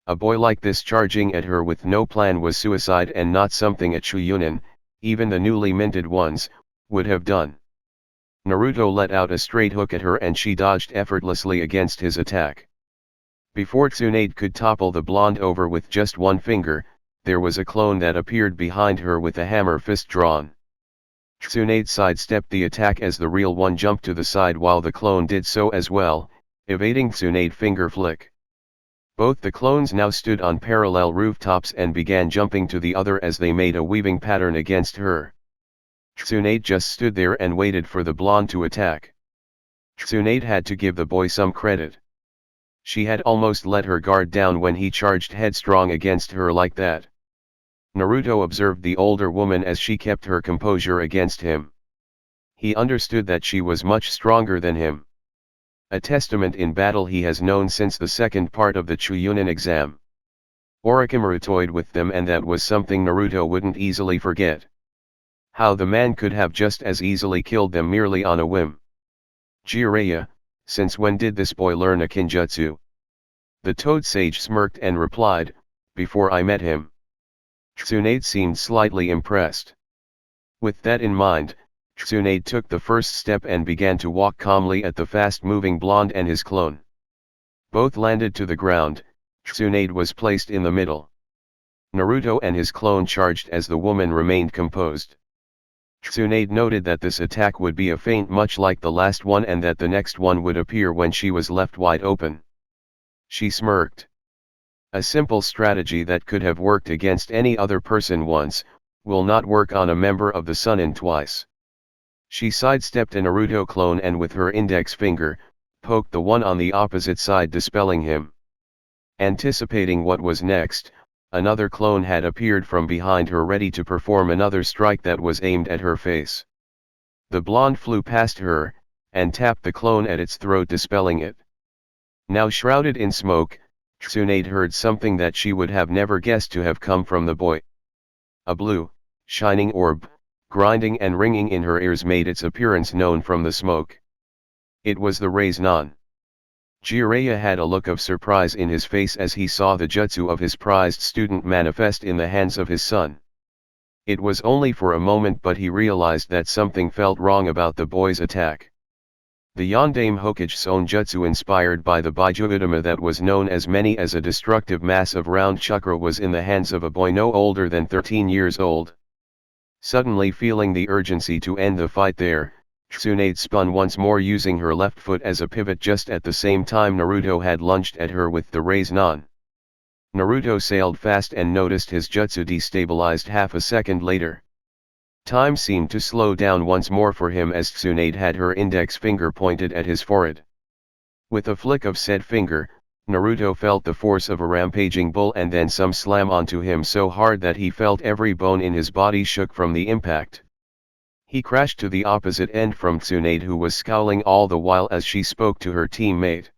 A boy like this charging at her with no plan was suicide and not something a Chuunin, even the newly minted ones, would have done. Naruto let out a straight hook at her and she dodged effortlessly against his attack. Before Tsunade could topple the blonde over with just one finger, there was a clone that appeared behind her with a hammer fist drawn. Tsunade sidestepped the attack as the real one jumped to the side while the clone did so as well, evading Tsunade finger flick. Both the clones now stood on parallel rooftops and began jumping to the other as they made a weaving pattern against her. Tsunade just stood there and waited for the blonde to attack. Tsunade had to give the boy some credit. She had almost let her guard down when he charged headstrong against her like that. Naruto observed the older woman as she kept her composure against him. He understood that she was much stronger than him. A testament in battle he has known since the second part of the Chuunin exam. Orochimaru toyed with them and that was something Naruto wouldn't easily forget. How the man could have just as easily killed them merely on a whim. Jiraiya, since when did this boy learn a kinjutsu? The toad sage smirked and replied, before I met him. Tsunade seemed slightly impressed. With that in mind, Tsunade took the first step and began to walk calmly at the fast-moving blonde and his clone. Both landed to the ground. Tsunade was placed in the middle. Naruto and his clone charged as the woman remained composed. Tsunade noted that this attack would be a feint much like the last one and that the next one would appear when she was left wide open. She smirked. A simple strategy that could have worked against any other person once, will not work on a member of the Sunin twice. She sidestepped a Naruto clone and with her index finger, poked the one on the opposite side, dispelling him. Anticipating what was next, another clone had appeared from behind her, ready to perform another strike that was aimed at her face. The blonde flew past her, and tapped the clone at its throat, dispelling it. Now shrouded in smoke, Tsunade heard something that she would have never guessed to have come from the boy. A blue, shining orb, grinding and ringing in her ears, made its appearance known from the smoke. It was the Rasengan. Jiraiya had a look of surprise in his face as he saw the jutsu of his prized student manifest in the hands of his son. It was only for a moment, but he realized that something felt wrong about the boy's attack. The Yondaime Hokage's own jutsu, inspired by the byakugan that was known as many as a destructive mass of round chakra, was in the hands of a boy no older than 13 years old. Suddenly feeling the urgency to end the fight there, Tsunade spun once more, using her left foot as a pivot just at the same time Naruto had lunged at her with the Rasengan. Naruto sailed fast and noticed his jutsu destabilized half a second later. Time seemed to slow down once more for him as Tsunade had her index finger pointed at his forehead. With a flick of said finger, Naruto felt the force of a rampaging bull and then some slam onto him so hard that he felt every bone in his body shook from the impact. He crashed to the opposite end from Tsunade, who was scowling all the while as she spoke to her teammate.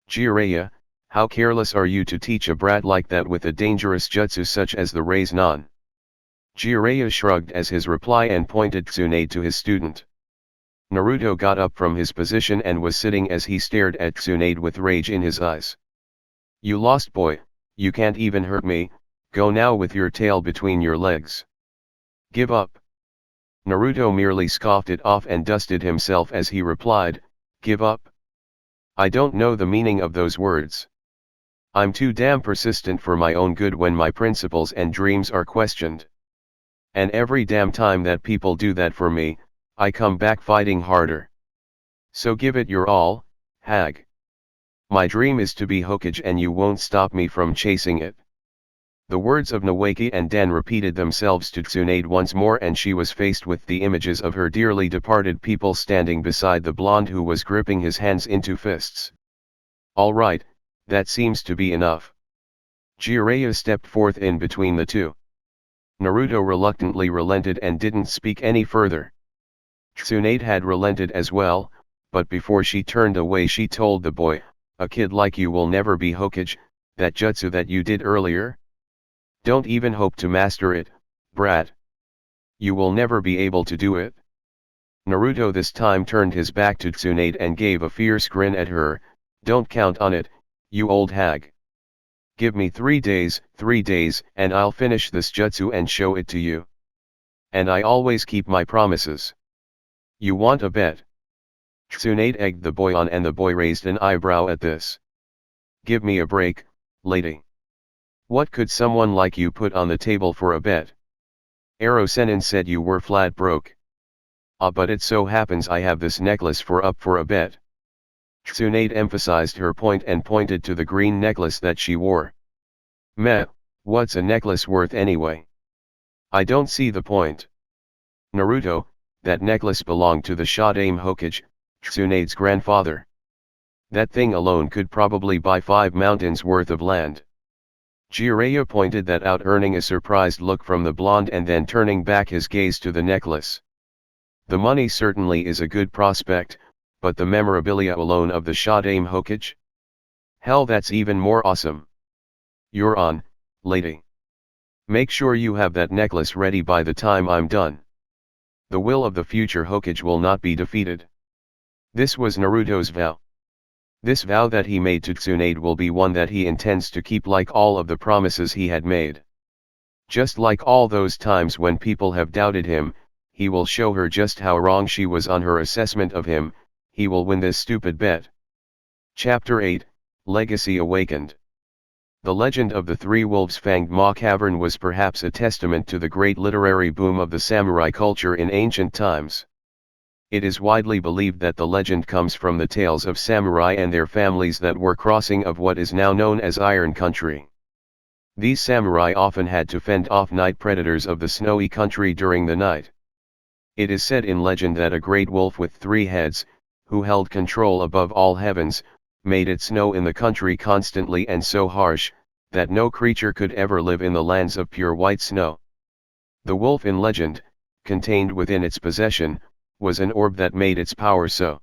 Jiraiya, how careless are you to teach a brat like that with a dangerous jutsu such as the Rasengan? Jiraiya shrugged as his reply and pointed Tsunade to his student. Naruto got up from his position and was sitting as he stared at Tsunade with rage in his eyes. You lost, boy, you can't even hurt me, go now with your tail between your legs. Give up. Naruto merely scoffed it off and dusted himself as he replied, give up? I don't know the meaning of those words. I'm too damn persistent for my own good when my principles and dreams are questioned. And every damn time that people do that for me, I come back fighting harder. So give it your all, hag. My dream is to be Hokage and you won't stop me from chasing it. The words of Nawaki and Den repeated themselves to Tsunade once more, and she was faced with the images of her dearly departed people standing beside the blonde who was gripping his hands into fists. All right, that seems to be enough. Jiraiya stepped forth in between the two. Naruto reluctantly relented and didn't speak any further. Tsunade had relented as well, but before she turned away she told the boy, a kid like you will never be Hokage, that jutsu that you did earlier? Don't even hope to master it, brat. You will never be able to do it. Naruto this time turned his back to Tsunade and gave a fierce grin at her, don't count on it, you old hag. Give me 3 days, and I'll finish this jutsu and show it to you. And I always keep my promises. You want a bet? Tsunade egged the boy on, and the boy raised an eyebrow at this. Give me a break, lady. What could someone like you put on the table for a bet? Ero Sennin said you were flat broke. Ah, but it so happens I have this necklace up for a bet. Tsunade emphasized her point and pointed to the green necklace that she wore. Meh, what's a necklace worth anyway? I don't see the point. Naruto, that necklace belonged to the Yondaime Hokage, Tsunade's grandfather. That thing alone could probably buy 5 mountains worth of land. Jiraiya pointed that out, earning a surprised look from the blonde and then turning back his gaze to the necklace. The money certainly is a good prospect, but the memorabilia alone of the Yondaime Hokage? Hell, that's even more awesome. You're on, lady. Make sure you have that necklace ready by the time I'm done. The will of the future Hokage will not be defeated. This was Naruto's vow. This vow that he made to Tsunade will be one that he intends to keep, like all of the promises he had made. Just like all those times when people have doubted him, he will show her just how wrong she was on her assessment of him. He will win this stupid bet. Chapter 8, Legacy Awakened. The legend of the Three Wolves Fanged Maw Cavern was perhaps a testament to the great literary boom of the samurai culture in ancient times. It is widely believed that the legend comes from the tales of samurai and their families that were crossing of what is now known as Iron Country. These samurai often had to fend off night predators of the snowy country during the night. It is said in legend that a great wolf with 3 heads, who held control above all heavens, made it snow in the country constantly and so harsh, that no creature could ever live in the lands of pure white snow. The wolf in legend, contained within its possession, was an orb that made its power so.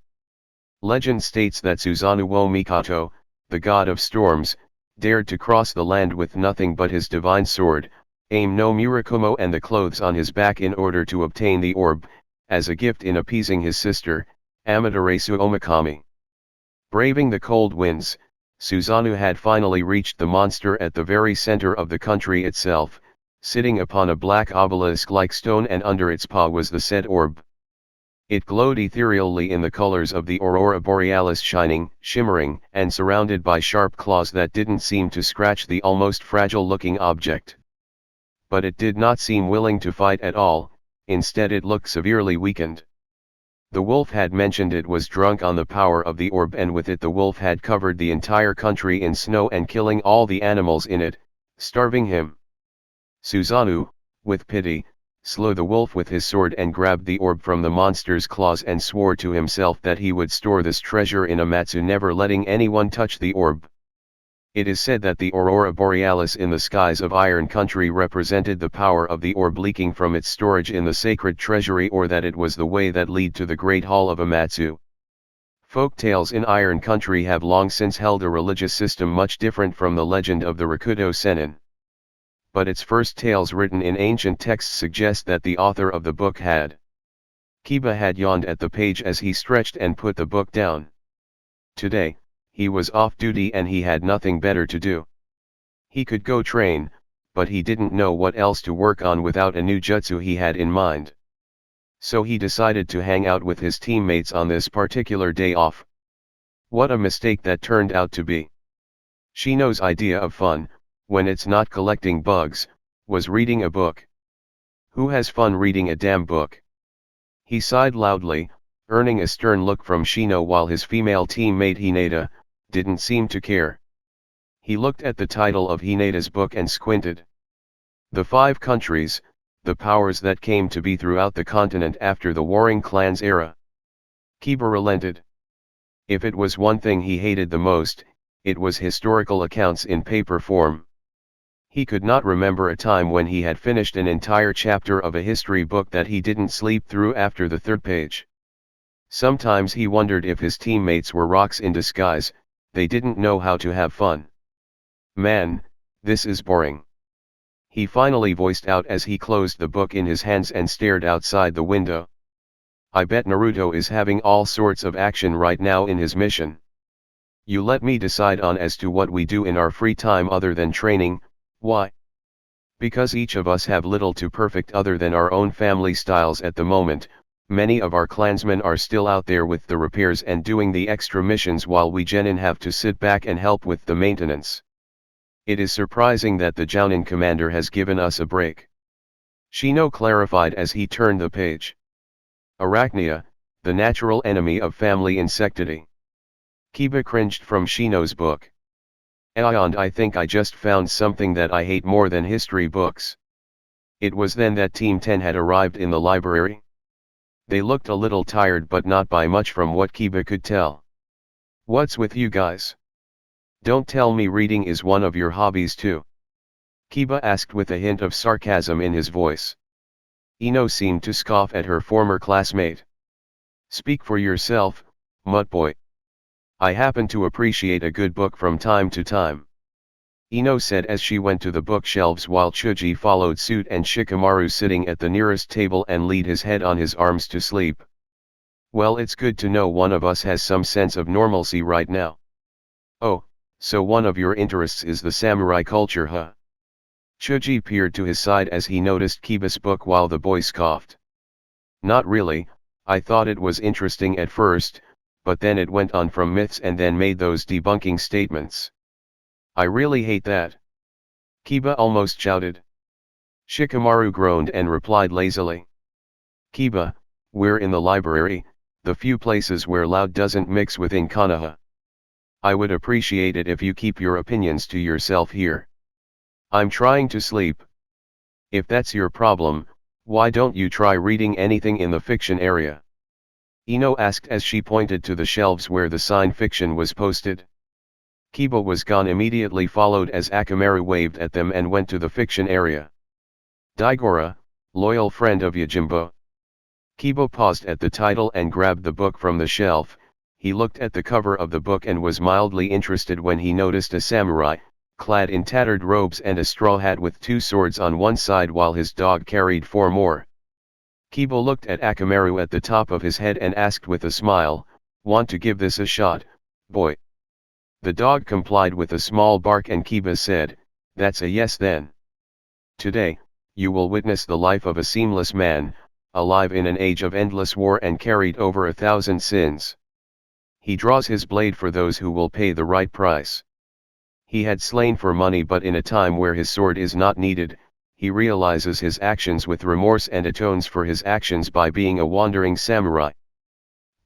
Legend states that Susanoo wo Mikoto, the god of storms, dared to cross the land with nothing but his divine sword, aim no Murakumo and the clothes on his back in order to obtain the orb, as a gift in appeasing his sister, Amaterasu Omikami. Braving the cold winds, Susanoo had finally reached the monster at the very center of the country itself, sitting upon a black obelisk-like stone, and under its paw was the said orb. It glowed ethereally in the colors of the aurora borealis, shining, shimmering, and surrounded by sharp claws that didn't seem to scratch the almost fragile-looking object. But it did not seem willing to fight at all, instead it looked severely weakened. The wolf had mentioned it was drunk on the power of the orb, and with it the wolf had covered the entire country in snow and killing all the animals in it, starving him. Susanoo, with pity, slew the wolf with his sword and grabbed the orb from the monster's claws and swore to himself that he would store this treasure in Amatsu, never letting anyone touch the orb. It is said that the aurora borealis in the skies of Iron Country represented the power of the orb leaking from its storage in the sacred treasury, or that it was the way that led to the Great Hall of Amatsu. Folk tales in Iron Country have long since held a religious system much different from the legend of the Rakuto Sennin. But its first tales written in ancient texts suggest that the author of the book had. Kiba had yawned at the page as he stretched and put the book down. Today, he was off duty and he had nothing better to do. He could go train, but he didn't know what else to work on without a new jutsu he had in mind. So he decided to hang out with his teammates on this particular day off. What a mistake that turned out to be. Shino's idea of fun, when it's not collecting bugs, was reading a book. Who has fun reading a damn book? He sighed loudly, earning a stern look from Shino, while his female teammate Hinata didn't seem to care. He looked at the title of Hinata's book and squinted. The 5 countries, the powers that came to be throughout the continent after the warring clans era. Kiba relented. If it was one thing he hated the most, it was historical accounts in paper form. He could not remember a time when he had finished an entire chapter of a history book that he didn't sleep through after the 3rd page. Sometimes he wondered if his teammates were rocks in disguise, they didn't know how to have fun. Man, this is boring. He finally voiced out as he closed the book in his hands and stared outside the window. I bet Naruto is having all sorts of action right now in his mission. You let me decide on as to what we do in our free time other than training. Why? Because each of us have little to perfect other than our own family styles at the moment. Many of our clansmen are still out there with the repairs and doing the extra missions, while we genin have to sit back and help with the maintenance. It is surprising that the Jounin commander has given us a break. Shino clarified as he turned the page. Arachnia, the natural enemy of family insectity. Kiba cringed from Shino's book. And I think I just found something that I hate more than history books. It was then that Team 10 had arrived in the library. They looked a little tired, but not by much from what Kiba could tell. What's with you guys? Don't tell me reading is one of your hobbies too? Kiba asked with a hint of sarcasm in his voice. Ino seemed to scoff at her former classmate. Speak for yourself, muttboy. I happen to appreciate a good book from time to time. Ino said as she went to the bookshelves, while Chuji followed suit and Shikamaru, sitting at the nearest table and laid his head on his arms to sleep. Well, it's good to know one of us has some sense of normalcy right now. Oh, so one of your interests is the samurai culture, huh? Chuji peered to his side as he noticed Kiba's book, while the boy scoffed. Not really, I thought it was interesting at first, but then it went on from myths and then made those debunking statements. I really hate that. Kiba almost shouted. Shikamaru groaned and replied lazily. Kiba, we're in the library, the few places where loud doesn't mix with in Konoha. I would appreciate it if you keep your opinions to yourself here. I'm trying to sleep. If that's your problem, why don't you try reading anything in the fiction area? Ino asked as she pointed to the shelves where the sign fiction was posted. Kiba was gone immediately, followed as Akamaru waved at them and went to the fiction area. Daigora, loyal friend of Yojimbo. Kiba paused at the title and grabbed the book from the shelf. He looked at the cover of the book and was mildly interested when he noticed a samurai, clad in tattered robes and a straw hat with 2 swords on one side while his dog carried 4 more. Kiba looked at Akamaru at the top of his head and asked with a smile, "Want to give this a shot, boy?" The dog complied with a small bark and Kiba said, "That's a yes then. Today, you will witness the life of a seamless man, alive in an age of endless war and carried over 1,000 sins. He draws his blade for those who will pay the right price. He had slain for money, but in a time where his sword is not needed, he realizes his actions with remorse and atones for his actions by being a wandering samurai.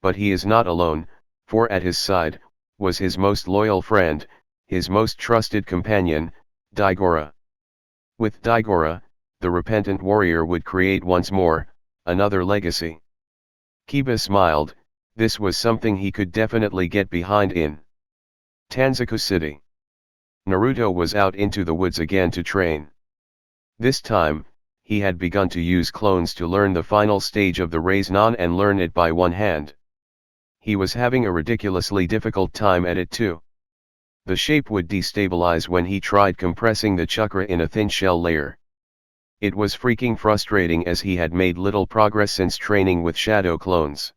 But he is not alone, for at his side, was his most loyal friend, his most trusted companion, Daigora. With Daigora, the repentant warrior would create once more, another legacy." Kiba smiled. This was something he could definitely get behind in Tanzaku City. Naruto was out into the woods again to train. This time, he had begun to use clones to learn the final stage of the Rasengan and learn it by one hand. He was having a ridiculously difficult time at it too. The shape would destabilize when he tried compressing the chakra in a thin shell layer. It was freaking frustrating as he had made little progress since training with shadow clones.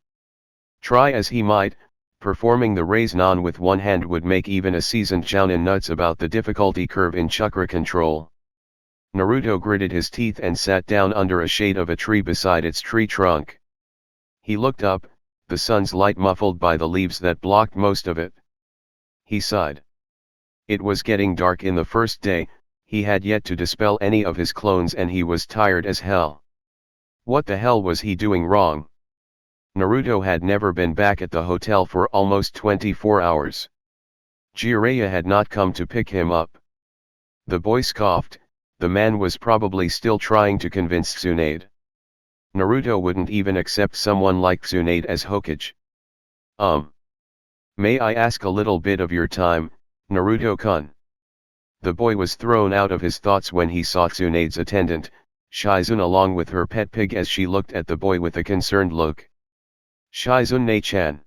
Try as he might, performing the Rasengan with one hand would make even a seasoned jounin nuts about the difficulty curve in chakra control. Naruto gritted his teeth and sat down under a shade of a tree beside its tree trunk. He looked up, the sun's light muffled by the leaves that blocked most of it. He sighed. It was getting dark in the first day, he had yet to dispel any of his clones and he was tired as hell. What the hell was he doing wrong? Naruto had never been back at the hotel for almost 24 hours. Jiraiya had not come to pick him up. The boy scoffed, the man was probably still trying to convince Tsunade. Naruto wouldn't even accept someone like Tsunade as Hokage. May I ask a little bit of your time, Naruto-kun? The boy was thrown out of his thoughts when he saw Tsunade's attendant, Shizune, along with her pet pig, as she looked at the boy with a concerned look. "Shizune-chan?"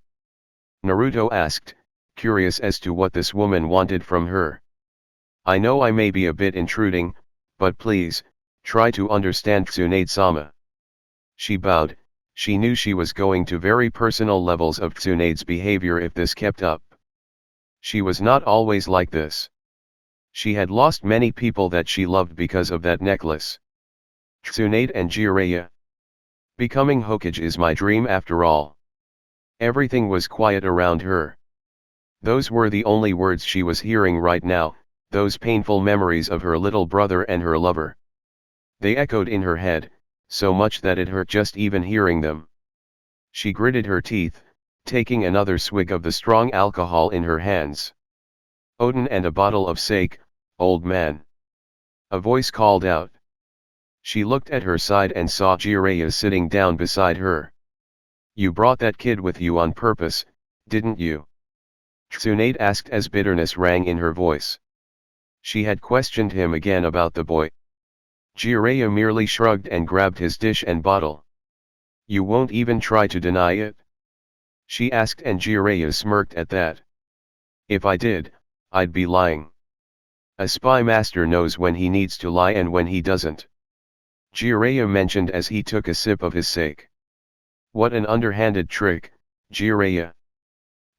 Naruto asked, curious as to what this woman wanted from her. "I know I may be a bit intruding, but please, try to understand Tsunade-sama." She bowed. She knew she was going to very personal levels of Tsunade's behavior if this kept up. She was not always like this. She had lost many people that she loved because of that necklace. Tsunade and Jiraiya. Becoming Hokage is my dream after all. Everything was quiet around her. Those were the only words she was hearing right now, those painful memories of her little brother and her lover. They echoed in her head, so much that it hurt just even hearing them. She gritted her teeth, taking another swig of the strong alcohol in her hands. "Odin and a bottle of sake, old man." A voice called out. She looked at her side and saw Jiraiya sitting down beside her. "You brought that kid with you on purpose, didn't you?" Tsunade asked as bitterness rang in her voice. She had questioned him again about the boy. Jiraiya merely shrugged and grabbed his dish and bottle. "You won't even try to deny it?" she asked, and Jiraiya smirked at that. "If I did, I'd be lying. A spy master knows when he needs to lie and when he doesn't," Jiraiya mentioned as he took a sip of his sake. "What an underhanded trick, Jiraiya.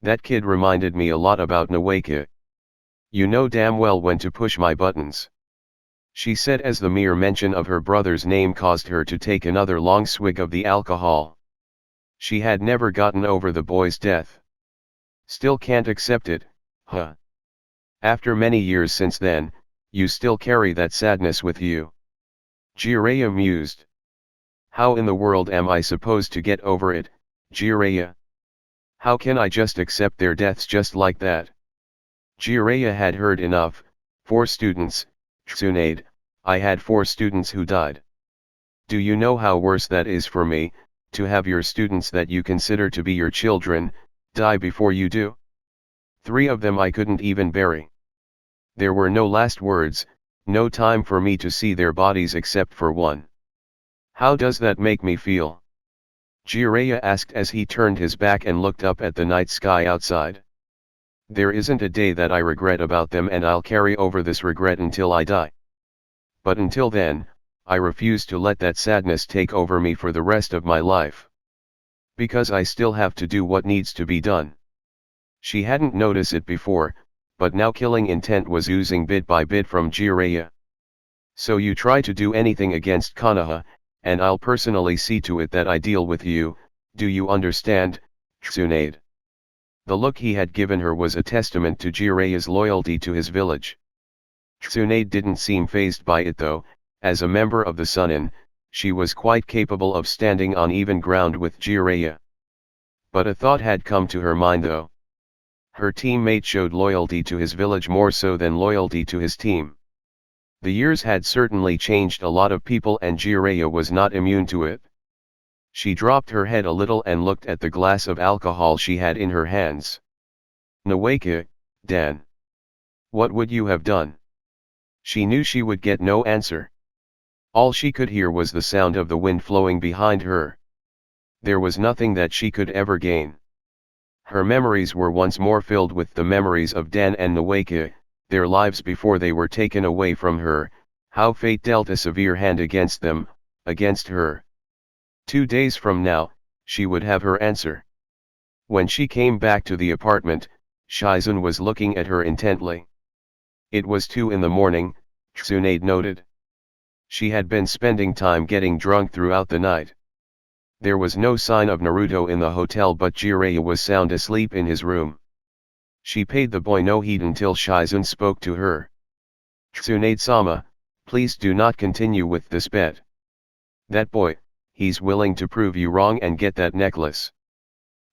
That kid reminded me a lot about Nawake. You know damn well when to push my buttons," she said as the mere mention of her brother's name caused her to take another long swig of the alcohol. She had never gotten over the boy's death. "Still can't accept it, huh? After many years since then, you still carry that sadness with you?" Jiraiya mused. "How in the world am I supposed to get over it, Jiraiya? How can I just accept their deaths just like that?" Jiraiya had heard enough. 4 students, Tsunade, I had 4 students who died. Do you know how worse that is for me, to have your students that you consider to be your children, die before you do? 3 of them I couldn't even bury. There were no last words, no time for me to see their bodies except for one. How does that make me feel? Jiraiya asked as he turned his back and looked up at the night sky outside. There isn't a day that I regret about them, and I'll carry over this regret until I die. But until then, I refuse to let that sadness take over me for the rest of my life. Because I still have to do what needs to be done. She hadn't noticed it before, but now killing intent was oozing bit by bit from Jiraiya. So you try to do anything against Konoha, and I'll personally see to it that I deal with you, do you understand, Tsunade? The look he had given her was a testament to Jiraiya's loyalty to his village. Tsunade didn't seem fazed by it though. As a member of the Sunin, she was quite capable of standing on even ground with Jiraiya. But a thought had come to her mind though. Her teammate showed loyalty to his village more so than loyalty to his team. The years had certainly changed a lot of people, and Jiraiya was not immune to it. She dropped her head a little and looked at the glass of alcohol she had in her hands. Nawake, Dan. What would you have done? She knew she would get no answer. All she could hear was the sound of the wind flowing behind her. There was nothing that she could ever gain. Her memories were once more filled with the memories of Dan and Nawake, their lives before they were taken away from her, how fate dealt a severe hand against them, against her. 2 days from now, she would have her answer. When she came back to the apartment, Shizun was looking at her intently. It was 2 in the morning, Tsunade noted. She had been spending time getting drunk throughout the night. There was no sign of Naruto in the hotel, but Jiraiya was sound asleep in his room. She paid the boy no heed until Shizun spoke to her. Tsunade-sama, please do not continue with this bet. That boy, he's willing to prove you wrong and get that necklace.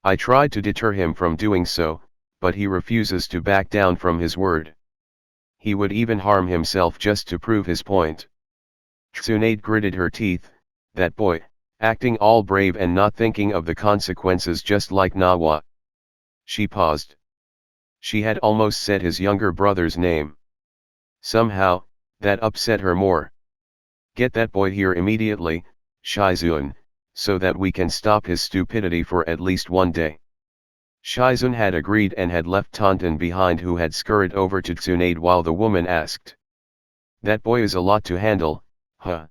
I tried to deter him from doing so, but he refuses to back down from his word. He would even harm himself just to prove his point. Tsunade gritted her teeth. That boy, acting all brave and not thinking of the consequences, just like Nawa. She paused. She had almost said his younger brother's name. Somehow, that upset her more. Get that boy here immediately, Shizun, so that we can stop his stupidity for at least 1 day. Shizun had agreed and had left Tonton behind, who had scurried over to Tsunade while the woman asked. That boy is a lot to handle, huh?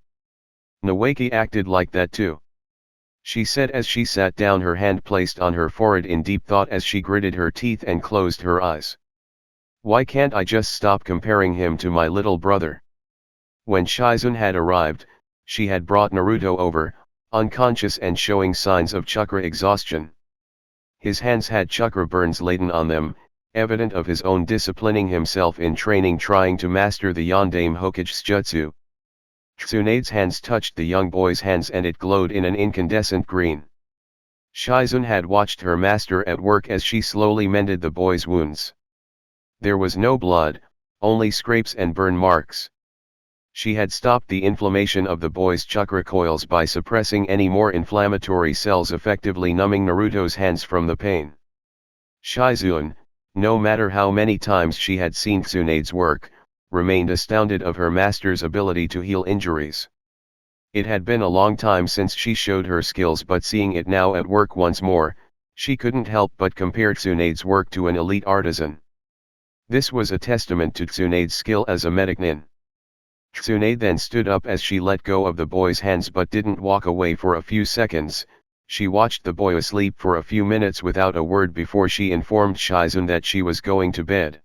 Nawake acted like that too. She said as she sat down, her hand placed on her forehead in deep thought as she gritted her teeth and closed her eyes. Why can't I just stop comparing him to my little brother? When Shizun had arrived, she had brought Naruto over, unconscious and showing signs of chakra exhaustion. His hands had chakra burns laden on them, evident of his own disciplining himself in training, trying to master the Yondaime Hokage jutsu. Tsunade's hands touched the young boy's hands and it glowed in an incandescent green. Shizun had watched her master at work as she slowly mended the boy's wounds. There was no blood, only scrapes and burn marks. She had stopped the inflammation of the boy's chakra coils by suppressing any more inflammatory cells, effectively numbing Naruto's hands from the pain. Shizun, no matter how many times she had seen Tsunade's work, remained astounded of her master's ability to heal injuries. It had been a long time since she showed her skills, but seeing it now at work once more, she couldn't help but compare Tsunade's work to an elite artisan. This was a testament to Tsunade's skill as a medic nin. Tsunade then stood up as she let go of the boy's hands but didn't walk away for a few seconds. She watched the boy asleep for a few minutes without a word before she informed Shizun that she was going to bed.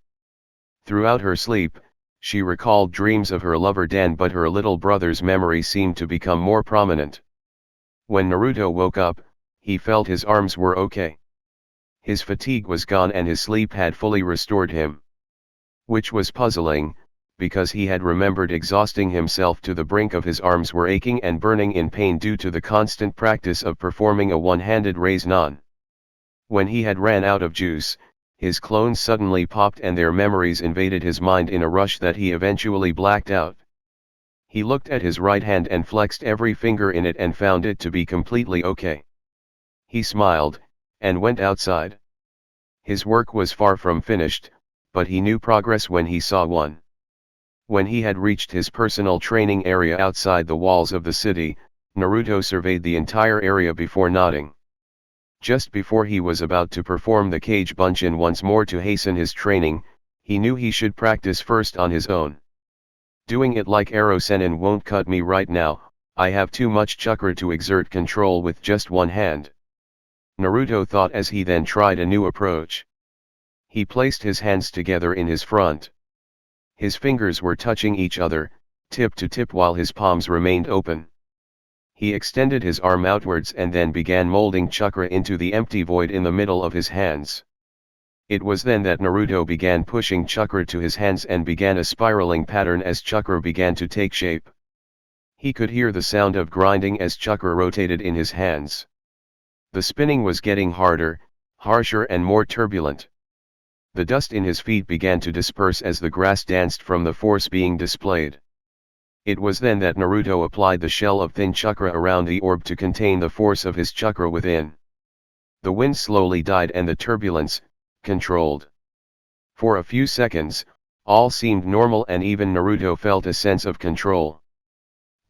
Throughout her sleep, she recalled dreams of her lover Dan, but her little brother's memory seemed to become more prominent. When Naruto woke up, he felt his arms were okay. His fatigue was gone and his sleep had fully restored him. Which was puzzling, because he had remembered exhausting himself to the brink of his arms were aching and burning in pain due to the constant practice of performing a one-handed raise-non. When he had ran out of juice, his clones suddenly popped and their memories invaded his mind in a rush that he eventually blacked out. He looked at his right hand and flexed every finger in it and found it to be completely okay. He smiled, and went outside. His work was far from finished, but he knew progress when he saw one. When he had reached his personal training area outside the walls of the city, Naruto surveyed the entire area before nodding. Just before he was about to perform the cage bunshin once more to hasten his training, he knew he should practice first on his own. Doing it like Arrow Sennin won't cut me right now, I have too much chakra to exert control with just one hand. Naruto thought as he then tried a new approach. He placed his hands together in his front. His fingers were touching each other, tip to tip, while his palms remained open. He extended his arm outwards and then began molding chakra into the empty void in the middle of his hands. It was then that Naruto began pushing chakra to his hands and began a spiraling pattern as chakra began to take shape. He could hear the sound of grinding as chakra rotated in his hands. The spinning was getting harder, harsher and more turbulent. The dust in his feet began to disperse as the grass danced from the force being displayed. It was then that Naruto applied the shell of thin chakra around the orb to contain the force of his chakra within. The wind slowly died and the turbulence, controlled. For a few seconds, all seemed normal and even Naruto felt a sense of control.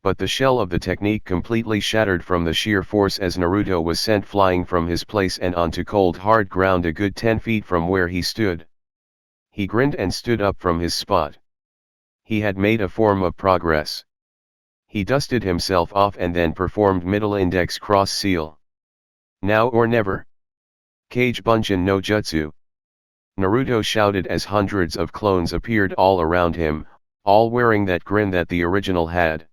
But the shell of the technique completely shattered from the sheer force as Naruto was sent flying from his place and onto cold hard ground a good 10 feet from where he stood. He grinned and stood up from his spot. He had made a form of progress. He dusted himself off and then performed middle index cross seal. Now or never. Kage Bunshin no Jutsu. Naruto shouted as hundreds of clones appeared all around him, all wearing that grin that the original had.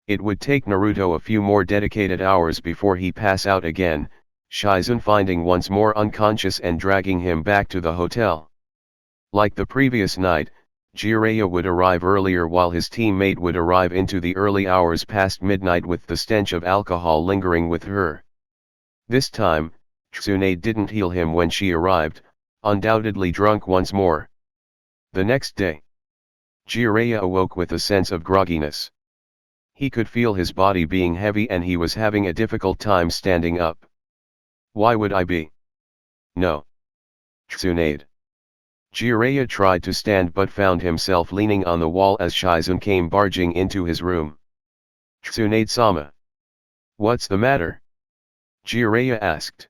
It would take Naruto a few more dedicated hours before he pass out again, Shizen finding once more unconscious and dragging him back to the hotel. Like the previous night, Jiraiya would arrive earlier while his teammate would arrive into the early hours past midnight with the stench of alcohol lingering with her. This time, Tsunade didn't heal him when she arrived, undoubtedly drunk once more. The next day, Jiraiya awoke with a sense of grogginess. He could feel his body being heavy and he was having a difficult time standing up. Why would I be? No. Tsunade. Jiraiya tried to stand but found himself leaning on the wall as Shizen came barging into his room. Tsunade-sama. What's the matter? Jiraiya asked.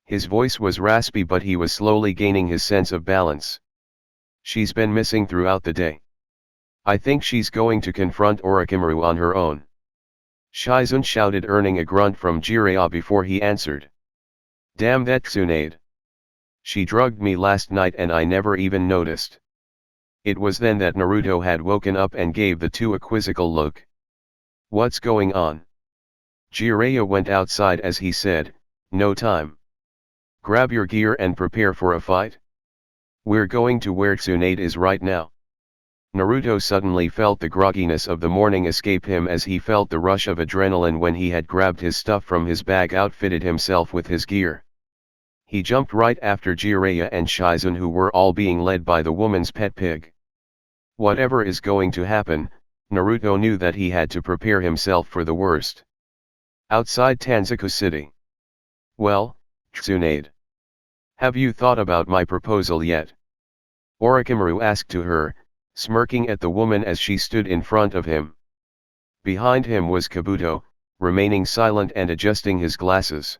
His voice was raspy but he was slowly gaining his sense of balance. She's been missing throughout the day. I think she's going to confront Orochimaru on her own. Shizen shouted, earning a grunt from Jiraiya before he answered. Damn that Tsunade. She drugged me last night and I never even noticed. It was then that Naruto had woken up and gave the two a quizzical look. What's going on? Jiraiya went outside as he said, no time. Grab your gear and prepare for a fight. We're going to where Tsunade is right now. Naruto suddenly felt the grogginess of the morning escape him as he felt the rush of adrenaline when he had grabbed his stuff from his bag, outfitted himself with his gear. He jumped right after Jiraiya and Shizen, who were all being led by the woman's pet pig. Whatever is going to happen, Naruto knew that he had to prepare himself for the worst. Outside Tanzaku City. Well, Tsunade. Have you thought about my proposal yet? Orochimaru asked to her, smirking at the woman as she stood in front of him. Behind him was Kabuto, remaining silent and adjusting his glasses.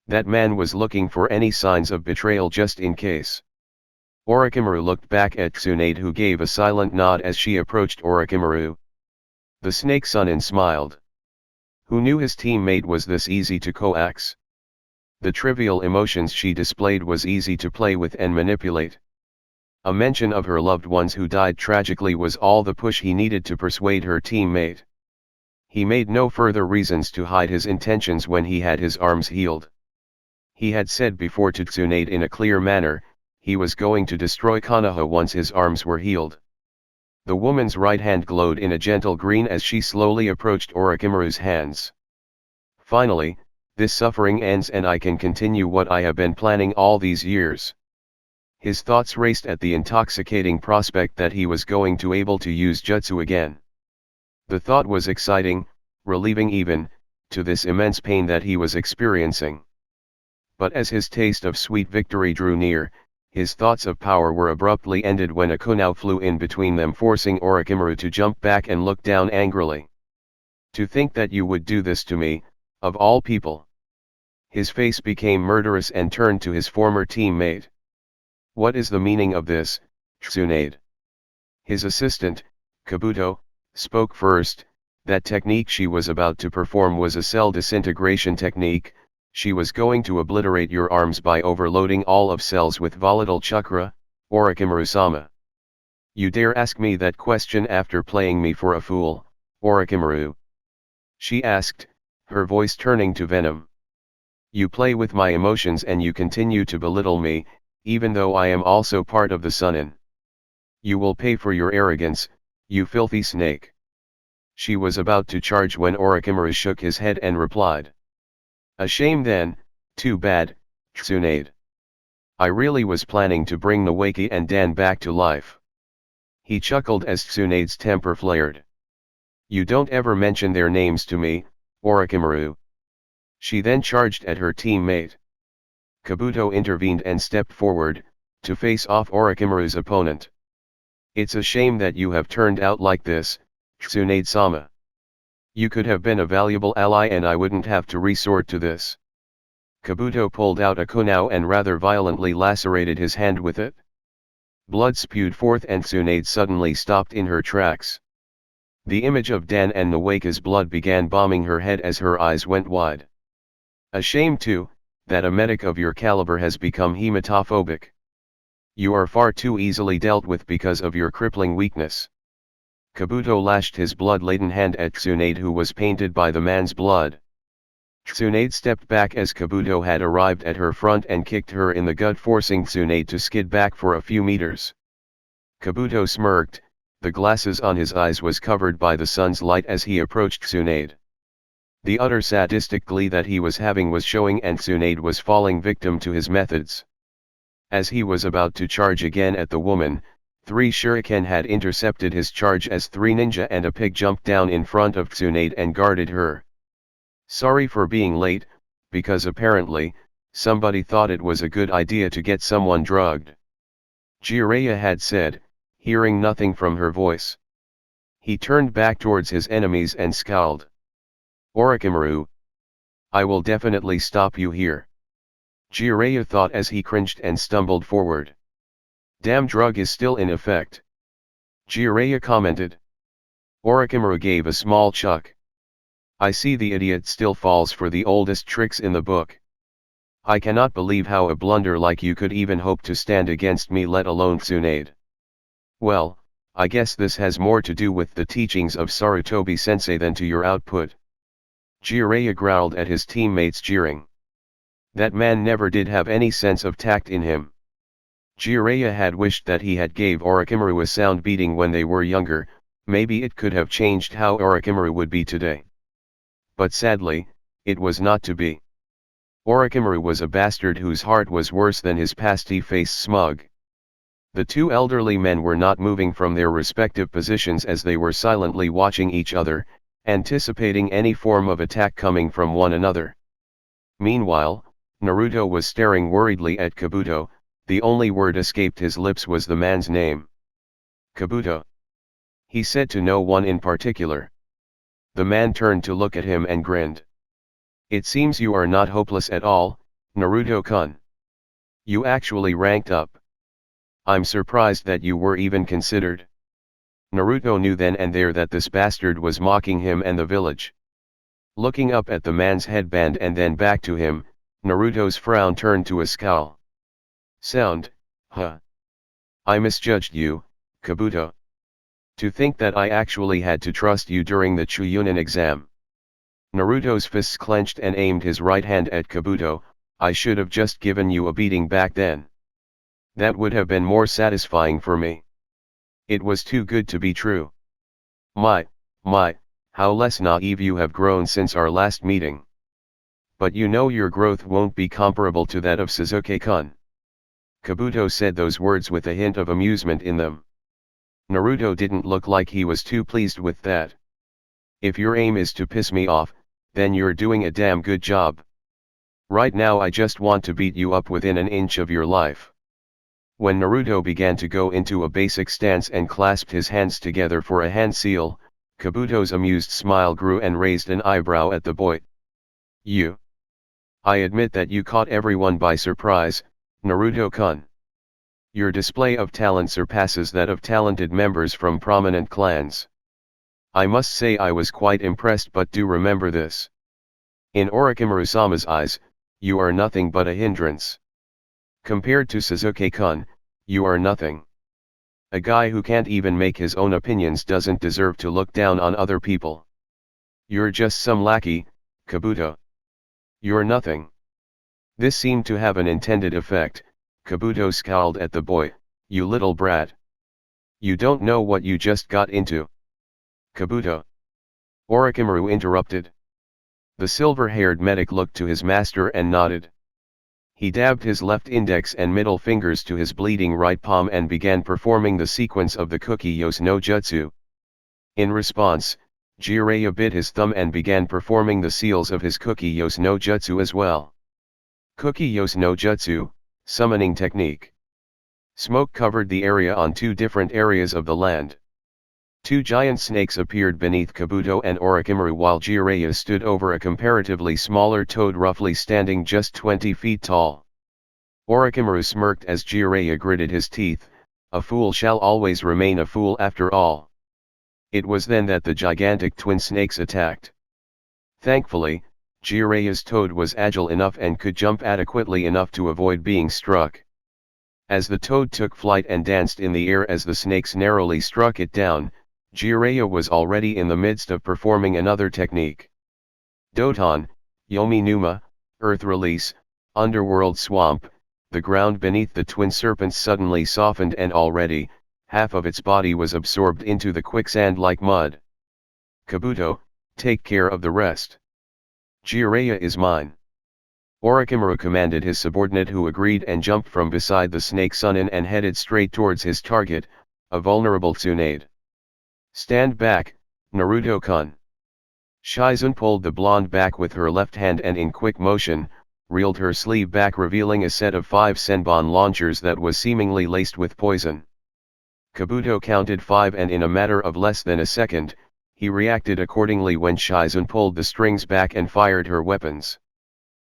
That man was looking for any signs of betrayal just in case. Orochimaru looked back at Tsunade, who gave a silent nod as she approached Orochimaru. The Snake Sunin smiled. Who knew his teammate was this easy to coax? The trivial emotions she displayed was easy to play with and manipulate. A mention of her loved ones who died tragically was all the push he needed to persuade her teammate. He made no further reasons to hide his intentions when he had his arms healed. He had said before to Tsunade in a clear manner, he was going to destroy Konoha once his arms were healed. The woman's right hand glowed in a gentle green as she slowly approached Orochimaru's hands. Finally, this suffering ends and I can continue what I have been planning all these years. His thoughts raced at the intoxicating prospect that he was going to able to use jutsu again. The thought was exciting, relieving even, to this immense pain that he was experiencing. But as his taste of sweet victory drew near, his thoughts of power were abruptly ended when a kunai flew in between them, forcing Orochimaru to jump back and look down angrily. To think that you would do this to me, of all people. His face became murderous and turned to his former teammate. What is the meaning of this, Tsunade? His assistant, Kabuto, spoke first. That technique she was about to perform was a cell disintegration technique. She was going to obliterate your arms by overloading all of cells with volatile chakra, Orochimaru-sama. You dare ask me that question after playing me for a fool, Orochimaru? She asked, her voice turning to venom. You play with my emotions and you continue to belittle me, even though I am also part of the Sunin. You will pay for your arrogance, you filthy snake. She was about to charge when Orochimaru shook his head and replied. A shame then, too bad, Tsunade. I really was planning to bring Nawaki and Dan back to life. He chuckled as Tsunade's temper flared. You don't ever mention their names to me, Orochimaru. She then charged at her teammate. Kabuto intervened and stepped forward, to face off Orochimaru's opponent. It's a shame that you have turned out like this, Tsunade-sama. You could have been a valuable ally and I wouldn't have to resort to this. Kabuto pulled out a kunai and rather violently lacerated his hand with it. Blood spewed forth and Tsunade suddenly stopped in her tracks. The image of Dan and Nawaki's blood began bombing her head as her eyes went wide. A shame too, that a medic of your caliber has become hematophobic. You are far too easily dealt with because of your crippling weakness. Kabuto lashed his blood-laden hand at Tsunade, who was painted by the man's blood. Tsunade stepped back as Kabuto had arrived at her front and kicked her in the gut, forcing Tsunade to skid back for a few meters. Kabuto smirked, the glasses on his eyes was covered by the sun's light as he approached Tsunade. The utter sadistic glee that he was having was showing and Tsunade was falling victim to his methods. As he was about to charge again at the woman, 3 shuriken had intercepted his charge as 3 ninja and a pig jumped down in front of Tsunade and guarded her. Sorry for being late, because apparently, somebody thought it was a good idea to get someone drugged. Jiraiya had said, hearing nothing from her voice. He turned back towards his enemies and scowled. Orochimaru, I will definitely stop you here. Jiraiya thought as he cringed and stumbled forward. Damn drug is still in effect. Jiraiya commented. Orochimaru gave a small chuck. I see the idiot still falls for the oldest tricks in the book. I cannot believe how a blunder like you could even hope to stand against me, let alone Tsunade. Well, I guess this has more to do with the teachings of Sarutobi-sensei than to your output. Jiraiya growled at his teammates, jeering. That man never did have any sense of tact in him. Jiraiya had wished that he had gave Orochimaru a sound beating when they were younger, maybe it could have changed how Orochimaru would be today. But sadly, it was not to be. Orochimaru was a bastard whose heart was worse than his pasty face, smug. The 2 elderly men were not moving from their respective positions as they were silently watching each other, anticipating any form of attack coming from one another. Meanwhile, Naruto was staring worriedly at Kabuto. The only word escaped his lips was the man's name. Kabuto. He said to no one in particular. The man turned to look at him and grinned. It seems you are not hopeless at all, Naruto-kun. You actually ranked up. I'm surprised that you were even considered. Naruto knew then and there that this bastard was mocking him and the village. Looking up at the man's headband and then back to him, Naruto's frown turned to a scowl. Sound, huh? I misjudged you, Kabuto. To think that I actually had to trust you during the Chuunin exam. Naruto's fists clenched and aimed his right hand at Kabuto. I should have just given you a beating back then. That would have been more satisfying for me. It was too good to be true. My, how less naive you have grown since our last meeting. But you know your growth won't be comparable to that of Sasuke-kun. Kabuto said those words with a hint of amusement in them. Naruto didn't look like he was too pleased with that. If your aim is to piss me off, then you're doing a damn good job. Right now I just want to beat you up within an inch of your life. When Naruto began to go into a basic stance and clasped his hands together for a hand seal, Kabuto's amused smile grew and raised an eyebrow at the boy. You. I admit that you caught everyone by surprise, Naruto-kun. Your display of talent surpasses that of talented members from prominent clans. I must say I was quite impressed, but do remember this. In Orochimaru-sama's eyes, you are nothing but a hindrance. Compared to Sasuke-kun, you are nothing. A guy who can't even make his own opinions doesn't deserve to look down on other people. You're just some lackey, Kabuto. You're nothing. This seemed to have an intended effect. Kabuto scowled at the boy. You little brat. You don't know what you just got into. Kabuto. Orochimaru interrupted. The silver-haired medic looked to his master and nodded. He dabbed his left index and middle fingers to his bleeding right palm and began performing the sequence of the Kuki-Yos no Jutsu. In response, Jiraiya bit his thumb and began performing the seals of his Kuki-Yos no Jutsu as well. Kuki-Yos no Jutsu, summoning technique. Smoke covered the area on two different areas of the land. Two giant snakes appeared beneath Kabuto and Orochimaru while Jiraiya stood over a comparatively smaller toad roughly standing just 20 feet tall. Orochimaru smirked as Jiraiya gritted his teeth. A fool shall always remain a fool after all. It was then that the gigantic twin snakes attacked. Thankfully, Jiraiya's toad was agile enough and could jump adequately enough to avoid being struck. As the toad took flight and danced in the air as the snakes narrowly struck it down, Jiraiya was already in the midst of performing another technique. Doton, Yomi Numa, Earth Release, Underworld Swamp. The ground beneath the twin serpents suddenly softened and already, half of its body was absorbed into the quicksand like mud. Kabuto, take care of the rest. Jiraiya is mine. Orochimaru commanded his subordinate, who agreed and jumped from beside the snake Sunin and headed straight towards his target, a vulnerable Tsunade. Stand back, Naruto-kun. Shizun pulled the blonde back with her left hand and in quick motion, reeled her sleeve back, revealing a set of 5 senbon launchers that was seemingly laced with poison. Kabuto counted 5 and in a matter of less than a second, he reacted accordingly when Shizun pulled the strings back and fired her weapons.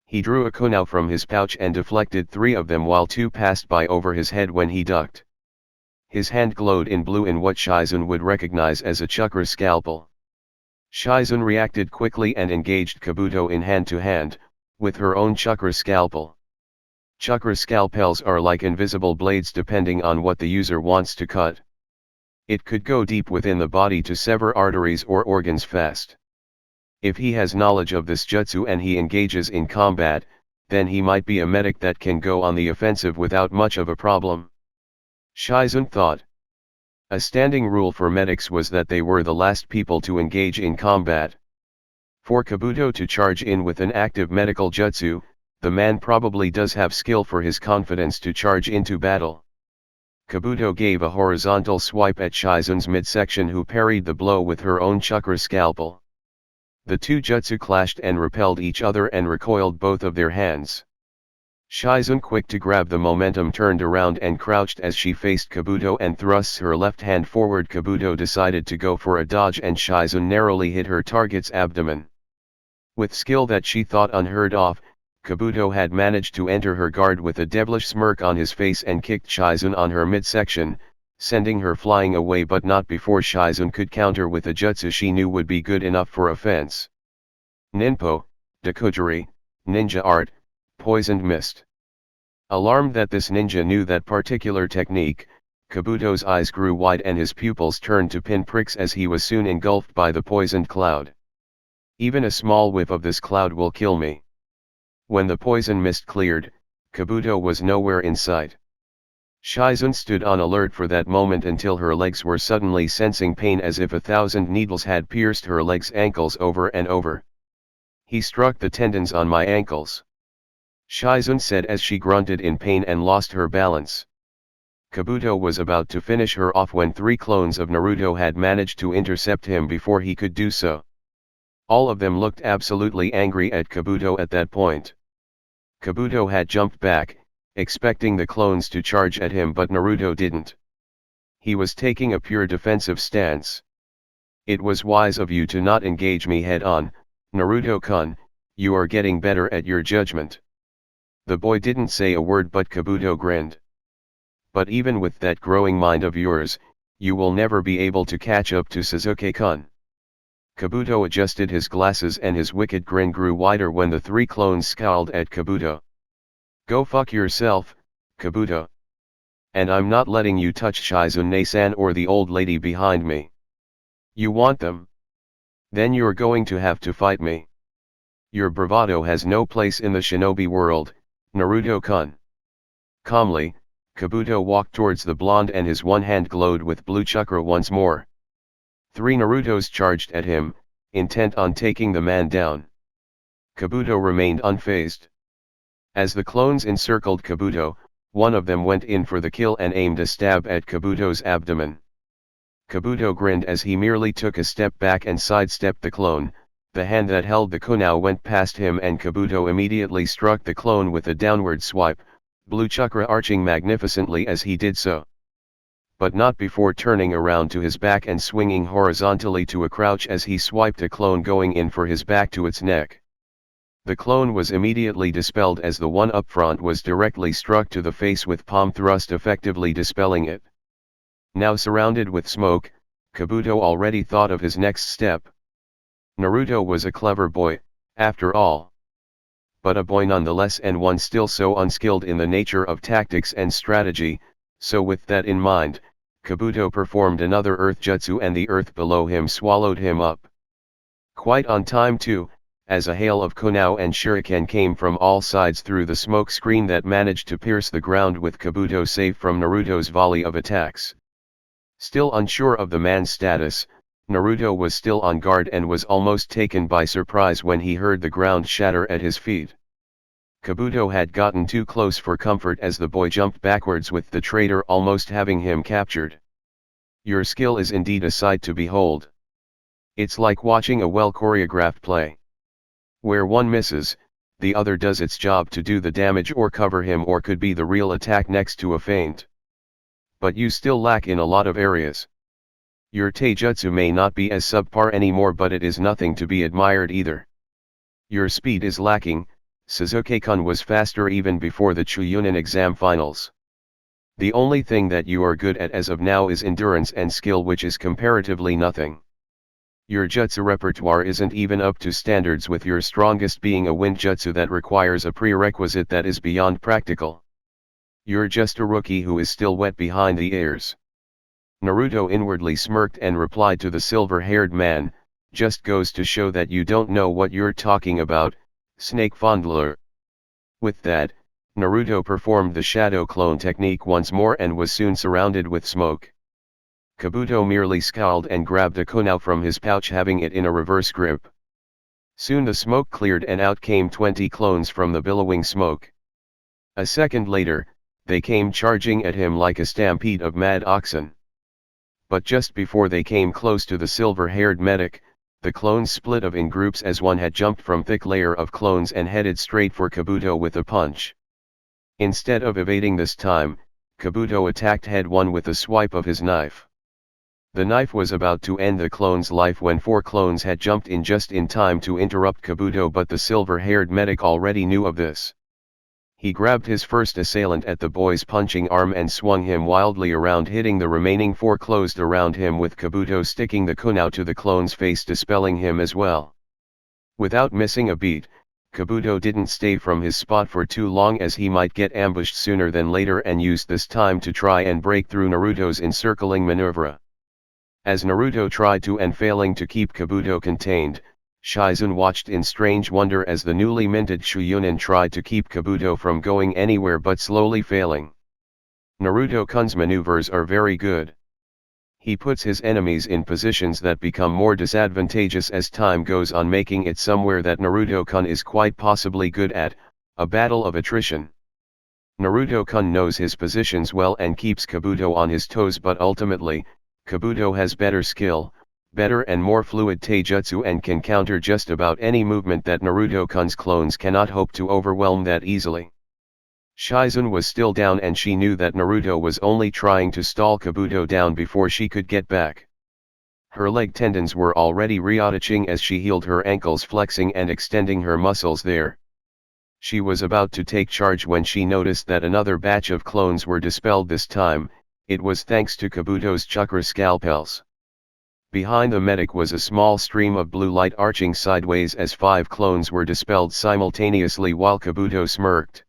He drew a kunai from his pouch and deflected 3 of them while 2 passed by over his head when he ducked. His hand glowed in blue in what Shizun would recognize as a chakra scalpel. Shizun reacted quickly and engaged Kabuto in hand-to-hand, with her own chakra scalpel. Chakra scalpels are like invisible blades depending on what the user wants to cut. It could go deep within the body to sever arteries or organs fast. If he has knowledge of this jutsu and he engages in combat, then he might be a medic that can go on the offensive without much of a problem. Shizun thought. A standing rule for medics was that they were the last people to engage in combat. For Kabuto to charge in with an active medical jutsu, the man probably does have skill for his confidence to charge into battle. Kabuto gave a horizontal swipe at Shizun's midsection, who parried the blow with her own chakra scalpel. The two jutsu clashed and repelled each other and recoiled both of their hands. Shizun, quick to grab the momentum, turned around and crouched as she faced Kabuto and thrusts her left hand forward. Kabuto decided to go for a dodge and Shizun narrowly hit her target's abdomen. With skill that she thought unheard of, Kabuto had managed to enter her guard with a devilish smirk on his face and kicked Shizun on her midsection, sending her flying away, but not before Shizun could counter with a jutsu she knew would be good enough for offense. Ninpo, Dakujiri, ninja art, poisoned mist. Alarmed that this ninja knew that particular technique, Kabuto's eyes grew wide and his pupils turned to pinpricks as he was soon engulfed by the poisoned cloud. Even a small whiff of this cloud will kill me. When the poison mist cleared, Kabuto was nowhere in sight. Shizun stood on alert for that moment until her legs were suddenly sensing pain, as if 1,000 needles had pierced her legs' ankles over and over. He struck the tendons on my ankles, Shizun said as she grunted in pain and lost her balance. Kabuto was about to finish her off when 3 clones of Naruto had managed to intercept him before he could do so. All of them looked absolutely angry at Kabuto at that point. Kabuto had jumped back, expecting the clones to charge at him, but Naruto didn't. He was taking a pure defensive stance. It was wise of you to not engage me head-on, Naruto-kun, you are getting better at your judgment. The boy didn't say a word, but Kabuto grinned. But even with that growing mind of yours, you will never be able to catch up to Sasuke-kun. Kabuto adjusted his glasses and his wicked grin grew wider when the three clones scowled at Kabuto. Go fuck yourself, Kabuto. And I'm not letting you touch Shizune-san or the old lady behind me. You want them? Then you're going to have to fight me. Your bravado has no place in the shinobi world, Naruto-kun. Calmly, Kabuto walked towards the blonde and his one hand glowed with blue chakra once more. 3 Narutos charged at him, intent on taking the man down. Kabuto remained unfazed. As the clones encircled Kabuto, one of them went in for the kill and aimed a stab at Kabuto's abdomen. Kabuto grinned as he merely took a step back and sidestepped the clone. The hand that held the kunai went past him and Kabuto immediately struck the clone with a downward swipe, blue chakra arching magnificently as he did so. But not before turning around to his back and swinging horizontally to a crouch as he swiped a clone going in for his back to its neck. The clone was immediately dispelled as the one up front was directly struck to the face with palm thrust, effectively dispelling it. Now surrounded with smoke, Kabuto already thought of his next step. Naruto was a clever boy, after all. But a boy nonetheless, and one still so unskilled in the nature of tactics and strategy, so with that in mind, Kabuto performed another earth jutsu and the earth below him swallowed him up. Quite on time too, as a hail of kunai and shuriken came from all sides through the smoke screen that managed to pierce the ground with Kabuto safe from Naruto's volley of attacks. Still unsure of the man's status, Naruto was still on guard and was almost taken by surprise when he heard the ground shatter at his feet. Kabuto had gotten too close for comfort as the boy jumped backwards with the traitor almost having him captured. Your skill is indeed a sight to behold. It's like watching a well-choreographed play. Where one misses, the other does its job to do the damage or cover him, or could be the real attack next to a feint. But you still lack in a lot of areas. Your taijutsu may not be as subpar anymore, but it is nothing to be admired either. Your speed is lacking. Sasuke-kun was faster even before the Chuunin exam finals. The only thing that you are good at as of now is endurance and skill, which is comparatively nothing. Your jutsu repertoire isn't even up to standards, with your strongest being a wind jutsu that requires a prerequisite that is beyond practical. You're just a rookie who is still wet behind the ears. Naruto inwardly smirked and replied to the silver-haired man, just goes to show that you don't know what you're talking about, snake fondler. With that, Naruto performed the shadow clone technique once more and was soon surrounded with smoke. Kabuto merely scowled and grabbed a kunai from his pouch, having it in a reverse grip. Soon the smoke cleared and out came 20 clones from the billowing smoke. A second later, they came charging at him like a stampede of mad oxen. But just before they came close to the silver-haired medic, the clones split up in groups as one had jumped from thick layer of clones and headed straight for Kabuto with a punch. Instead of evading this time, Kabuto attacked head-on with a swipe of his knife. The knife was about to end the clone's life when 4 clones had jumped in just in time to interrupt Kabuto, but the silver-haired medic already knew of this. He grabbed his first assailant at the boy's punching arm and swung him wildly around, hitting the remaining 4 closed around him, with Kabuto sticking the kunai to the clone's face, dispelling him as well. Without missing a beat, Kabuto didn't stay from his spot for too long, as he might get ambushed sooner than later, and used this time to try and break through Naruto's encircling maneuver. As Naruto tried to and failing to keep Kabuto contained, Shizune watched in strange wonder as the newly minted Chuunin tried to keep Kabuto from going anywhere, but slowly failing. Naruto-kun's maneuvers are very good. He puts his enemies in positions that become more disadvantageous as time goes on, making it somewhere that Naruto-kun is quite possibly good at, a battle of attrition. Naruto-kun knows his positions well and keeps Kabuto on his toes, but ultimately, Kabuto has better skill, better and more fluid taijutsu and can counter just about any movement that Naruto-kun's clones cannot hope to overwhelm that easily. Shizune was still down and she knew that Naruto was only trying to stall Kabuto down before she could get back. Her leg tendons were already reattaching as she healed her ankles, flexing and extending her muscles there. She was about to take charge when she noticed that another batch of clones were dispelled this time. It was thanks to Kabuto's chakra scalpels. Behind the medic was a small stream of blue light arching sideways as 5 clones were dispelled simultaneously while Kabuto smirked.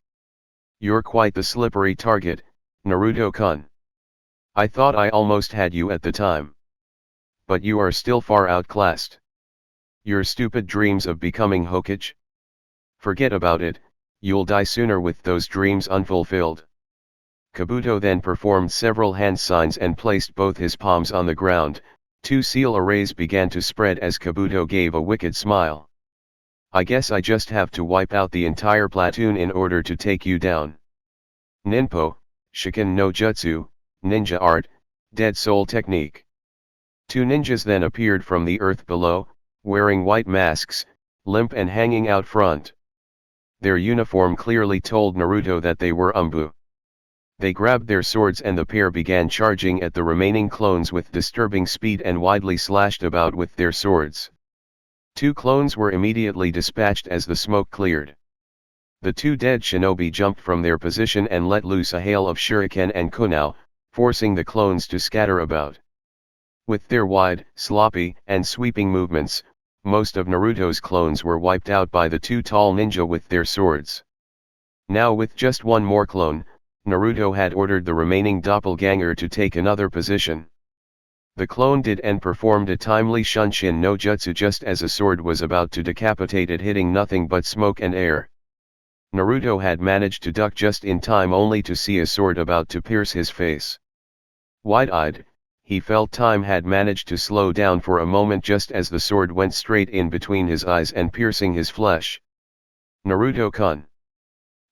"You're quite the slippery target, Naruto-kun. I thought I almost had you at the time. But you are still far outclassed. Your stupid dreams of becoming Hokage? Forget about it, you'll die sooner with those dreams unfulfilled." Kabuto then performed several hand signs and placed both his palms on the ground. 2 seal arrays began to spread as Kabuto gave a wicked smile. "I guess I just have to wipe out the entire platoon in order to take you down. Ninpo, Shiken no Jutsu, ninja art, dead soul technique." 2 ninjas then appeared from the earth below, wearing white masks, limp and hanging out front. Their uniform clearly told Naruto that they were Umbu. They grabbed their swords and the pair began charging at the remaining clones with disturbing speed and widely slashed about with their swords. 2 clones were immediately dispatched as the smoke cleared. The 2 dead shinobi jumped from their position and let loose a hail of shuriken and kunao, forcing the clones to scatter about. With their wide, sloppy, and sweeping movements, most of Naruto's clones were wiped out by the 2 tall ninja with their swords. Now with just one more clone, Naruto had ordered the remaining doppelganger to take another position. The clone did and performed a timely Shunshin no Jutsu just as a sword was about to decapitate it, hitting nothing but smoke and air. Naruto had managed to duck just in time only to see a sword about to pierce his face. Wide-eyed, he felt time had managed to slow down for a moment just as the sword went straight in between his eyes and piercing his flesh. "Naruto-kun!"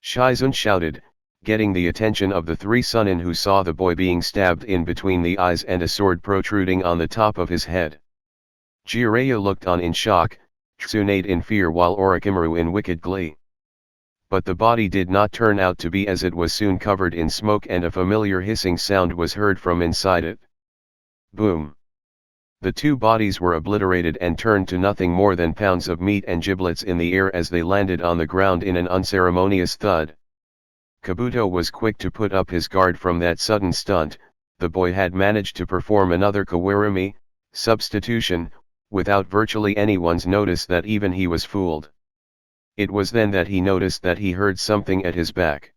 Shizune shouted, getting the attention of the 3 Sunin who saw the boy being stabbed in between the eyes and a sword protruding on the top of his head. Jiraiya looked on in shock, Tsunade in fear while Orochimaru in wicked glee. But the body did not turn out to be as it was soon covered in smoke and a familiar hissing sound was heard from inside it. Boom! The 2 bodies were obliterated and turned to nothing more than pounds of meat and giblets in the air as they landed on the ground in an unceremonious thud. Kabuto was quick to put up his guard from that sudden stunt. The boy had managed to perform another Kawarami, substitution, without virtually anyone's notice that even he was fooled. It was then that he noticed that he heard something at his back.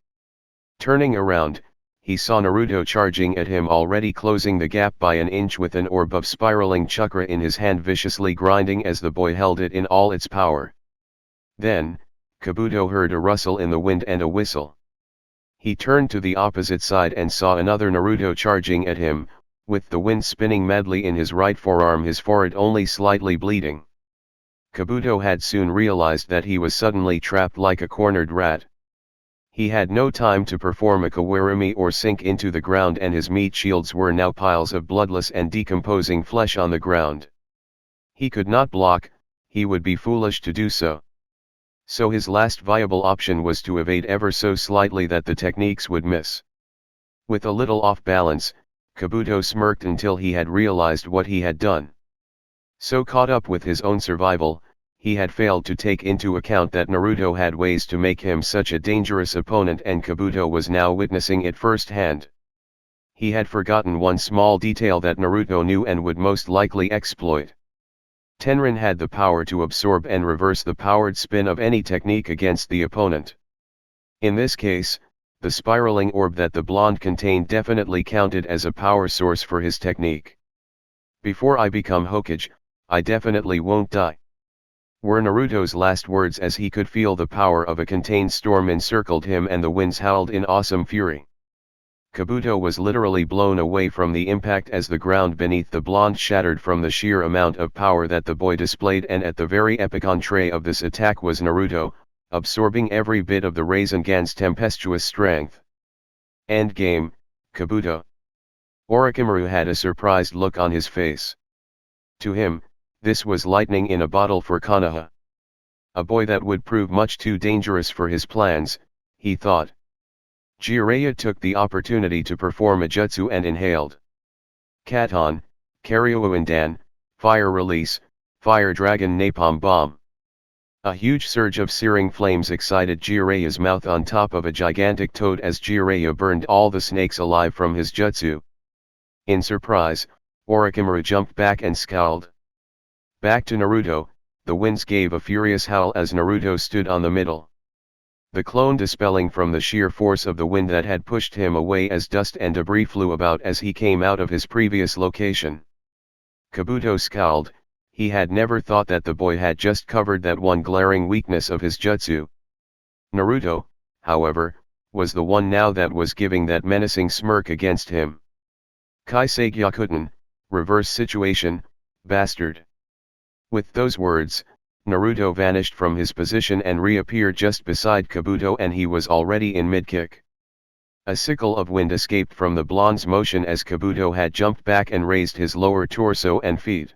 Turning around, he saw Naruto charging at him, already closing the gap by an inch with an orb of spiraling chakra in his hand, viciously grinding as the boy held it in all its power. Then, Kabuto heard a rustle in the wind and a whistle. He turned to the opposite side and saw another Naruto charging at him, with the wind spinning madly in his right forearm, his forehead only slightly bleeding. Kabuto had soon realized that he was suddenly trapped like a cornered rat. He had no time to perform a kawarami or sink into the ground, and his meat shields were now piles of bloodless and decomposing flesh on the ground. He could not block, he would be foolish to do so. So his last viable option was to evade ever so slightly that the techniques would miss. With a little off balance, Kabuto smirked until he had realized what he had done. So caught up with his own survival, he had failed to take into account that Naruto had ways to make him such a dangerous opponent, and Kabuto was now witnessing it firsthand. He had forgotten one small detail that Naruto knew and would most likely exploit. Tenrin had the power to absorb and reverse the powered spin of any technique against the opponent. In this case, the spiraling orb that the blonde contained definitely counted as a power source for his technique. "Before I become Hokage, I definitely won't die," were Naruto's last words as he could feel the power of a contained storm encircled him and the winds howled in awesome fury. Kabuto was literally blown away from the impact as the ground beneath the blonde shattered from the sheer amount of power that the boy displayed, and at the very epicentre of this attack was Naruto, absorbing every bit of the Rasengan's tempestuous strength. Endgame, Kabuto. Orochimaru had a surprised look on his face. To him, this was lightning in a bottle for Konoha. A boy that would prove much too dangerous for his plans, he thought. Jiraiya took the opportunity to perform a jutsu and inhaled. Katon, Karyouindan, Fire Release, Fire Dragon Napalm Bomb. A huge surge of searing flames excited Jiraiya's mouth on top of a gigantic toad as Jiraiya burned all the snakes alive from his jutsu. In surprise, Orochimaru jumped back and scowled. Back to Naruto, the winds gave a furious howl as Naruto stood on the middle. The clone dispelling from the sheer force of the wind that had pushed him away as dust and debris flew about as he came out of his previous location. Kabuto scowled. He had never thought that the boy had just covered that one glaring weakness of his jutsu. Naruto, however, was the one now that was giving that menacing smirk against him. Kaisei Gyakuten, reverse situation, bastard. With those words, Naruto vanished from his position and reappeared just beside Kabuto, and he was already in mid-kick. A sickle of wind escaped from the blonde's motion as Kabuto had jumped back and raised his lower torso and feet.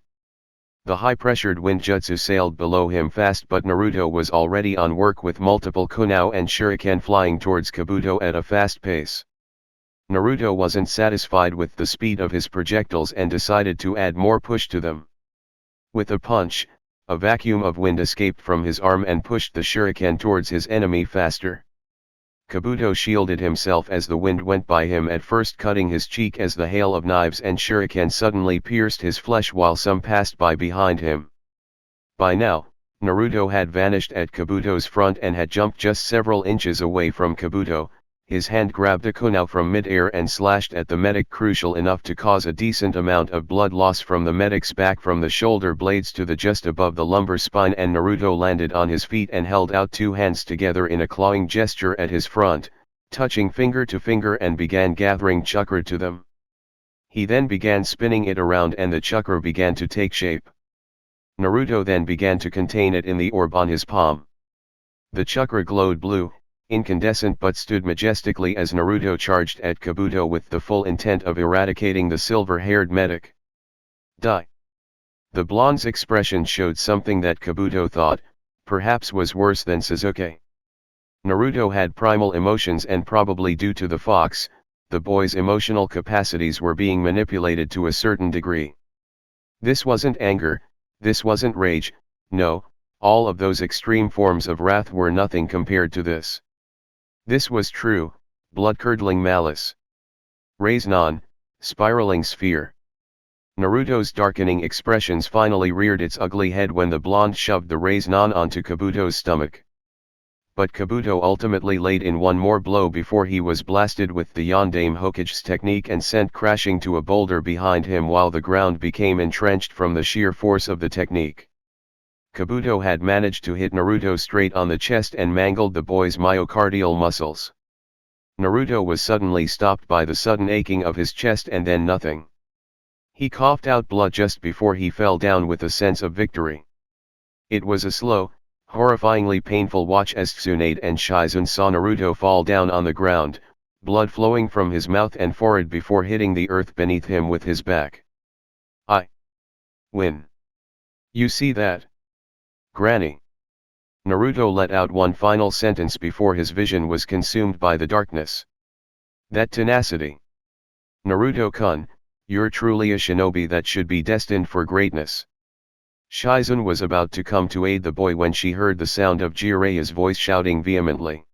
The high-pressured wind jutsu sailed below him fast, but Naruto was already on work with multiple kunao and shuriken flying towards Kabuto at a fast pace. Naruto wasn't satisfied with the speed of his projectiles and decided to add more push to them. With a punch, a vacuum of wind escaped from his arm and pushed the shuriken towards his enemy faster. Kabuto shielded himself as the wind went by him, at first cutting his cheek as the hail of knives and shuriken suddenly pierced his flesh while some passed by behind him. By now, Naruto had vanished at Kabuto's front and had jumped just several inches away from Kabuto. His hand grabbed a kunao from mid-air and slashed at the medic, crucial enough to cause a decent amount of blood loss from the medic's back from the shoulder blades to the just above the lumbar spine, and Naruto landed on his feet and held out two hands together in a clawing gesture at his front, touching finger to finger, and began gathering chakra to them. He then began spinning it around and the chakra began to take shape. Naruto then began to contain it in the orb on his palm. The chakra glowed blue, incandescent, but stood majestically as Naruto charged at Kabuto with the full intent of eradicating the silver-haired medic. Die. The blonde's expression showed something that Kabuto thought, perhaps, was worse than Sasuke. Naruto had primal emotions, and probably due to the fox, the boy's emotional capacities were being manipulated to a certain degree. This wasn't anger, this wasn't rage, no, all of those extreme forms of wrath were nothing compared to this. This was true, blood-curdling malice. Raise-non, spiraling sphere. Naruto's darkening expressions finally reared its ugly head when the blonde shoved the raise-non onto Kabuto's stomach. But Kabuto ultimately laid in one more blow before he was blasted with the Yondaime Hokage's technique and sent crashing to a boulder behind him while the ground became entrenched from the sheer force of the technique. Kabuto had managed to hit Naruto straight on the chest and mangled the boy's myocardial muscles. Naruto was suddenly stopped by the sudden aching of his chest and then nothing. He coughed out blood just before he fell down with a sense of victory. It was a slow, horrifyingly painful watch as Tsunade and Shizune saw Naruto fall down on the ground, blood flowing from his mouth and forehead before hitting the earth beneath him with his back. I win. You see that? Granny. Naruto let out one final sentence before his vision was consumed by the darkness. That tenacity. Naruto-kun, you're truly a shinobi that should be destined for greatness. Shizune was about to come to aid the boy when she heard the sound of Jiraiya's voice shouting vehemently.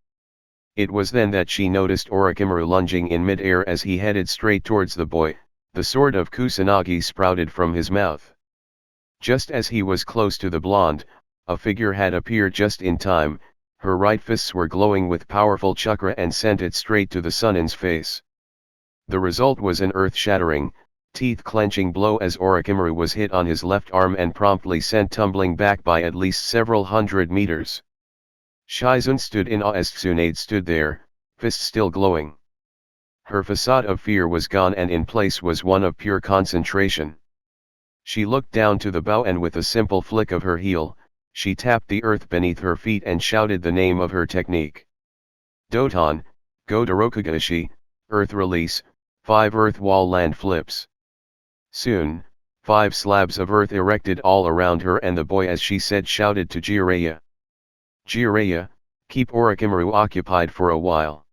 It was then that she noticed Orochimaru lunging in mid-air as he headed straight towards the boy. The sword of Kusanagi sprouted from his mouth. Just as he was close to the blonde, a figure had appeared just in time. Her right fists were glowing with powerful chakra and sent it straight to the Sunin's face. The result was an earth-shattering, teeth-clenching blow as Orochimaru was hit on his left arm and promptly sent tumbling back by at least several hundred meters. Shizune stood in awe as Tsunade stood there, fists still glowing. Her facade of fear was gone and in place was one of pure concentration. She looked down to the bow and with a simple flick of her heel, she tapped the earth beneath her feet and shouted the name of her technique. Doton, Go Darokugashi, Earth Release, 5 Earth Wall Land Flips. Soon, 5 slabs of earth erected all around her, and the boy, as she said, shouted to Jiraiya. Jiraiya, keep Orochimaru occupied for a while.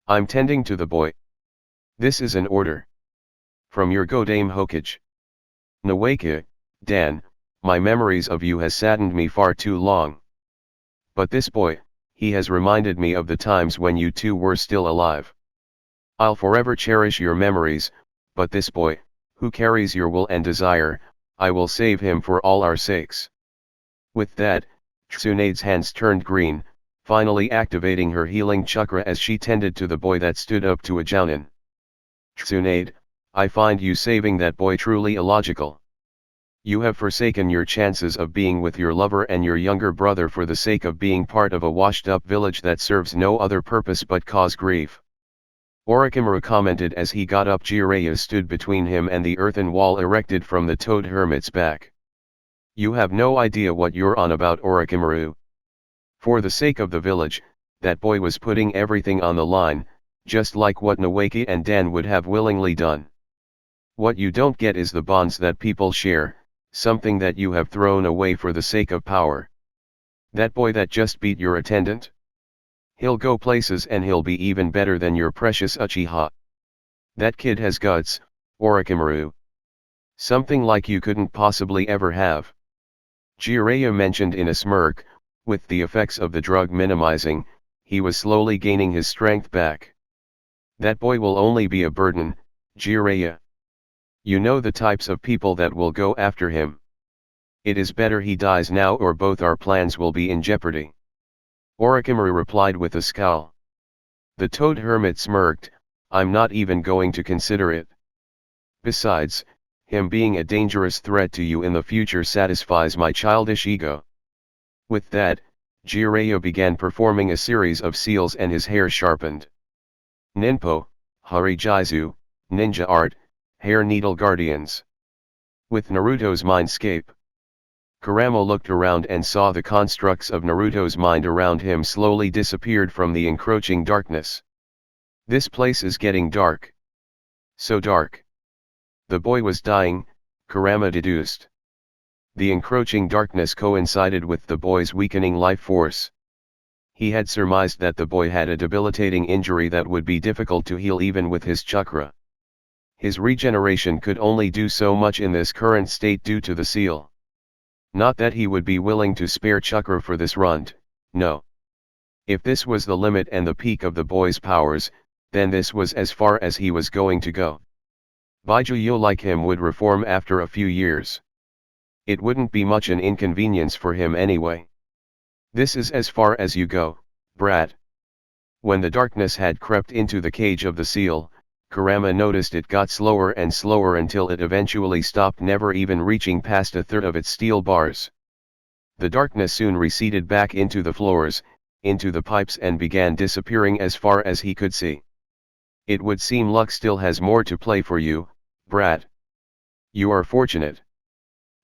I'm tending to the boy. This is an order. From your Godame Hokage. Nawake, Dan, my memories of you has saddened me far too long. But this boy, he has reminded me of the times when you two were still alive. I'll forever cherish your memories, but this boy, who carries your will and desire, I will save him for all our sakes. With that, Tsunade's hands turned green, finally activating her healing chakra as she tended to the boy that stood up to a jounin. Tsunade, I find you saving that boy truly illogical. You have forsaken your chances of being with your lover and your younger brother for the sake of being part of a washed-up village that serves no other purpose but cause grief. Orochimaru commented as he got up. Jiraiya stood between him and the earthen wall erected from the toad hermit's back. You have no idea what you're on about, Orochimaru. For the sake of the village, that boy was putting everything on the line, just like what Nawaki and Dan would have willingly done. What you don't get is the bonds that people share, something that you have thrown away for the sake of power. That boy that just beat your attendant? He'll go places and he'll be even better than your precious Uchiha. That kid has guts, Orochimaru. Something like you couldn't possibly ever have. Jiraiya mentioned in a smirk. With the effects of the drug minimizing, he was slowly gaining his strength back. That boy will only be a burden, Jiraiya. You know the types of people that will go after him. It is better he dies now, or both our plans will be in jeopardy. Orochimaru replied with a scowl. The toad hermit smirked. I'm not even going to consider it. Besides, him being a dangerous threat to you in the future satisfies my childish ego. With that, Jiraiya began performing a series of seals and his hair sharpened. Ninpo, Harijizu, Ninja Art, Hair Needle Guardians. With Naruto's mindscape. Kurama looked around and saw the constructs of Naruto's mind around him slowly disappeared from the encroaching darkness. This place is getting dark. So dark. The boy was dying, Kurama deduced. The encroaching darkness coincided with the boy's weakening life force. He had surmised that the boy had a debilitating injury that would be difficult to heal even with his chakra. His regeneration could only do so much in this current state due to the seal. Not that he would be willing to spare chakra for this runt, no. If this was the limit and the peak of the boy's powers, then this was as far as he was going to go. Byakugan like him would reform after a few years. It wouldn't be much an inconvenience for him anyway. This is as far as you go, brat. When the darkness had crept into the cage of the seal, Kurama noticed it got slower and slower until it eventually stopped, never even reaching past a third of its steel bars. The darkness soon receded back into the floors, into the pipes, and began disappearing as far as he could see. It would seem luck still has more to play for you, brat. You are fortunate.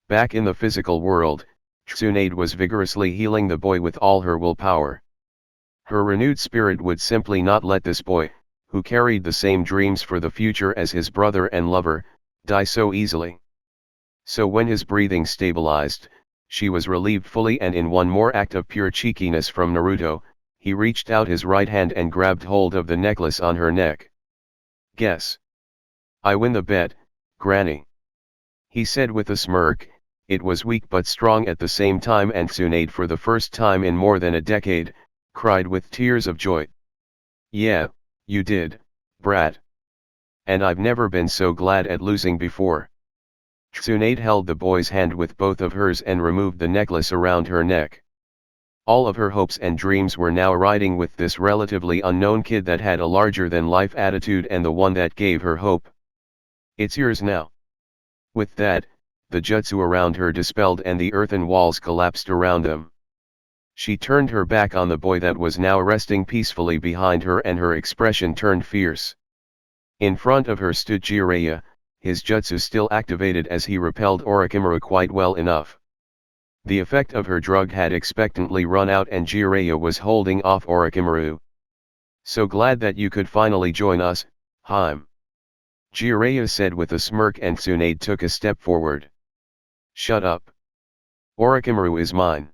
Back in the physical world, Tsunade was vigorously healing the boy with all her willpower. Her renewed spirit would simply not let this boy, who carried the same dreams for the future as his brother and lover, die so easily. So when his breathing stabilized, she was relieved fully, and in one more act of pure cheekiness from Naruto, he reached out his right hand and grabbed hold of the necklace on her neck. Guess. I win the bet, Granny. He said with a smirk. It was weak but strong at the same time, and Tsunade, for the first time in more than a decade, cried with tears of joy. Yeah, you did, brat. And I've never been so glad at losing before. Tsunade held the boy's hand with both of hers and removed the necklace around her neck. All of her hopes and dreams were now riding with this relatively unknown kid that had a larger-than-life attitude, and the one that gave her hope. It's yours now. With that, the jutsu around her dispelled and the earthen walls collapsed around them. She turned her back on the boy that was now resting peacefully behind her, and her expression turned fierce. In front of her stood Jiraiya, his jutsu still activated as he repelled Orochimaru quite well enough. The effect of her drug had expectantly run out, and Jiraiya was holding off Orochimaru. So glad that you could finally join us, Haim. Jiraiya said with a smirk, and Tsunade took a step forward. Shut up. Orochimaru is mine.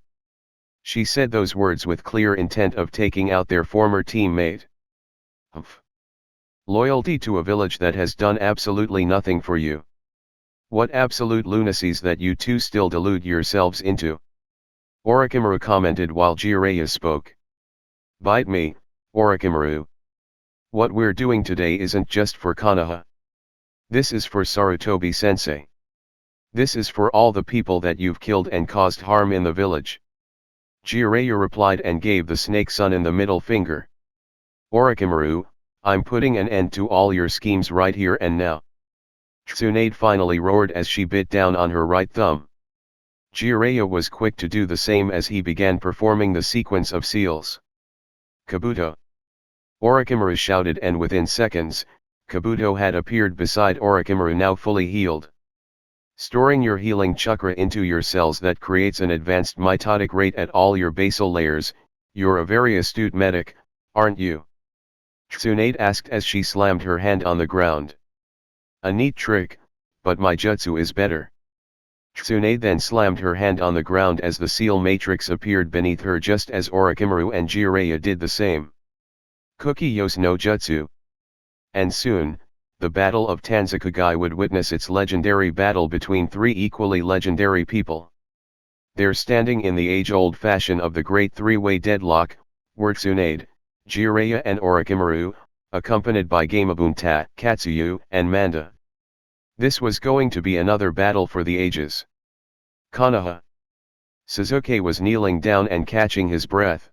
She said those words with clear intent of taking out their former teammate. Humph. Loyalty to a village that has done absolutely nothing for you. What absolute lunacies that you two still delude yourselves into. Orochimaru commented while Jiraiya spoke. Bite me, Orochimaru. What we're doing today isn't just for Konoha. This is for Sarutobi-sensei. This is for all the people that you've killed and caused harm in the village. Jiraiya replied and gave the snake sun in the middle finger. Orochimaru, I'm putting an end to all your schemes right here and now. Tsunade finally roared as she bit down on her right thumb. Jiraiya was quick to do the same as he began performing the sequence of seals. Kabuto. Orochimaru shouted, and within seconds, Kabuto had appeared beside Orochimaru, now fully healed. Storing your healing chakra into your cells that creates an advanced mitotic rate at all your basal layers. You're a very astute medic, aren't you? Tsunade asked as she slammed her hand on the ground. A neat trick, but my jutsu is better. Tsunade then slammed her hand on the ground as the seal matrix appeared beneath her, just as Orochimaru and Jiraiya did the same. Kuki-yos no jutsu. And soon, the Battle of Tanzakagai would witness its legendary battle between three equally legendary people. There, standing in the age-old fashion of the great three-way deadlock, were Tsunade, Jiraiya and Orochimaru, accompanied by Gamabunta, Katsuyu, and Manda. This was going to be another battle for the ages. Konoha. Sasuke was kneeling down and catching his breath.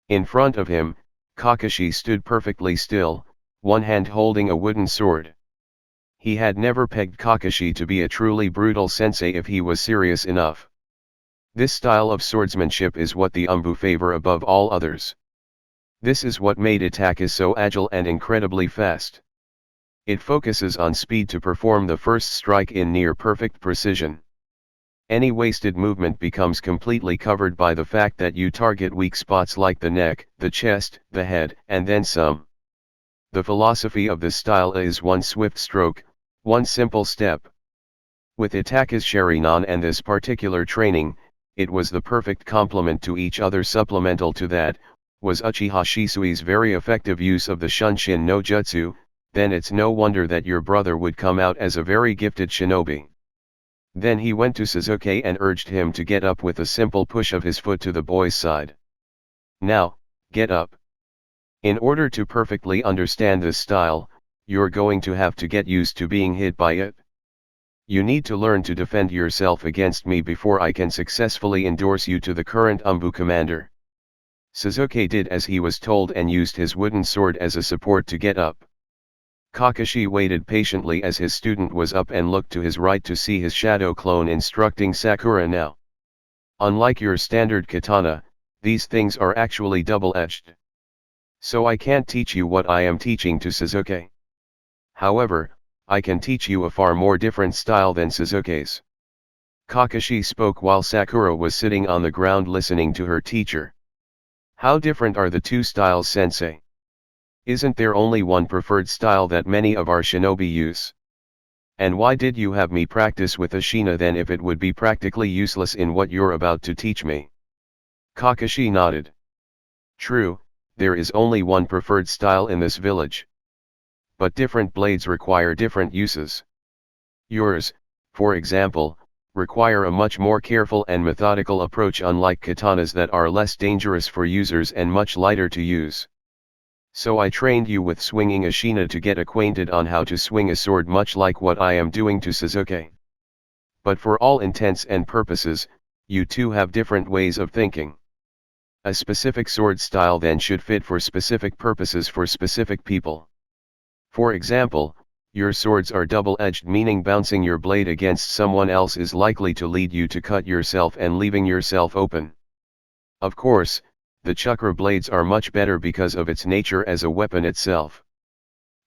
In front of him, Kakashi stood perfectly still, one hand holding a wooden sword. He had never pegged Kakashi to be a truly brutal sensei if he was serious enough. This style of swordsmanship is what the Umbu favor above all others. This is what made Itachi so agile and incredibly fast. It focuses on speed to perform the first strike in near perfect precision. Any wasted movement becomes completely covered by the fact that you target weak spots like the neck, the chest, the head, and then some. The philosophy of this style is one swift stroke, one simple step. With Itachi's sharingan and this particular training, it was the perfect complement to each other. Supplemental to that, was Uchiha Shisui's very effective use of the Shunshin no Jutsu. Then it's no wonder that your brother would come out as a very gifted shinobi. Then he went to Sasuke and urged him to get up with a simple push of his foot to the boy's side. Now, get up. In order to perfectly understand this style, you're going to have to get used to being hit by it. You need to learn to defend yourself against me before I can successfully endorse you to the current Umbu commander. Sasuke did as he was told and used his wooden sword as a support to get up. Kakashi waited patiently as his student was up and looked to his right to see his shadow clone instructing Sakura now. Unlike your standard katana, these things are actually double-edged. So I can't teach you what I am teaching to Sasuke. However, I can teach you a far more different style than Sasuke's. Kakashi spoke while Sakura was sitting on the ground listening to her teacher. How different are the two styles, sensei? Isn't there only one preferred style that many of our shinobi use? And why did you have me practice with Ashina then if it would be practically useless in what you're about to teach me? Kakashi nodded. True, there is only one preferred style in this village. But different blades require different uses. Yours, for example, require a much more careful and methodical approach, unlike katanas that are less dangerous for users and much lighter to use. So I trained you with swinging Ashina to get acquainted on how to swing a sword, much like what I am doing to Sasuke. But for all intents and purposes, you two have different ways of thinking. A specific sword style then should fit for specific purposes for specific people. For example, your swords are double-edged, meaning bouncing your blade against someone else is likely to lead you to cut yourself and leaving yourself open. Of course, the chakra blades are much better because of its nature as a weapon itself.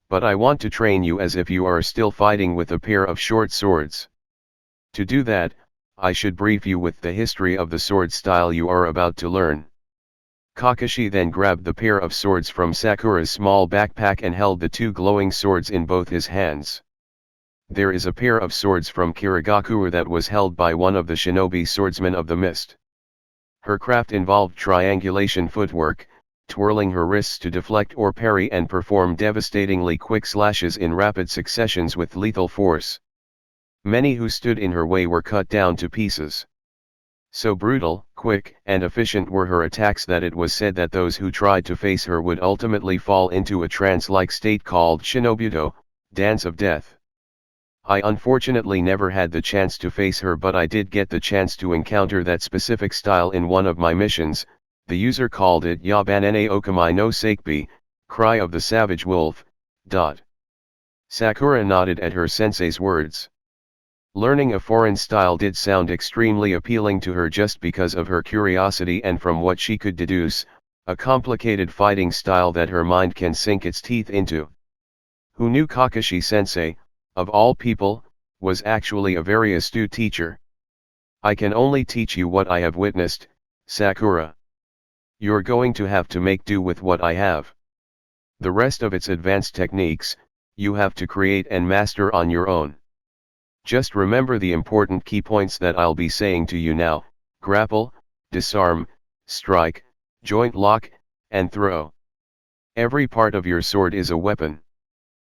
But I want to train you as if you are still fighting with a pair of short swords. To do that, I should brief you with the history of the sword style you are about to learn. Kakashi then grabbed the pair of swords from Sakura's small backpack and held the two glowing swords in both his hands. There is a pair of swords from Kirigakura that was held by one of the shinobi swordsmen of the mist. Her craft involved triangulation footwork, twirling her wrists to deflect or parry and perform devastatingly quick slashes in rapid successions with lethal force. Many who stood in her way were cut down to pieces. So brutal, quick, and efficient were her attacks that it was said that those who tried to face her would ultimately fall into a trance-like state called shinobuto, dance of death. I unfortunately never had the chance to face her, but I did get the chance to encounter that specific style in one of my missions. The user called it Yabanene Okamai no Sakebe, Cry of the Savage Wolf. Sakura nodded at her sensei's words. Learning a foreign style did sound extremely appealing to her just because of her curiosity and from what she could deduce, a complicated fighting style that her mind can sink its teeth into. Who knew Kakashi-sensei, of all people, was actually a very astute teacher? I can only teach you what I have witnessed, Sakura. You're going to have to make do with what I have. The rest of its advanced techniques, you have to create and master on your own. Just remember the important key points that I'll be saying to you now: grapple, disarm, strike, joint lock, and throw. Every part of your sword is a weapon.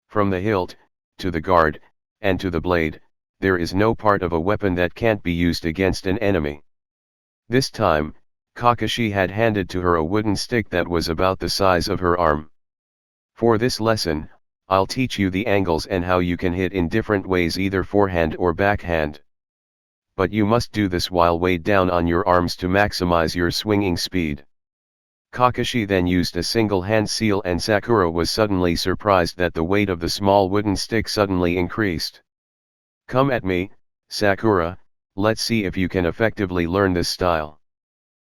From the hilt, to the guard, and to the blade, there is no part of a weapon that can't be used against an enemy. This time, Kakashi had handed to her a wooden stick that was about the size of her arm. For this lesson, I'll teach you the angles and how you can hit in different ways, either forehand or backhand. But you must do this while weighed down on your arms to maximize your swinging speed. Kakashi then used a single hand seal, and Sakura was suddenly surprised that the weight of the small wooden stick suddenly increased. Come at me, Sakura, let's see if you can effectively learn this style.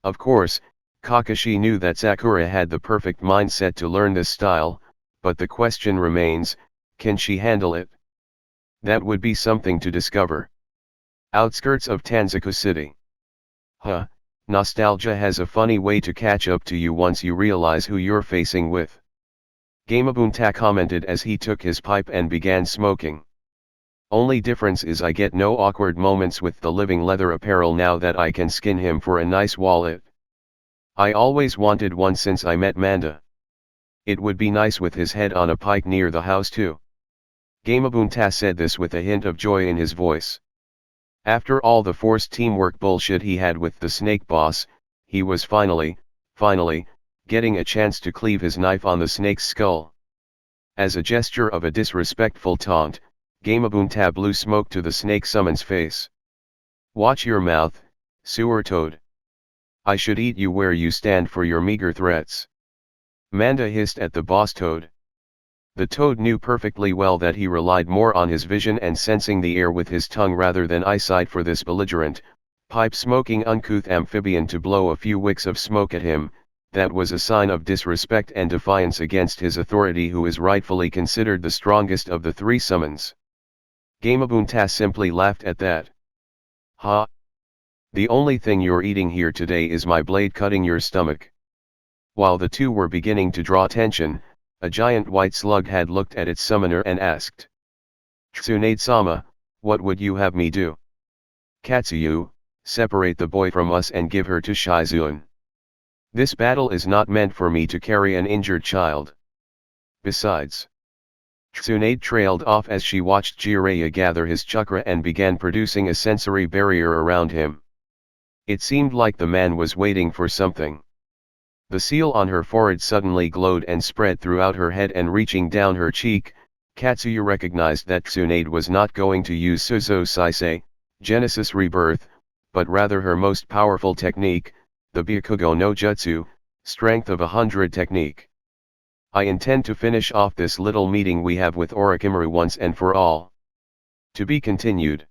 Of course, Kakashi knew that Sakura had the perfect mindset to learn this style, but the question remains, can she handle it? That would be something to discover. Outskirts of Tanzaku City. Nostalgia has a funny way to catch up to you once you realize who you're facing with. Gamabunta commented as he took his pipe and began smoking. Only difference is I get no awkward moments with the living leather apparel now that I can skin him for a nice wallet. I always wanted one since I met Manda. It would be nice with his head on a pike near the house too. Gamabunta said this with a hint of joy in his voice. After all the forced teamwork bullshit he had with the snake boss, he was finally, getting a chance to cleave his knife on the snake's skull. As a gesture of a disrespectful taunt, Gamabunta blew smoke to the snake summon's face. Watch your mouth, sewer toad. I should eat you where you stand for your meager threats. Manda hissed at the boss toad. The toad knew perfectly well that he relied more on his vision and sensing the air with his tongue rather than eyesight for this belligerent, pipe-smoking uncouth amphibian to blow a few wicks of smoke at him. That was a sign of disrespect and defiance against his authority, who is rightfully considered the strongest of the three summons. Gamabunta simply laughed at that. Ha! The only thing you're eating here today is my blade cutting your stomach. While the two were beginning to draw tension, a giant white slug had looked at its summoner and asked. Tsunade-sama, what would you have me do? Katsuyu, separate the boy from us and give her to Shizuan. This battle is not meant for me to carry an injured child. Besides. Tsunade trailed off as she watched Jiraiya gather his chakra and began producing a sensory barrier around him. It seemed like the man was waiting for something. The seal on her forehead suddenly glowed and spread throughout her head, and reaching down her cheek, Katsuyu recognized that Tsunade was not going to use Suzo Saisei, Genesis Rebirth, but rather her most powerful technique, the Byakugan no Jutsu, Strength of 100 technique. I intend to finish off this little meeting we have with Orochimaru once and for all. To be continued.